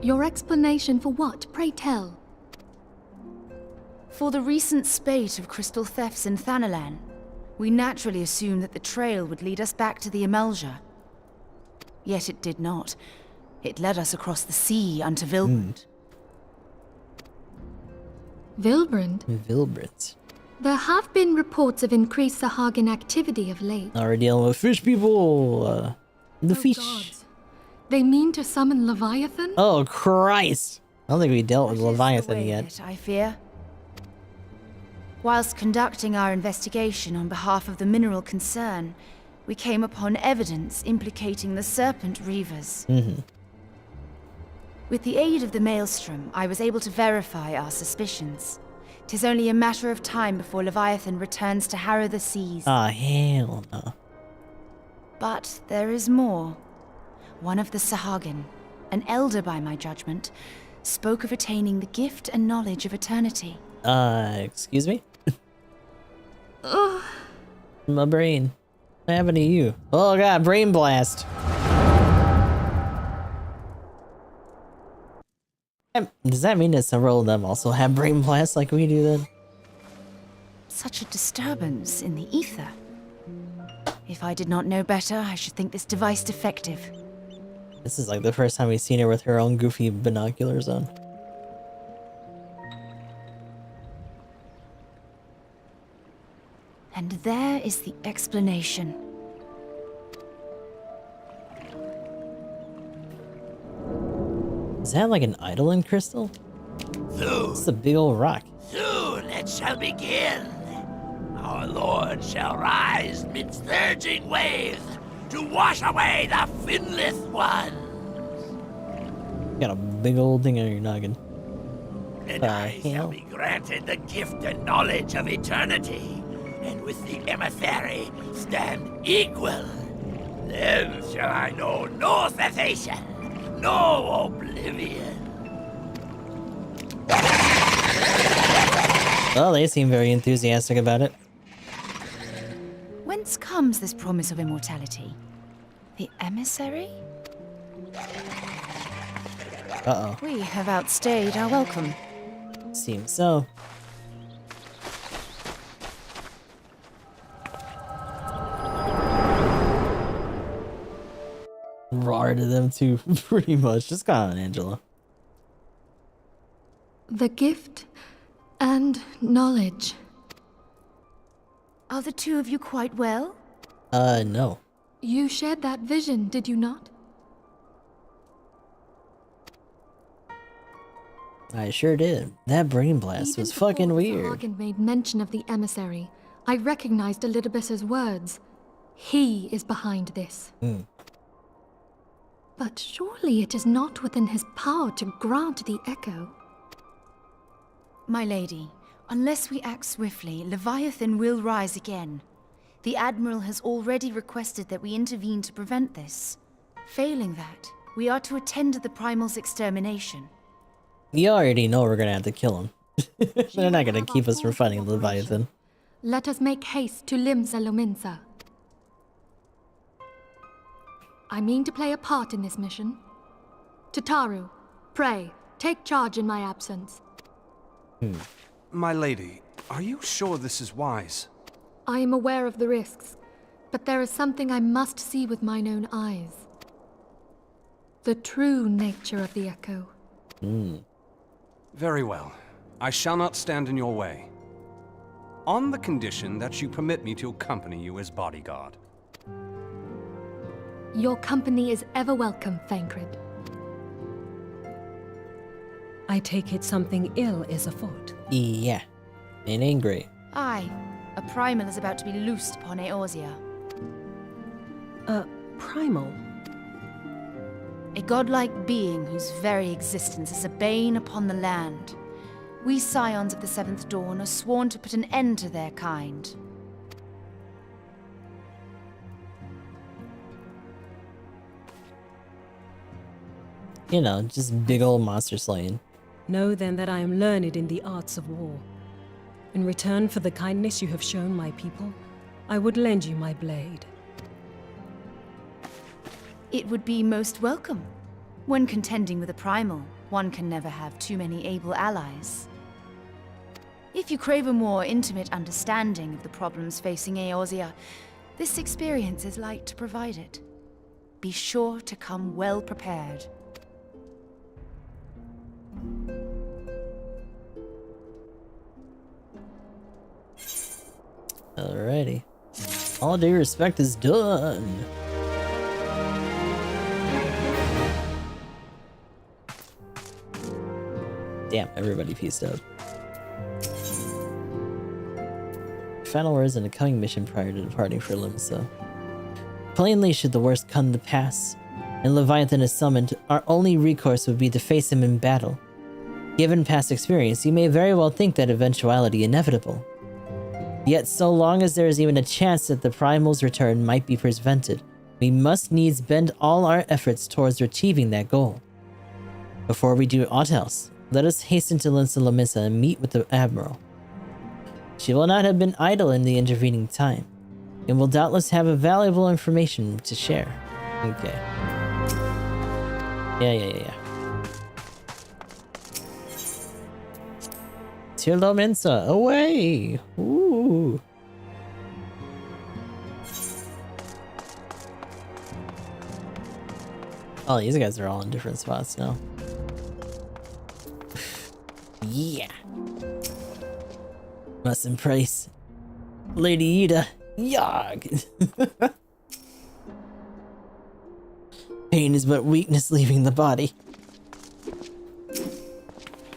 Your explanation for what, pray tell? For the recent spate of crystal thefts in Thanalan, we naturally assumed that the trail would lead us back to the Amalja. Yet it did not. It led us across the sea unto Vilbrand. Vilbrand? Vilbrand. There have been reports of increased Sahagin activity of late. Now we're dealing with fish people. The fish. Gods. They mean to summon Leviathan? Oh, Christ. I don't think we dealt with Leviathan yet. I fear. Whilst conducting our investigation on behalf of the mineral concern, we came upon evidence implicating the Serpent Reavers. With the aid of the Maelstrom, I was able to verify our suspicions. 'Tis only a matter of time before Leviathan returns to harrow the seas. Ah, hell no. But there is more. One of the Sahagin, an elder by my judgment, spoke of attaining the gift and knowledge of eternity. Excuse me? My brain. What happened to you? Oh god, brain blast. Does that mean that several of them also have brain blasts like we do then? Such a disturbance in the ether. If I did not know better, I should think this device defective. This is like the first time we've seen her with her own goofy binoculars on. And there is the explanation. Is that like an idolin crystal? It's a big old rock. Soon it shall begin. Our Lord shall rise midst surging waves to wash away the finless ones. Got a big old thing on your noggin. And I shall be granted the gift and knowledge of eternity, and with the emissary stand equal. Then shall I know no cessation, no oblivion. Well, they seem very enthusiastic about it. Whence comes this promise of immortality? The emissary? Uh-oh. We have outstayed our welcome. Seems so. Roar to them too, pretty much. Just got on, Angela. The gift and knowledge. Are the two of you quite well? No. You shared that vision, did you not? I sure did. That brain blast Even was fucking before weird. Hagen made mention of the emissary, I recognized Elidibus's words. He is behind this. But surely it is not within his power to grant the echo. My lady, unless we act swiftly, Leviathan will rise again. The Admiral has already requested that we intervene to prevent this. Failing that, we are to attend to the Primal's extermination. You already know we're gonna have to kill him. They're not gonna keep us from fighting Leviathan. Let us make haste to Limsa Lominsa. I mean to play a part in this mission. Tataru, pray, take charge in my absence. My lady, are you sure this is wise? I am aware of the risks, but there is something I must see with mine own eyes. The true nature of the echo. Very well. I shall not stand in your way. On the condition that you permit me to accompany you as bodyguard. Your company is ever welcome, Thancred. I take it something ill is afoot. Yeah. It ain't great. Aye, a Primal is about to be loosed upon Eorzea. Primal? A godlike being whose very existence is a bane upon the land. We scions of the Seventh Dawn are sworn to put an end to their kind. You know, just big old monster slaying. Know then that I am learned in the arts of war. In return for the kindness you have shown my people, I would lend you my blade. It would be most welcome. When contending with a Primal, one can never have too many able allies. If you crave a more intimate understanding of the problems facing Eorzea, this experience is like to provide it. Be sure to come well prepared. Alrighty. All due respect is done. Damn, everybody pieced out. Final words in a coming mission prior to departing for Limsa. Plainly, should the worst come to pass, and Leviathan is summoned, our only recourse would be to face him in battle. Given past experience, you may very well think that eventuality inevitable. Yet so long as there is even a chance that the Primal's return might be prevented, we must needs bend all our efforts towards achieving that goal. Before we do aught else, let us hasten to Limsa Lominsa and meet with the Admiral. She will not have been idle in the intervening time, and will doubtless have a valuable information to share. Okay. Yeah. Childo Mensa, away! Ooh. Oh, these guys are all in different spots now. Yeah. Must impress Lady Ida. Yog. Pain is but weakness leaving the body.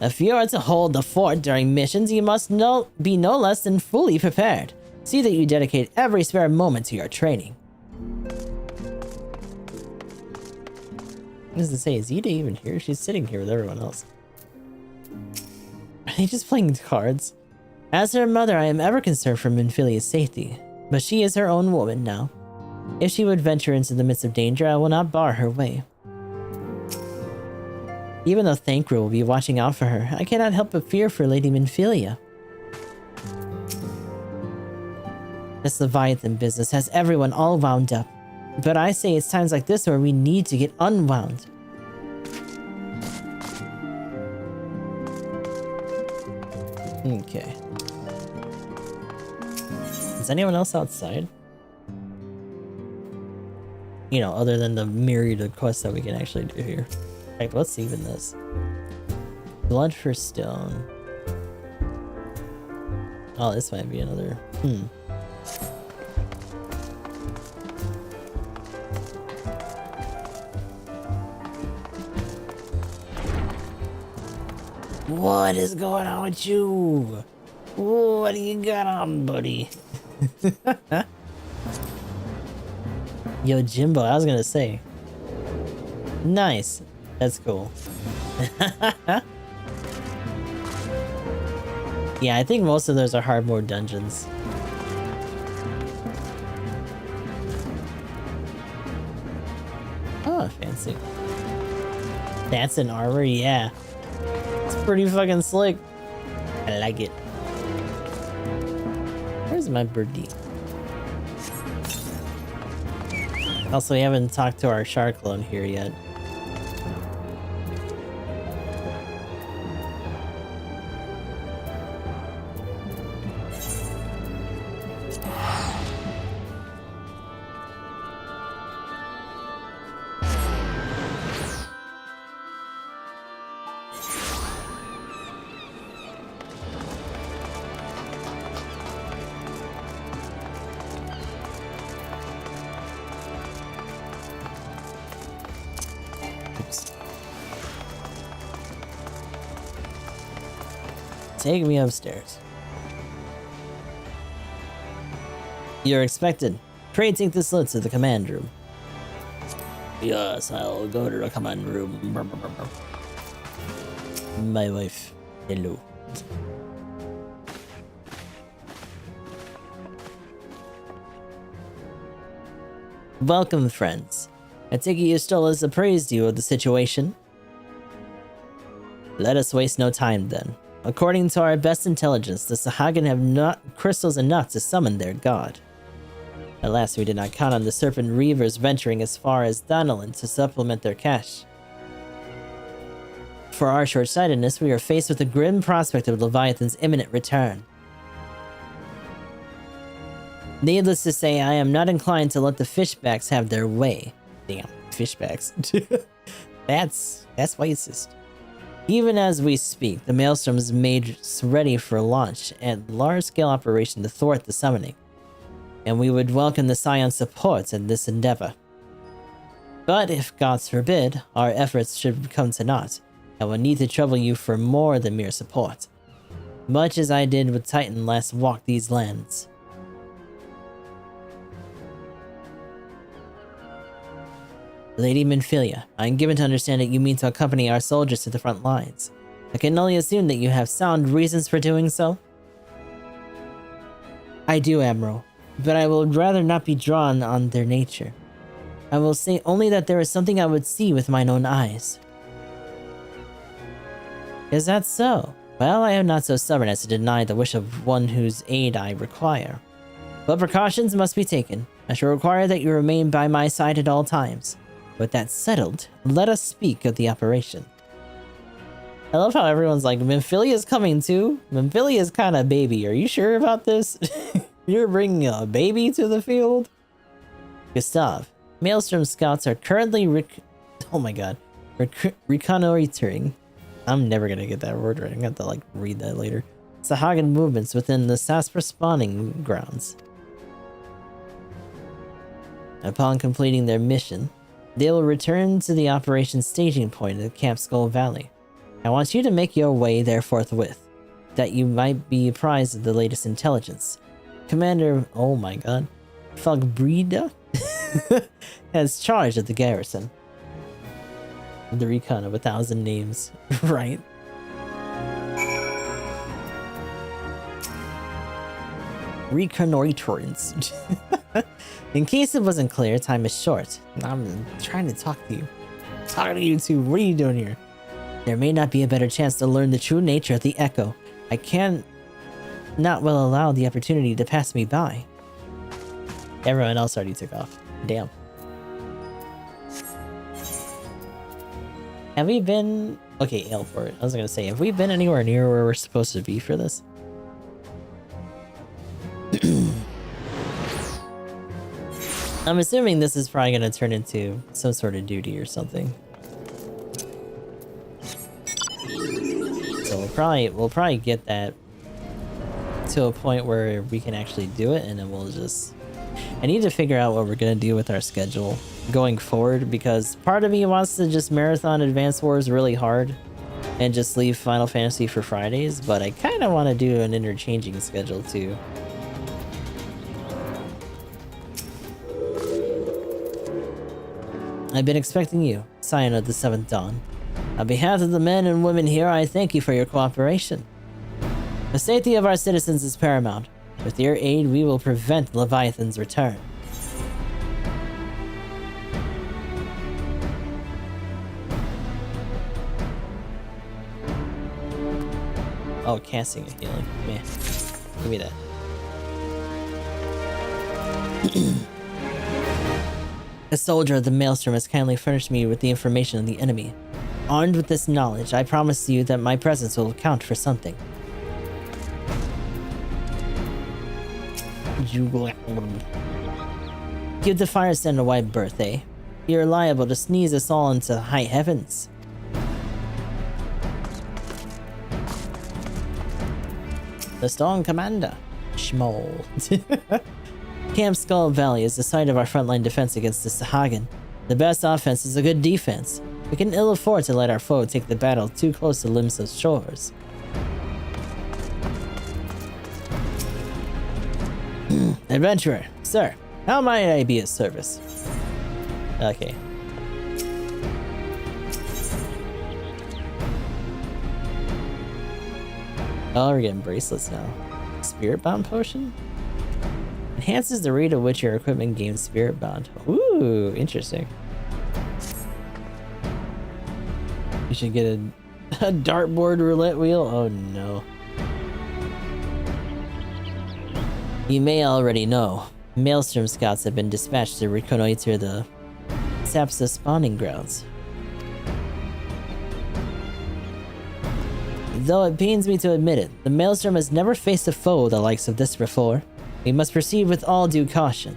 If you are to hold the fort during missions, you must be no less than fully prepared. See that you dedicate every spare moment to your training. What does it say? Is Ida even here? She's sitting here with everyone else. Are they just playing cards? As her mother, I am ever concerned for Minfilia's safety, but she is her own woman now. If she would venture into the midst of danger, I will not bar her way. Even though Thancred will be watching out for her, I cannot help but fear for Lady Minfilia. This Leviathan business has everyone all wound up. But I say it's times like this where we need to get unwound. Okay. Is anyone else outside? You know, other than the myriad of quests that we can actually do here. Like, let's even this. Blood for stone. Oh, this might be another. What is going on with you? What do you got on, buddy? Yo, Jimbo, I was gonna say. Nice. That's cool. Yeah, I think most of those are hard mode dungeons. Oh, fancy. That's an armor, yeah. It's pretty fucking slick. I like it. Where's my birdie? Also, we haven't talked to our shark clone here yet. Take me upstairs. You're expected. Pray take this lift to the command room. Yes, I'll go to the command room. My wife. Hello. Welcome, friends. I take it Eustolas appraised you of the situation. Let us waste no time then. According to our best intelligence, the Sahagin have not crystals enough to summon their god. At last, we did not count on the Serpent Reavers venturing as far as Thanalan to supplement their cache. For our short-sightedness, we are faced with the grim prospect of Leviathan's imminent return. Needless to say, I am not inclined to let the fishbacks have their way. Damn, fishbacks. That's racist. Even as we speak, the Maelstrom is made ready for launch and large-scale operation to thwart the summoning, and we would welcome the Scion's support in this endeavor. But if, gods forbid, our efforts should come to naught, I will need to trouble you for more than mere support, much as I did with Titan last walked these lands. Lady Minfilia, I am given to understand that you mean to accompany our soldiers to the front lines. I can only assume that you have sound reasons for doing so. I do, Admiral, but I would rather not be drawn on their nature. I will say only that there is something I would see with mine own eyes. Is that so? Well, I am not so stubborn as to deny the wish of one whose aid I require. But precautions must be taken. I shall require that you remain by my side at all times. With that settled, let us speak of the operation. I love how everyone's like, Memphilia's coming too. Memphilia's kind of baby. Are you sure about this? You're bringing a baby to the field? Gustav, Maelstrom scouts are currently reconnoitering. I'm never gonna get that word right. I'm gonna have to like read that later. Sahagin movements within the Saspra spawning grounds. Upon completing their mission, they will return to the operation staging point at Camp Skull Valley. I want you to make your way there forthwith, that you might be apprised of the latest intelligence. Commander, oh my god, Fogbrida has charge of the garrison. The recon of 1,000 names, right? Reconnoiterance. In case it wasn't clear, time is short. I'm trying to talk to you. Talking to you two, what are you doing here? There may not be a better chance to learn the true nature of the Echo. I can't not well allow the opportunity to pass me by. Everyone else already took off. Damn. Have we been... Okay, Ailport. I was gonna say, have we been anywhere near where we're supposed to be for this? I'm assuming this is probably gonna turn into some sort of duty or something. So we'll probably get that to a point where we can actually do it, and then we'll just... I need to figure out what we're gonna do with our schedule going forward, because part of me wants to just marathon Advance Wars really hard and just leave Final Fantasy for Fridays, but I kind of want to do an interchanging schedule too. I've been expecting you, Scion of the Seventh Dawn. On behalf of the men and women here, I thank you for your cooperation. The safety of our citizens is paramount. With your aid, we will prevent Leviathan's return. Oh, casting a healing. Yeah. Give me that. A soldier of the Maelstrom has kindly furnished me with the information of the enemy. Armed with this knowledge, I promise you that my presence will count for something. Give the Firestand a wide berth, eh? You're liable to sneeze us all into the high heavens. The Storm Commander. Schmoll. Camp Skull Valley is the site of our frontline defense against the Sahagin. The best offense is a good defense. We can ill afford to let our foe take the battle too close to Limsa's shores. Adventurer, sir, how might I be of service? Okay. Oh, we're getting bracelets now. Spirit Bond Potion? Enhances the rate at which your equipment gains Spirit Bond. Ooh, interesting. You should get a dartboard roulette wheel? Oh no. You may already know, Maelstrom scouts have been dispatched to reconnoiter the Sapsa spawning grounds. Though it pains me to admit it, the Maelstrom has never faced a foe the likes of this before. We must proceed with all due caution.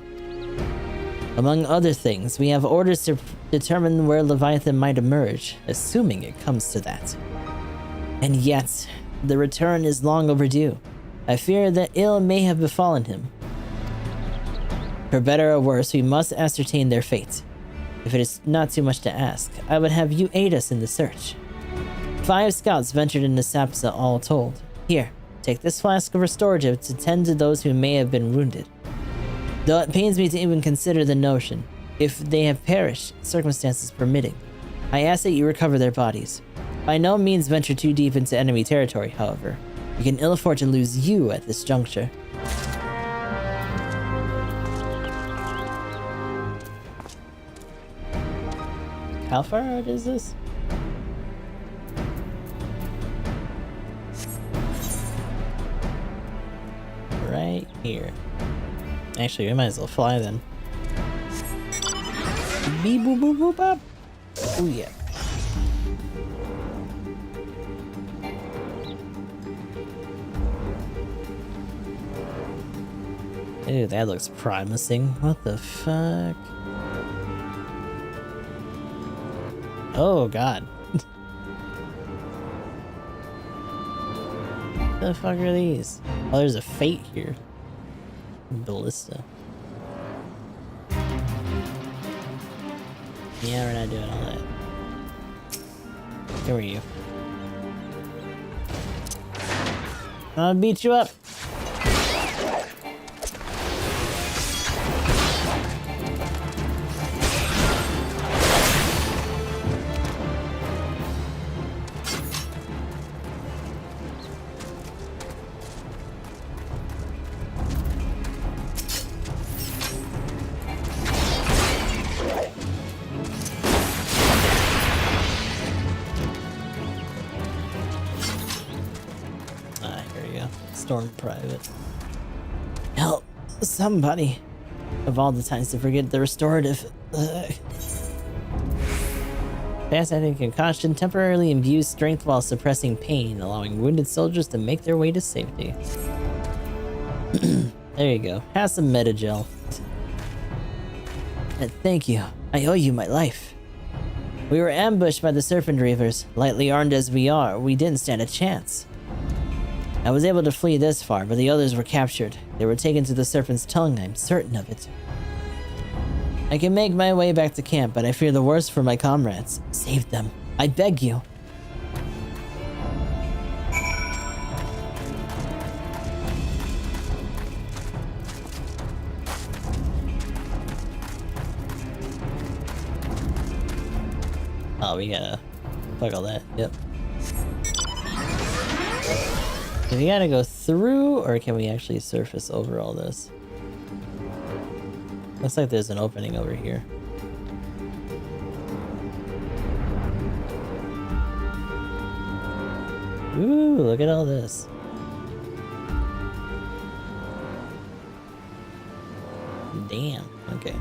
Among other things, we have orders to determine where Leviathan might emerge, assuming it comes to that. And yet, the return is long overdue. I fear that ill may have befallen him. For better or worse, we must ascertain their fate. If it is not too much to ask, I would have you aid us in the search. 5 scouts ventured into Sapsa all told. Here, take this flask of restorative to tend to those who may have been wounded. Though it pains me to even consider the notion, if they have perished, circumstances permitting, I ask that you recover their bodies. By no means venture too deep into enemy territory, however. We can ill afford to lose you at this juncture. How far out is this? Right here. Actually, we might as well fly then. Beep boop boop boop bop. Oh yeah. Ooh, that looks promising. What the fuck? Oh god. What the fuck are these? Oh, there's a fate here. Ballista. Yeah, we're not doing all that. Who are you? I'll beat you up. Storm private. Help! Somebody! Of all the times to forget the restorative. Fast-acting concoction temporarily imbues strength while suppressing pain, allowing wounded soldiers to make their way to safety. There you go. Have some metagel. And thank you. I owe you my life. We were ambushed by the Serpent Reavers. Lightly armed as we are, we didn't stand a chance. I was able to flee this far, but the others were captured. They were taken to the Serpent's Tongue, I'm certain of it. I can make my way back to camp, but I fear the worst for my comrades. Save them. I beg you. Oh, we gotta fuck all that. Yep. Do we gotta go through, or can we actually surface over all this? Looks like there's an opening over here. Ooh, look at all this. Damn, okay.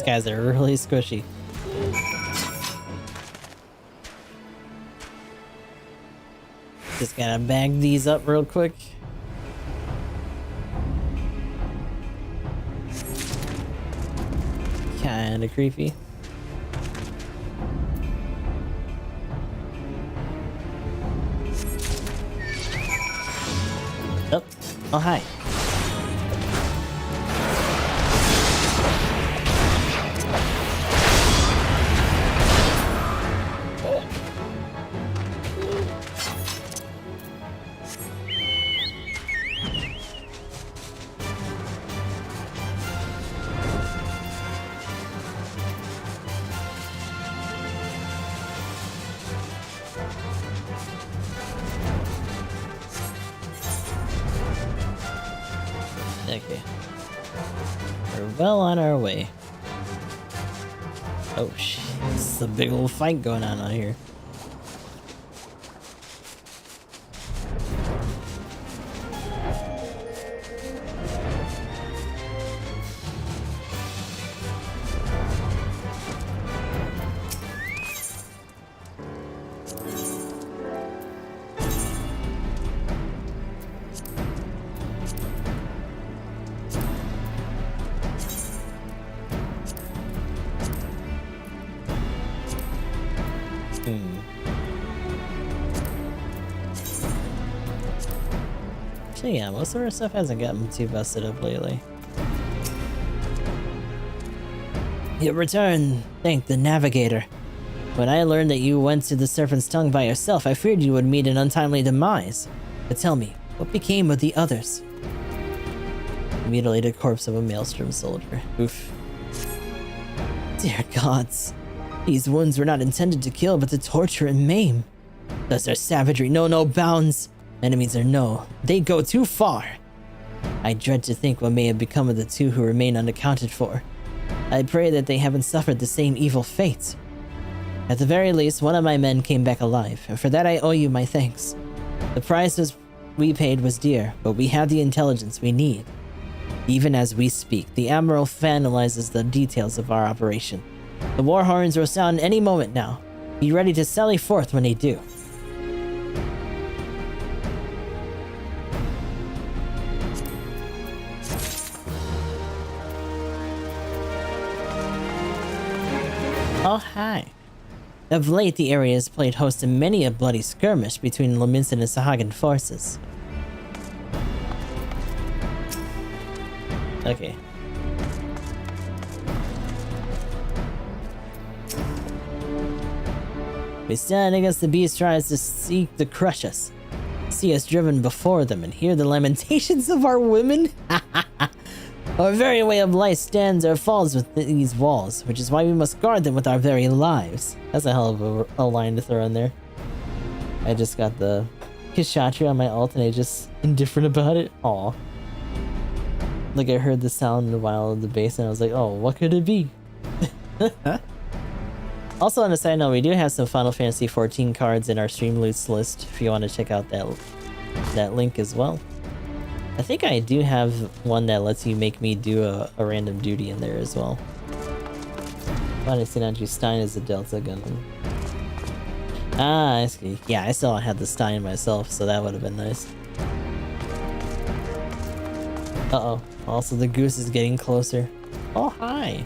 Guys are really squishy. Just gotta bag these up real quick. Kinda creepy. Oh, oh hi. Okay. We're well on our way. Oh shit, this is a big old fight going on out here. Actually, yeah, most of our stuff hasn't gotten too busted up lately. You return, thank the Navigator. When I learned that you went to the Serpent's Tongue by yourself, I feared you would meet an untimely demise. But tell me, what became of the others? The mutilated corpse of a Maelstrom soldier. Oof. Dear gods. These wounds were not intended to kill, but to torture and maim. Does their savagery know no bounds? Enemies or no, they go too far. I dread to think what may have become of the two who remain unaccounted for. I pray that they haven't suffered the same evil fate. At the very least, one of my men came back alive, and for that I owe you my thanks. The price we paid was dear, but we have the intelligence we need. Even as we speak, the Admiral finalizes the details of our operation. The war horns will sound any moment now. Be ready to sally forth when they do. Oh, hi. Of late, the area has played host to many a bloody skirmish between Lominsan and Sahagan forces. Okay. We stand against the beast tries to seek to crush us. See us driven before them and hear the lamentations of our women? Our very way of life stands or falls with these walls, which is why we must guard them with our very lives. That's a hell of a line to throw in there. I just got the Kishatri on my alt and I just indifferent about it. Aw. Like I heard the sound while in the bass and I was like, oh, what could it be? Also, on a side note, we do have some Final Fantasy XIV cards in our stream loots list if you want to check out that link as well. I think I do have one that lets you make me do a random duty in there as well. But I see Andrew Stein is a Delta gun. Ah, I see. Yeah, I still had the Stein myself, so that would have been nice. Uh-oh. Also, the goose is getting closer. Oh, hi.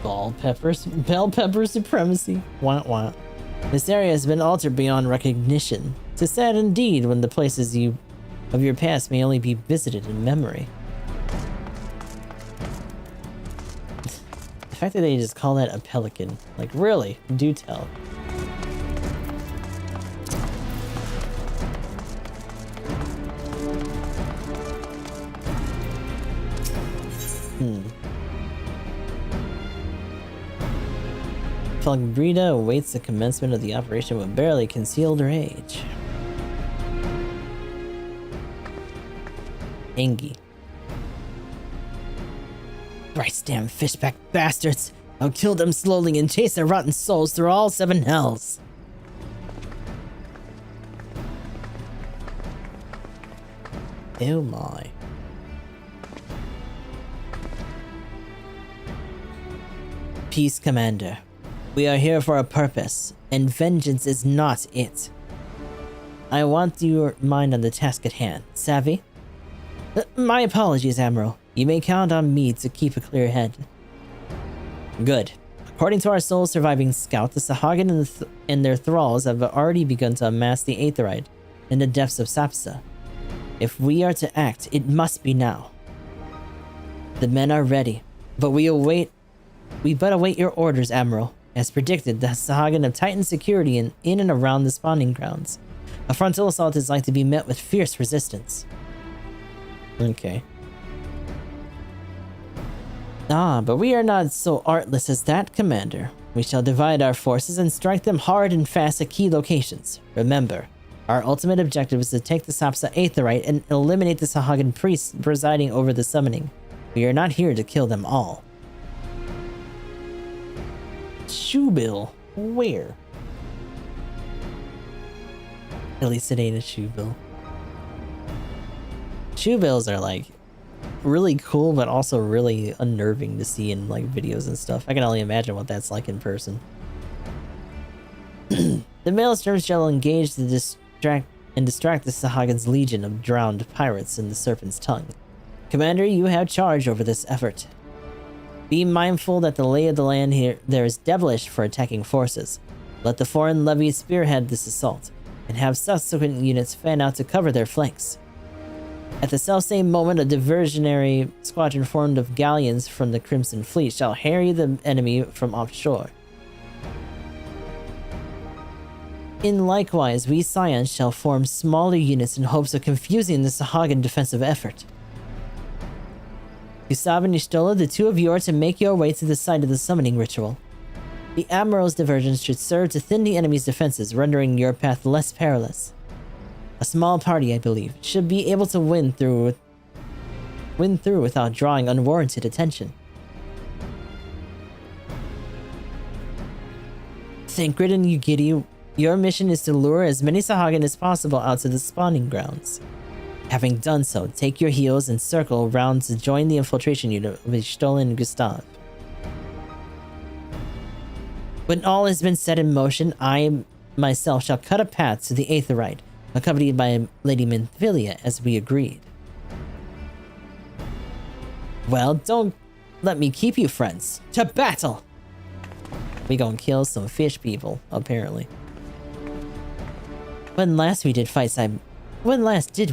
Bell pepper supremacy. Wah wah. This area has been altered beyond recognition. 'Tis sad indeed when the places of your past may only be visited in memory. The fact that they just call that a pelican. Like, really? Do tell. Felbrida awaits the commencement of the operation with barely concealed rage. Engi. Thrice damn fishback bastards! I'll kill them slowly and chase their rotten souls through all 7 hells! Oh my. Peace, Commander. We are here for a purpose, and vengeance is not it. I want your mind on the task at hand. Savvy? My apologies, Admiral. You may count on me to keep a clear head. Good. According to our soul-surviving scout, the Sahagan and their thralls have already begun to amass the Aetherite in the depths of Sapsa. If we are to act, it must be now. The men are ready, but we but await your orders, Admiral. As predicted, the Sahagan have tightened security in and around the spawning grounds. A frontal assault is like to be met with fierce resistance. Okay. Ah, but we are not so artless as that, Commander. We shall divide our forces and strike them hard and fast at key locations. Remember, our ultimate objective is to take the Sapsa Aetherite and eliminate the Sahagan priests presiding over the summoning. We are not here to kill them all. Shoebill? Where? At least it ain't a shoebill. Shoebills are like really cool, but also really unnerving to see in like videos and stuff. I can only imagine what that's like in person. The Maelstrom shall engage to distract the Sahagan's legion of drowned pirates in the Serpent's Tongue. Commander, you have charge over this effort. Be mindful that the lay of the land here there is devilish for attacking forces. Let the foreign levies spearhead this assault, and have subsequent units fan out to cover their flanks. At the selfsame moment, a diversionary squadron formed of galleons from the Crimson Fleet shall harry the enemy from offshore. In likewise, we Scions shall form smaller units in hopes of confusing the Sahagan defensive effort. Gustav and Y'shtola, the two of you are to make your way to the site of the summoning ritual. The Admiral's diversions should serve to thin the enemy's defenses, rendering your path less perilous. A small party, I believe, should be able to win through without drawing unwarranted attention. Thancred and Yugiri, your mission is to lure as many Sahagin as possible out to the spawning grounds. Having done so, take your heels and circle around to join the infiltration unit of Stolen and Gustav. When all has been set in motion, I myself shall cut a path to the Aetherite, accompanied by Lady Minfilia, as we agreed. Well, don't let me keep you, friends. To battle! We gonna kill some fish people, apparently. When last did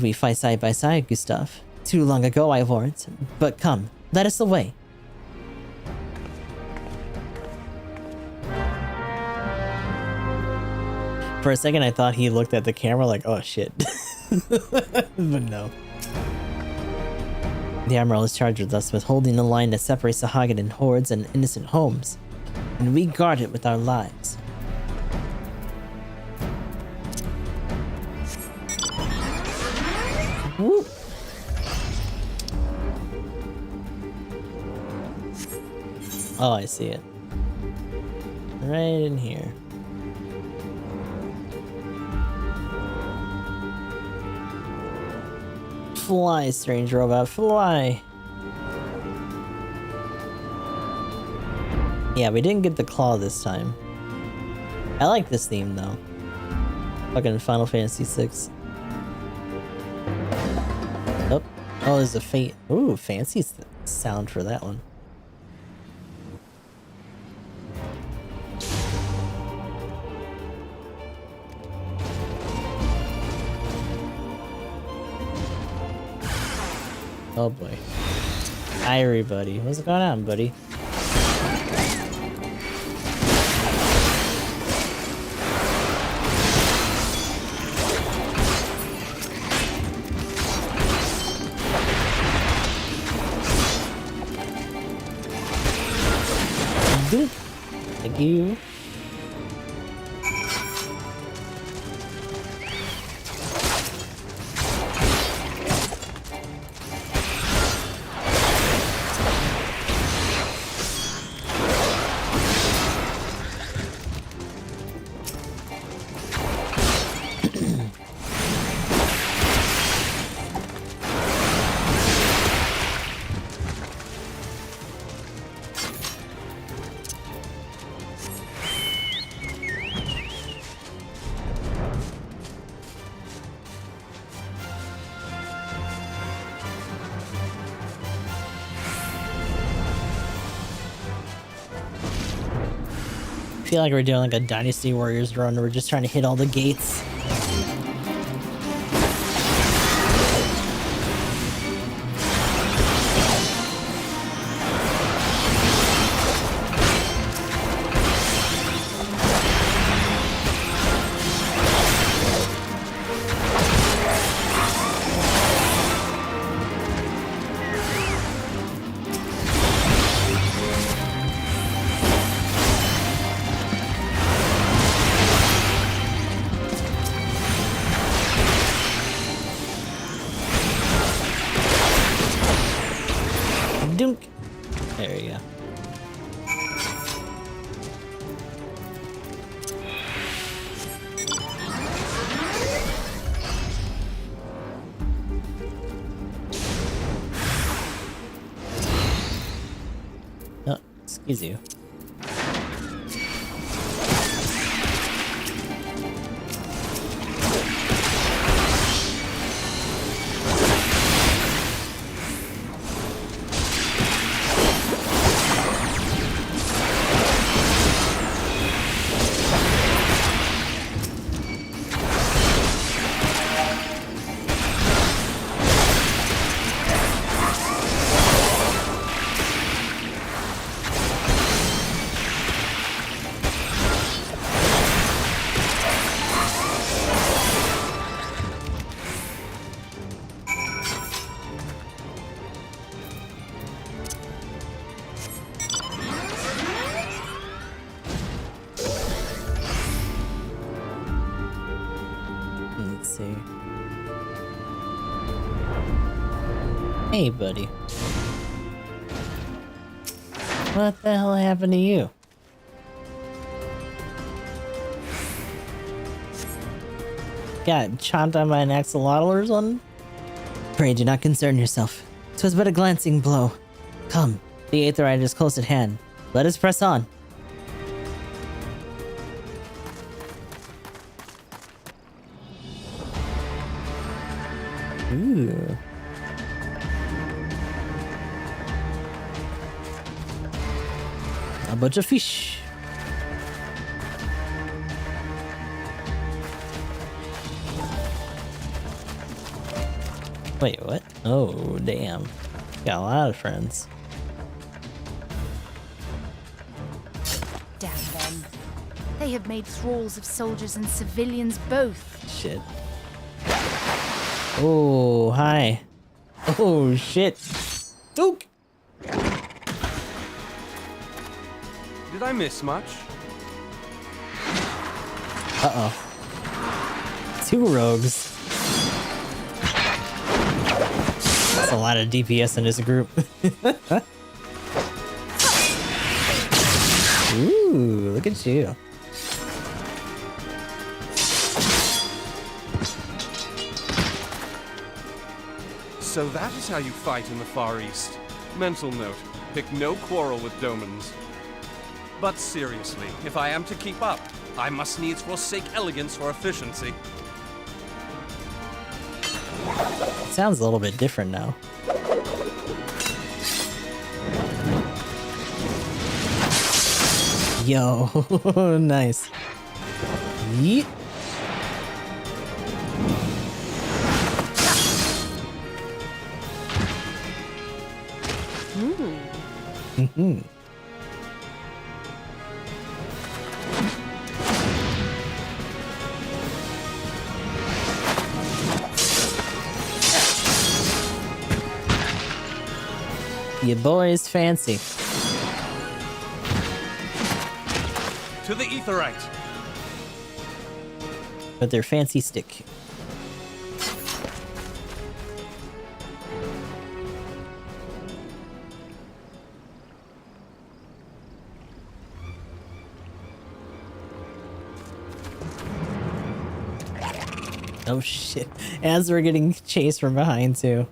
we fight side by side, Gustav? Too long ago, I warrant. But come, let us away. For a second, I thought he looked at the camera like, oh shit. But no. The Admiral is charged with us with holding the line that separates the Haggadah hordes and innocent homes, and we guard it with our lives. Whoop. Oh, I see it. Right in here. Fly, strange robot, fly! Yeah, we didn't get the claw this time. I like this theme, though. Fucking Final Fantasy VI. Oh, there's a fate. Ooh, fancy sound for that one. Oh boy. Hi everybody. What's going on, buddy? Thank you. I feel like we're doing like a Dynasty Warriors run. We're just trying to hit all the gates. There you go. Oh, excuse you. Let's see. Hey, buddy. What the hell happened to you? Got chomped on by an axolotl or something? Pray do not concern yourself. 'Twas but a glancing blow. Come, the Aetherite is close at hand. Let us press on. Ooh. A bunch of fish. Wait, what? Oh, damn. Got a lot of friends. Damn them. They have made thralls of soldiers and civilians both. Shit. Oh, hi. Oh, shit. Duke! Did I miss much? Uh-oh. 2 rogues. That's a lot of DPS in this group. Ooh, look at you. So that is how you fight in the Far East. Mental note, pick no quarrel with domans. But seriously, if I am to keep up, I must needs forsake elegance for efficiency. Sounds a little bit different now. Yo, nice. Yeet. Mm-hmm. Your boy's fancy. To the Aetherite! With their fancy stick. Oh shit. As we're getting chased from behind too.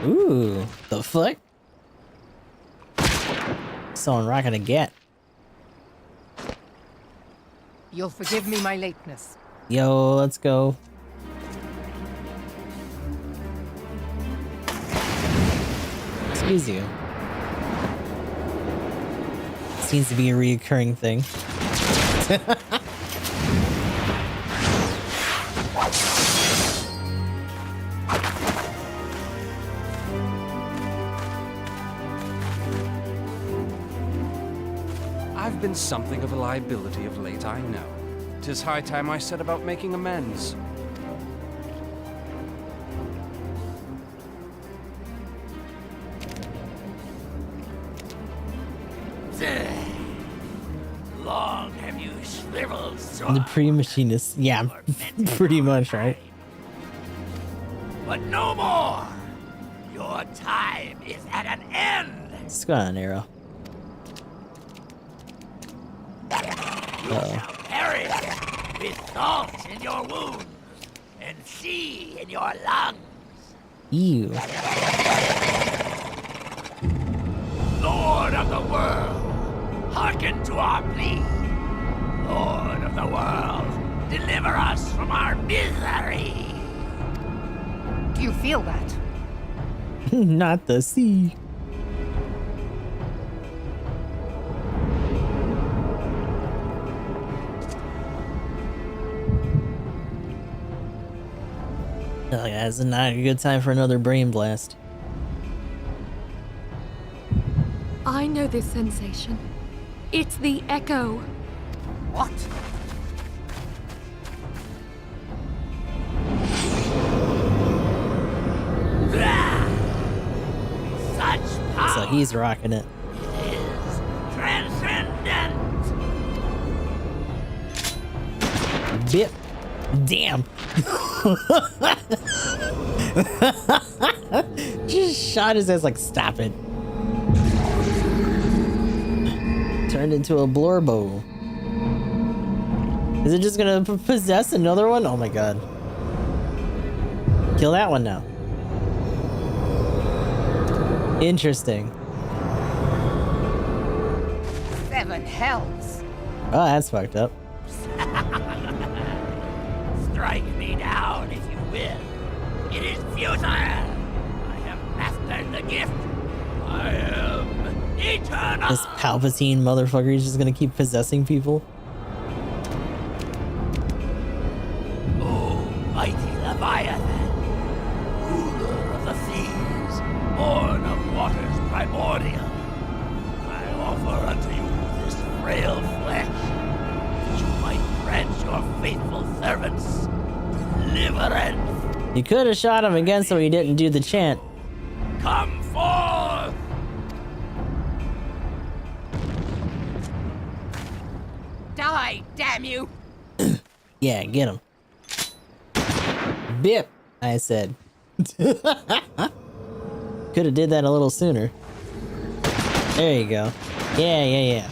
Ooh, the fuck? Someone rocking a gat. You'll forgive me my lateness. Yo, let's go. Excuse you. Seems to be a reoccurring thing. I've been something of a liability of late, I know. 'Tis high time I set about making amends. Long have you shriveled, The Sorta, pre-machinist. Yeah, pretty much, right? but no more! Your time is at an end! Let's go on, Arrow. Uh-oh. Perish with salt in your wounds and sea in your lungs. Ew. Lord of the world, hearken to our plea. Lord of the world, deliver us from our misery. Do you feel that? Not the sea. Oh, guys, it's not a good time for another brain blast. I know this sensation. It's the echo. What? he's rocking it. It is transcendent. Bip. Damn. Just shot his ass like, stop it. Turned into a blorbo. Is it just gonna possess another one? Oh my god. Kill that one now. Interesting. 7 hells. Oh, that's fucked up. Strike me down if you will. It is futile. I have mastered the gift. I am eternal. This Palpatine motherfucker is just gonna keep possessing people. Oh, mighty Leviathan, ruler of the seas, born of waters primordial, I offer unto you this frail flesh, that you might grant your faithful servants deliverance. You could have shot him again so he didn't do the chant. Come forth! Die, damn you! Yeah, get him. Bip, I said. Could have did that a little sooner. There you go. Yeah.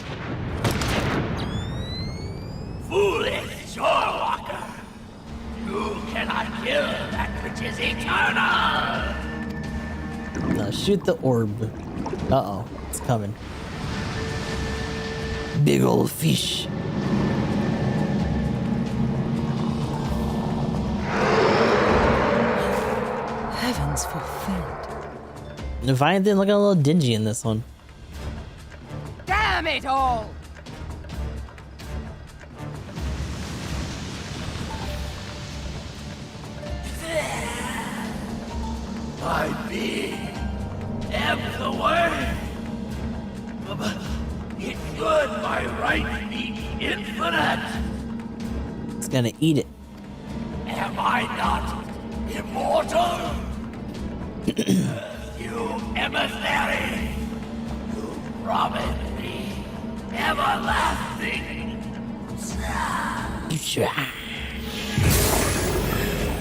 Foolish shorewalker! You cannot kill that which is eternal! Now shoot the orb. Uh-oh, it's coming. Big old fish. Heavens forfend. Leviathan looking a little dingy in this one. Damn it all! My being ebbs away. But it should by right be infinite. It's gonna eat it. Am I not immortal? You emissary, you promised me everlasting.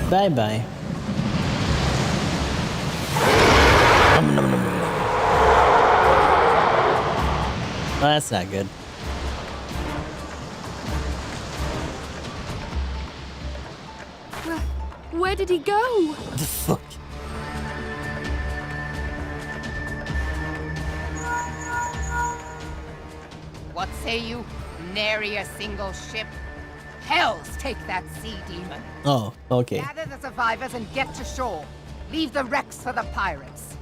Bye-bye. Well, that's not good. Where did he go? What the fuck? What say you? Nary a single ship? Hells take that sea demon. Oh, okay. Gather the survivors and get to shore. Leave the wrecks for the pirates.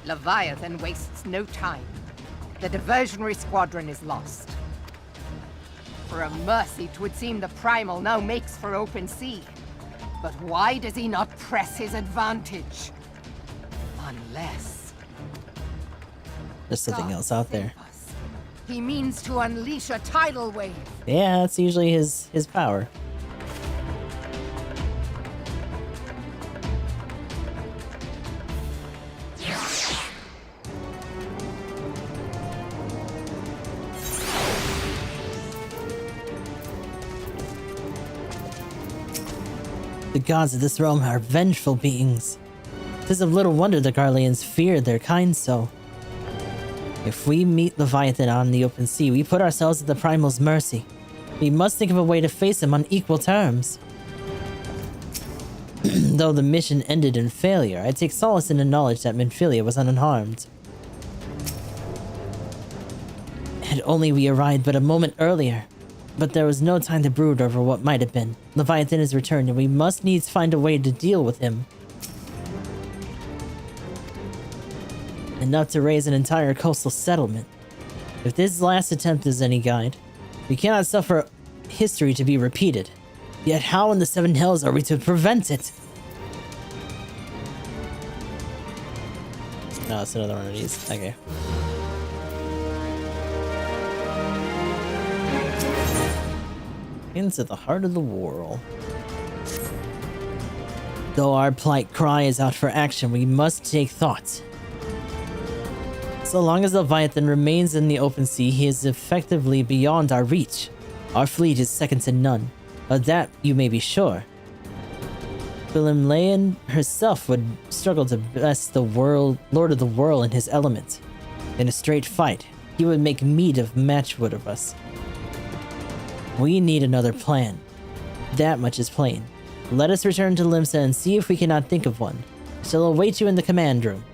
Leviathan wastes no time. The diversionary squadron is lost. For a mercy, 'twould seem the Primal now makes for open sea. But why does he not press his advantage? Unless... There's something God else out save there. us. He means to unleash a tidal wave. Yeah, that's usually his power. The gods of this realm are vengeful beings. 'Tis of little wonder the Garleans fear their kind so. If we meet Leviathan on the open sea, we put ourselves at the Primal's mercy. We must think of a way to face him on equal terms. Though the mission ended in failure, I take solace in the knowledge that Minfilia was unharmed. Had only we arrived but a moment earlier. But there was no time to brood over what might have been. Leviathan has returned, and we must needs find a way to deal with him. Enough to raise an entire coastal settlement. If this last attempt is any guide, we cannot suffer history to be repeated. Yet how in the Seven Hells are we to prevent it? No, it's another one of these. Okay. Into the heart of the whirl. Though our plight cries out for action, we must take thought. So long as Leviathan remains in the open sea, he is effectively beyond our reach. Our fleet is second to none. Of that you may be sure. Philimlean herself would struggle to best the Lord of the Whirl in his element. In a straight fight, he would make meat of matchwood of us. We need another plan. That much is plain. Let us return to Limsa and see if we cannot think of one. I shall await you in the command room.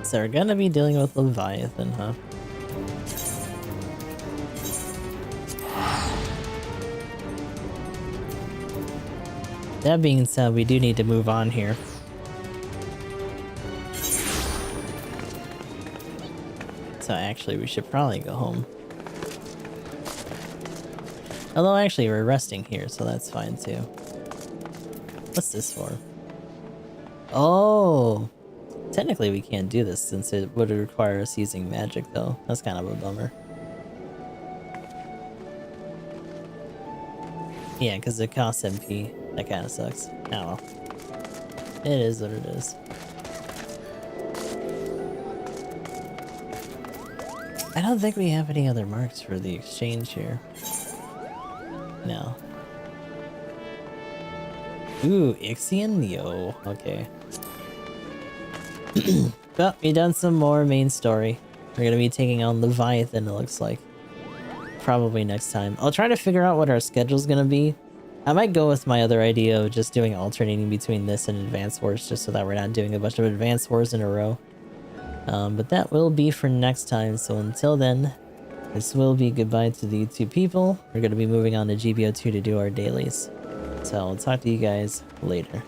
So we're gonna be dealing with Leviathan, huh? That being said, we do need to move on here. So actually, we should probably go home. Although actually, we're resting here, so that's fine too. What's this for? Oh! Technically, we can't do this since it would require us using magic, though. That's kind of a bummer. Yeah, because it costs MP. That kind of sucks. Oh well. It is what it is. I don't think we have any other marks for the exchange here. No. Ooh, Ixion? Yo, okay. Well, we've done some more main story. We're gonna be taking on Leviathan, it looks like. Probably next time. I'll try to figure out what our schedule's gonna be. I might go with my other idea of just doing alternating between this and Advance Wars, just so that we're not doing a bunch of Advance Wars in a row. But that will be for next time, so until then, this will be goodbye to the YouTube people. We're gonna be moving on to GBO2 to do our dailies. So I'll talk to you guys later.